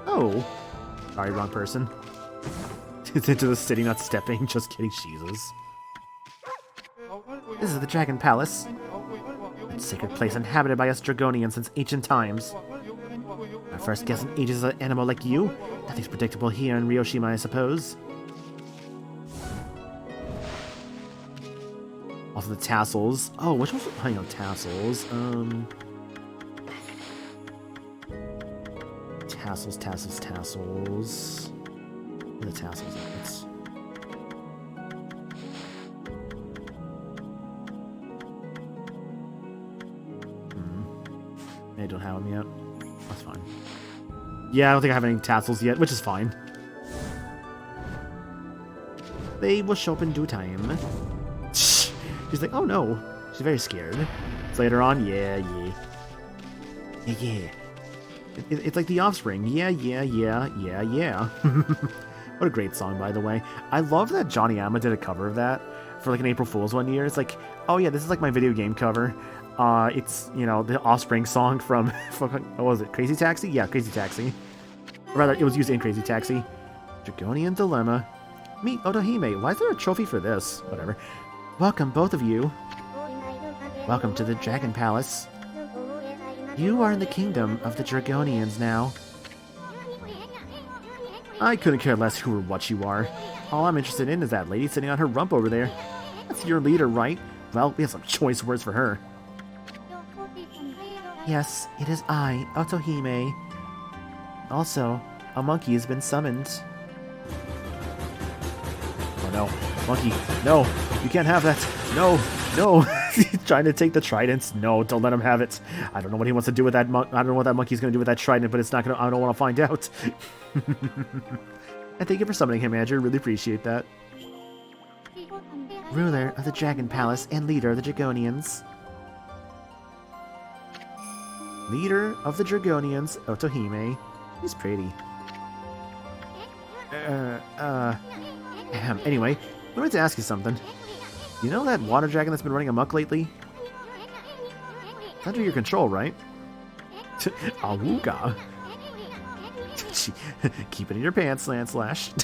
Oh. Sorry, wrong person. It's into the city, not stepping. Just kidding, Jesus. This is the Dragon Palace. A sacred place inhabited by us Dragonians since ancient times. Our first guest in ages is an animal like you. Nothing's predictable here in Ryoshima, I suppose. Also the tassels. Oh, which one's... hang on, tassels. Tassels. Where are the tassels at? I don't have them yet. That's fine. Yeah, I don't think I have any tassels yet, which is fine. They will show up in due time. She's like, oh no. She's very scared. It's later on, yeah. It's like The Offspring. Yeah. What a great song, by the way. I love that Johnny Amma did a cover of that for like an April Fool's one year. It's like, oh yeah, this is like my video game cover. It's, you know, the Offspring song from, what was it, Crazy Taxi? Yeah, Crazy Taxi. Or rather, it was used in Crazy Taxi. Dragonian Dilemma. Meet Otahime. Why is there a trophy for this? Whatever. Welcome, both of you. Welcome to the Dragon Palace. You are in the kingdom of the Dragonians now. I couldn't care less who or what you are. All I'm interested in is that lady sitting on her rump over there. That's your leader, right? Well, we have some choice words for her. Yes, it is I, Otohime. Also, a monkey has been summoned. Oh no, monkey, no, you can't have that. No. He's trying to take the tridents. No, don't let him have it. I don't know what he wants to do with that I don't know what that monkey's going to do with that trident, but it's not going to... I don't want to find out. And thank you for summoning him, Andrew. Really appreciate that. Ruler of the Dragon Palace and leader of the Dragonians. Leader of the Dragonians, Otohime. He's pretty. Anyway, I wanted to ask you something. You know that water dragon that's been running amok lately? It's under your control, right? Awooga. Keep it in your pants, Landslash.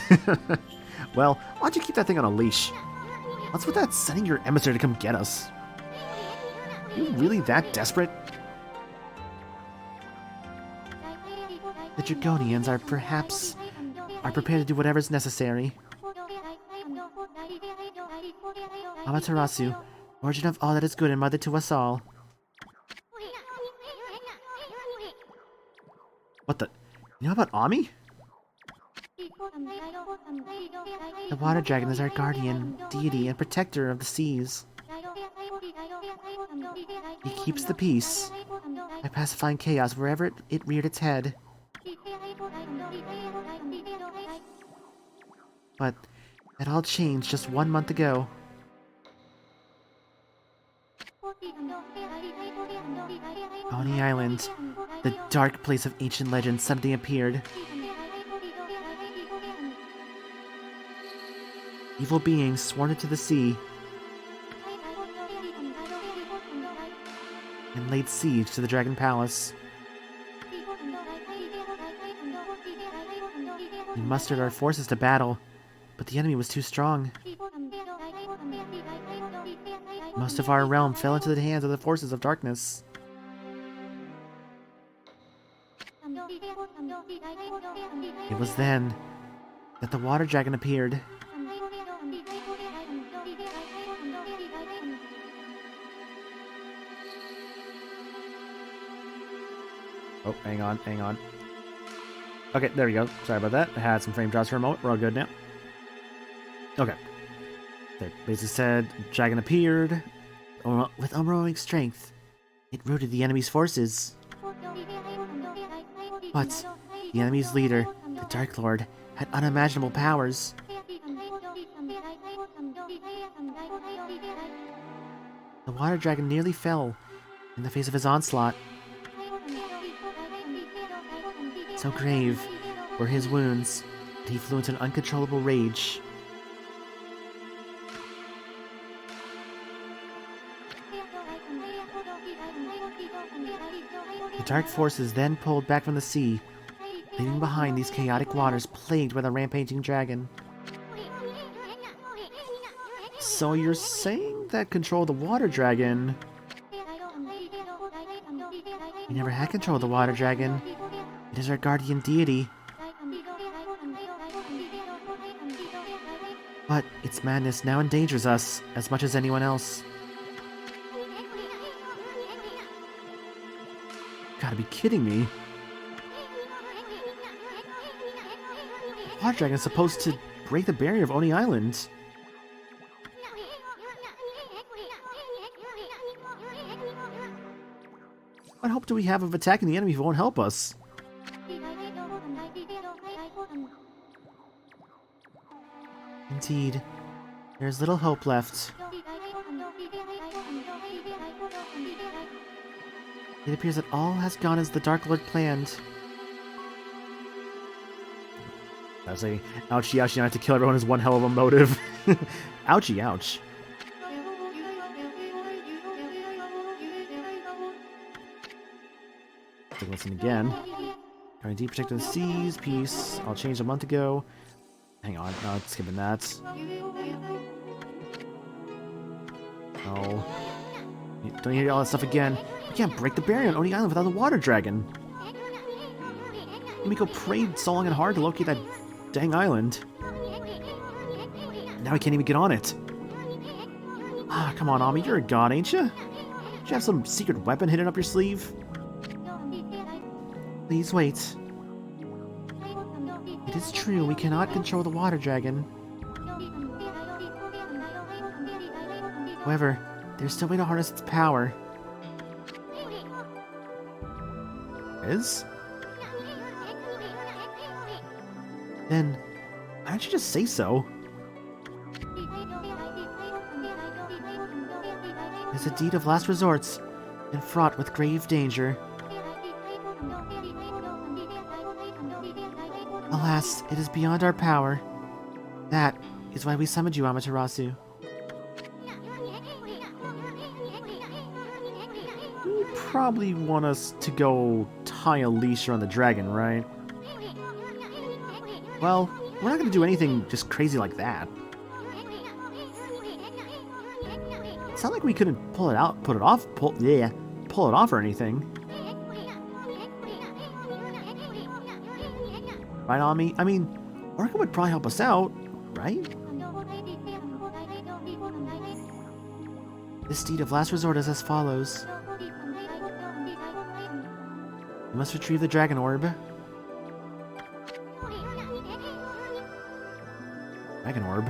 Well, why don't you keep that thing on a leash? What's with that sending your emissary to come get us? Are you really that desperate? The Dragonians are prepared to do whatever's necessary. Amaterasu, origin of all that is good and mother to us all. What the? You know about Ami? The water dragon is our guardian, deity, and protector of the seas. He keeps the peace by pacifying chaos wherever it reared its head. But it all changed just 1 month ago. Oni Island, the dark place of ancient legend, suddenly appeared. Evil beings sworn into the sea and laid siege to the Dragon Palace. We mustered our forces to battle, but the enemy was too strong. Most of our realm fell into the hands of the forces of darkness. It was then that the water dragon appeared. Oh, hang on, hang on. Okay, there we go. Sorry about that. I had some frame drops for a moment. We're all good now. Okay. They basically said, dragon appeared. With overwhelming strength, it routed the enemy's forces. But the enemy's leader, the Dark Lord, had unimaginable powers. The water dragon nearly fell in the face of his onslaught. So grave were his wounds that he flew into an uncontrollable rage. The dark forces then pulled back from the sea, leaving behind these chaotic waters plagued by the rampaging dragon. So you're saying that control of the water dragon... We never had control of the water dragon. It is our guardian deity. But its madness now endangers us as much as anyone else. Gotta be kidding me. The water dragon is supposed to break the barrier of Oni Island. What hope do we have of attacking the enemy if it won't help us? Indeed, there is little hope left. It appears that all has gone as the Dark Lord planned. I say, ouchie, ouchie, I have to kill everyone is one hell of a motive. Ouchie, ouch. Take a listen again. Going deep, protect the seas, peace. I'll change a month ago. Hang on, no, skipping that. No. Don't hear all that stuff again. We can't break the barrier on Oni Island without the water dragon. Miko prayed so long and hard to locate that dang island. Now we can't even get on it. Ah, come on, Ami, you're a god, ain't you? Do you have some secret weapon hidden up your sleeve? Please wait. It is true, we cannot control the water dragon. However, there's still a way to harness its power. Is? Then, why don't you just say so? It's a deed of last resorts, and fraught with grave danger. Alas, it is beyond our power. That is why we summoned you, Amaterasu. You probably want us to go tie a leash around the dragon, right? Well, we're not gonna do anything just crazy like that. It's not like we couldn't pull it off or anything. Right, Ami? I mean, Orca would probably help us out, right? This deed of last resort is as follows. You must retrieve the dragon orb. Dragon orb?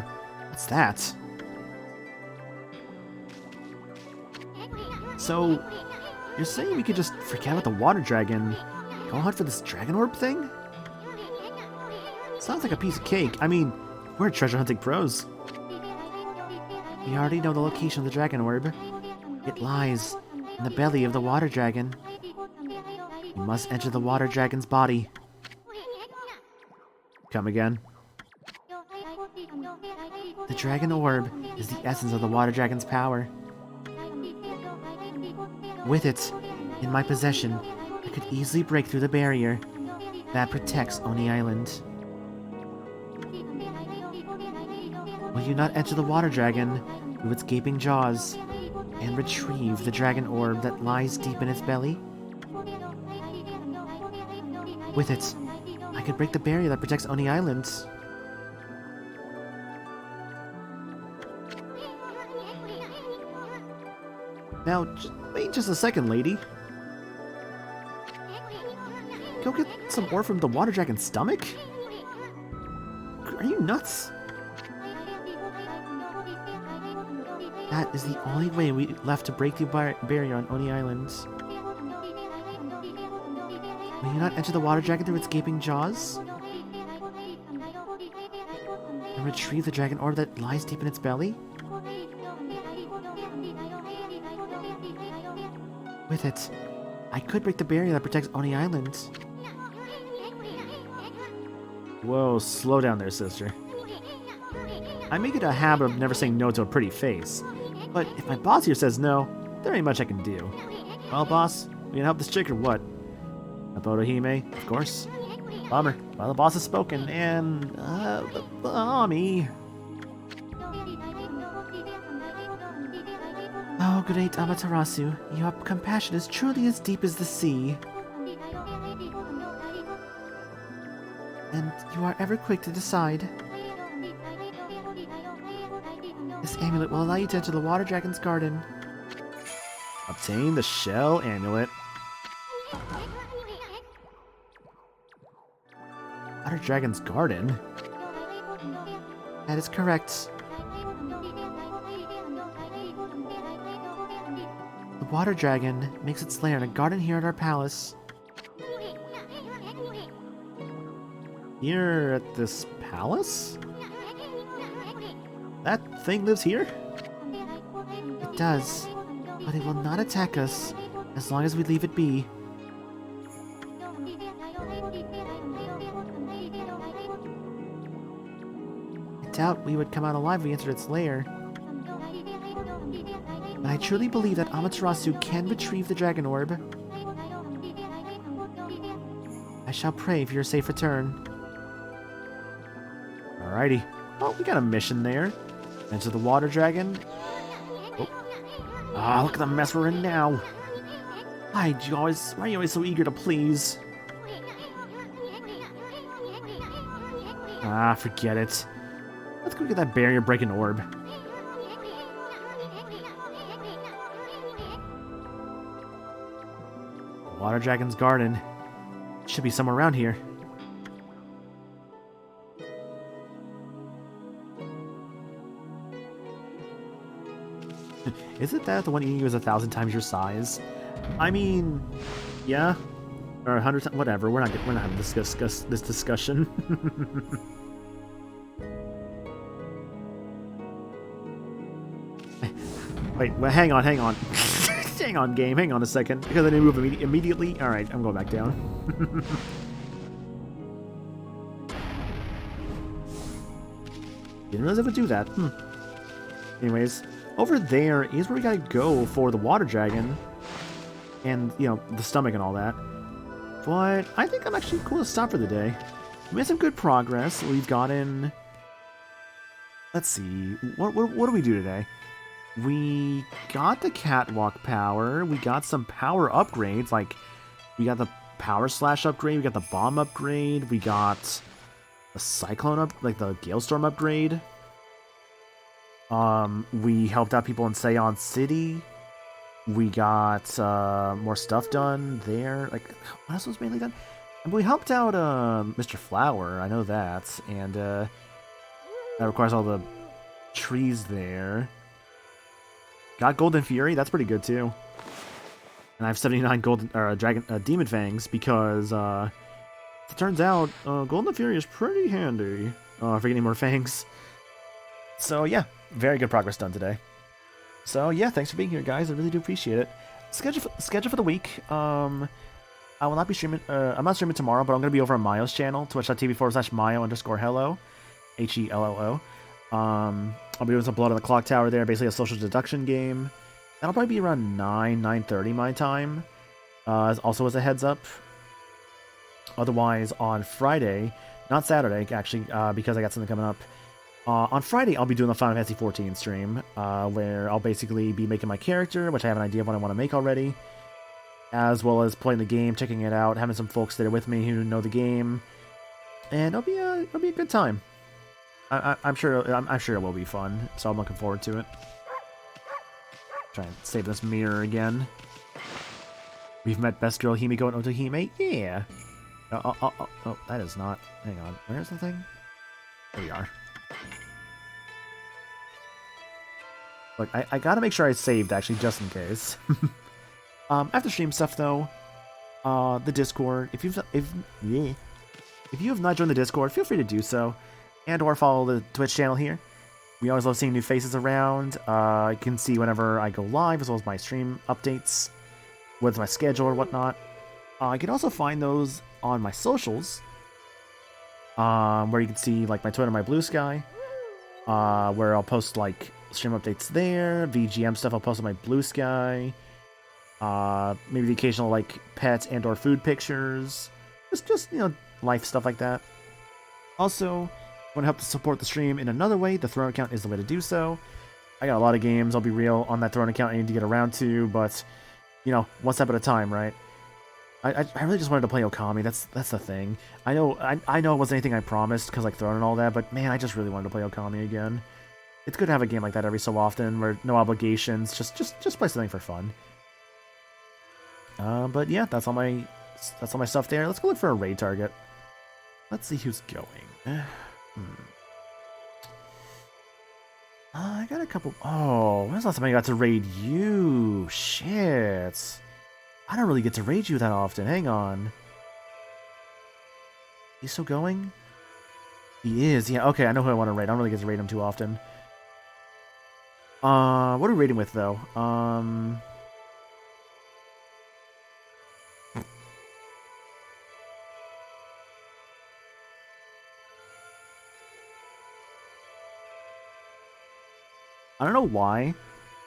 What's that? So, you're saying we could just forget about the water dragon, go hunt for this dragon orb thing? Sounds like a piece of cake. I mean, we're treasure hunting pros. We already know the location of the dragon orb. It lies in the belly of the water dragon. You must enter the water dragon's body. Come again. The dragon orb is the essence of the water dragon's power. With it, in my possession, I could easily break through the barrier that protects Oni Island. Will you not enter the water dragon through its gaping jaws and retrieve the dragon orb that lies deep in its belly? With it, I could break the barrier that protects Oni Island. Now, wait just a second, lady. Go get some ore from the water dragon's stomach? Are you nuts? That is the only way we left to break the barrier on Oni Island. Will you not enter the water dragon through its gaping jaws? And retrieve the dragon orb that lies deep in its belly? With it, I could break the barrier that protects Oni Island. Whoa, slow down there, sister. I make it a habit of never saying no to a pretty face. But if my boss here says no, there ain't much I can do. Well, boss, we gonna help this chick or what? About Ohime, of course. Bummer. Well, the boss has spoken, and, me. Oh, great Amaterasu, your compassion is truly as deep as the sea. And you are ever quick to decide. This amulet will allow you to enter the Water Dragon's garden. Obtain the Shell Amulet. Water Dragon's garden? That is correct. The Water Dragon makes its lair in a garden here at our palace. Here at this palace? That thing lives here? It does, but it will not attack us as long as we leave it be. I doubt we would come out alive if we entered its lair. But I truly believe that Amaterasu can retrieve the dragon orb. I shall pray for your safe return. Alrighty. Well, we got a mission there. Enter the water dragon. Oh. Ah, look at the mess we're in now. Why are you always so eager to please? Ah, forget it. Let's go get that barrier-breaking orb. Water Dragon's garden. Should be somewhere around here. Isn't that the one eating you is 1,000 times your size? I mean, yeah, or 100 times, whatever. We're not having this discussion. Wait, well, hang on. Hang on, game. Hang on a second. Because I didn't move immediately. All right, I'm going back down. Didn't realize I would do that. Anyways. Over there is where we gotta go for the water dragon. And, you know, the stomach and all that. But I think I'm actually cool to stop for the day. We made some good progress. We've gotten... Let's see. What do we do today? We got the catwalk power. We got some power upgrades. Like, we got the power slash upgrade. We got the bomb upgrade. We got the cyclone like the Galestorm upgrade. We helped out people in Seon City. We got more stuff done there. Like, what else was mainly done? And we helped out Mr. Flower. I know that. And that requires all the trees there. Got Golden Fury. That's pretty good too. And I have 79 Demon Fangs because it turns out Golden Fury is pretty handy for getting more fangs. So yeah. Very good progress done today. So yeah, thanks for being here, guys. I really do appreciate it. Schedule for the week. I will not be streaming. I'm not streaming tomorrow, but I'm going to be over on Mayo's channel, twitch.tv/Mayo_Hello, HELLO. I'll be doing some Blood on the Clock Tower there, basically a social deduction game. That'll probably be around 9:30 my time. Also as a heads up. Otherwise, on Friday, not Saturday actually, because I got something coming up. On Friday, I'll be doing the Final Fantasy XIV stream, where I'll basically be making my character, which I have an idea of what I want to make already, as well as playing the game, checking it out, having some folks there with me who know the game, and it'll be a good time. I'm sure it will be fun, so I'm looking forward to it. Try and save this mirror again. We've met Best Girl Himiko and Otohime, yeah. Oh, that is not. Hang on. Where's the thing? There we are. Look, I gotta make sure I saved, actually, just in case. After stream stuff, though, the Discord, if you have not joined the Discord, feel free to do so, and or follow the Twitch channel here. We always love seeing new faces around. You can see whenever I go live, as well as my stream updates, with my schedule or whatnot. You can also find those on my socials, where you can see like my Twitter, my Blue Sky, where I'll post like stream updates there, VGM stuff I'll post on my Blue Sky, maybe the occasional like pet and or food pictures, just you know, life stuff like that. Also, want to help to support the stream in another way, the Throne account is the way to do so. I got a lot of games, I'll be real, on that Throne account I need to get around to, but you know, one step at a time, right? I really just wanted to play Okami. That's the thing. I know it wasn't anything I promised because like Throne and all that, but man, I just really wanted to play Okami again. It's good to have a game like that every so often, where no obligations, just play something for fun. But yeah, that's all my stuff there. Let's go look for a raid target. Let's see who's going. I got a couple. Oh, when's the last time I got to raid you? Shit. I don't really get to raid you that often. Hang on. He's still going? He is. Yeah, okay, I know who I want to raid. I don't really get to raid him too often. What are we raiding with, though? I don't know why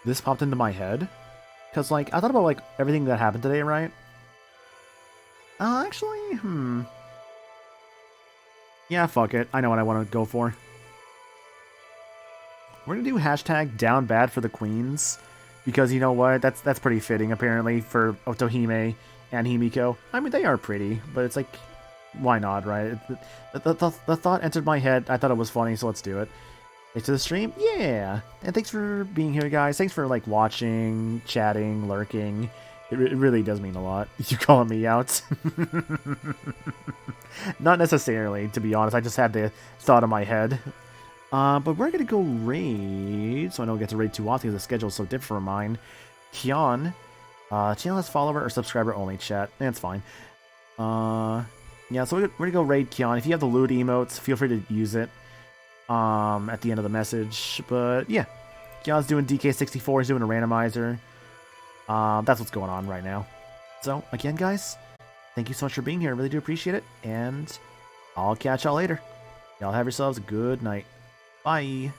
this popped into my head. Because, like, I thought about, like, everything that happened today, right? Actually, yeah, fuck it. I know what I want to go for. We're gonna do hashtag down bad for the queens. Because, you know what? That's pretty fitting, apparently, for Otohime and Himiko. I mean, they are pretty, but it's like, why not, right? The thought entered my head. I thought it was funny, so let's do it. Thanks to the stream? Yeah! And thanks for being here, guys. Thanks for, like, watching, chatting, lurking. It really does mean a lot. You calling me out? Not necessarily, to be honest. I just had the thought in my head. But we're gonna go raid, so I don't get to raid too often because the schedule is so different from mine. Kion. Channel has follower or subscriber only chat. That's fine. Yeah, so we're gonna go raid Kion. If you have the loot emotes, feel free to use it. At the end of the message, but yeah, Kion's doing DK64, he's doing a randomizer. That's what's going on right now. So, again, guys, thank you so much for being here, I really do appreciate it, and I'll catch y'all later. Y'all have yourselves a good night. Bye!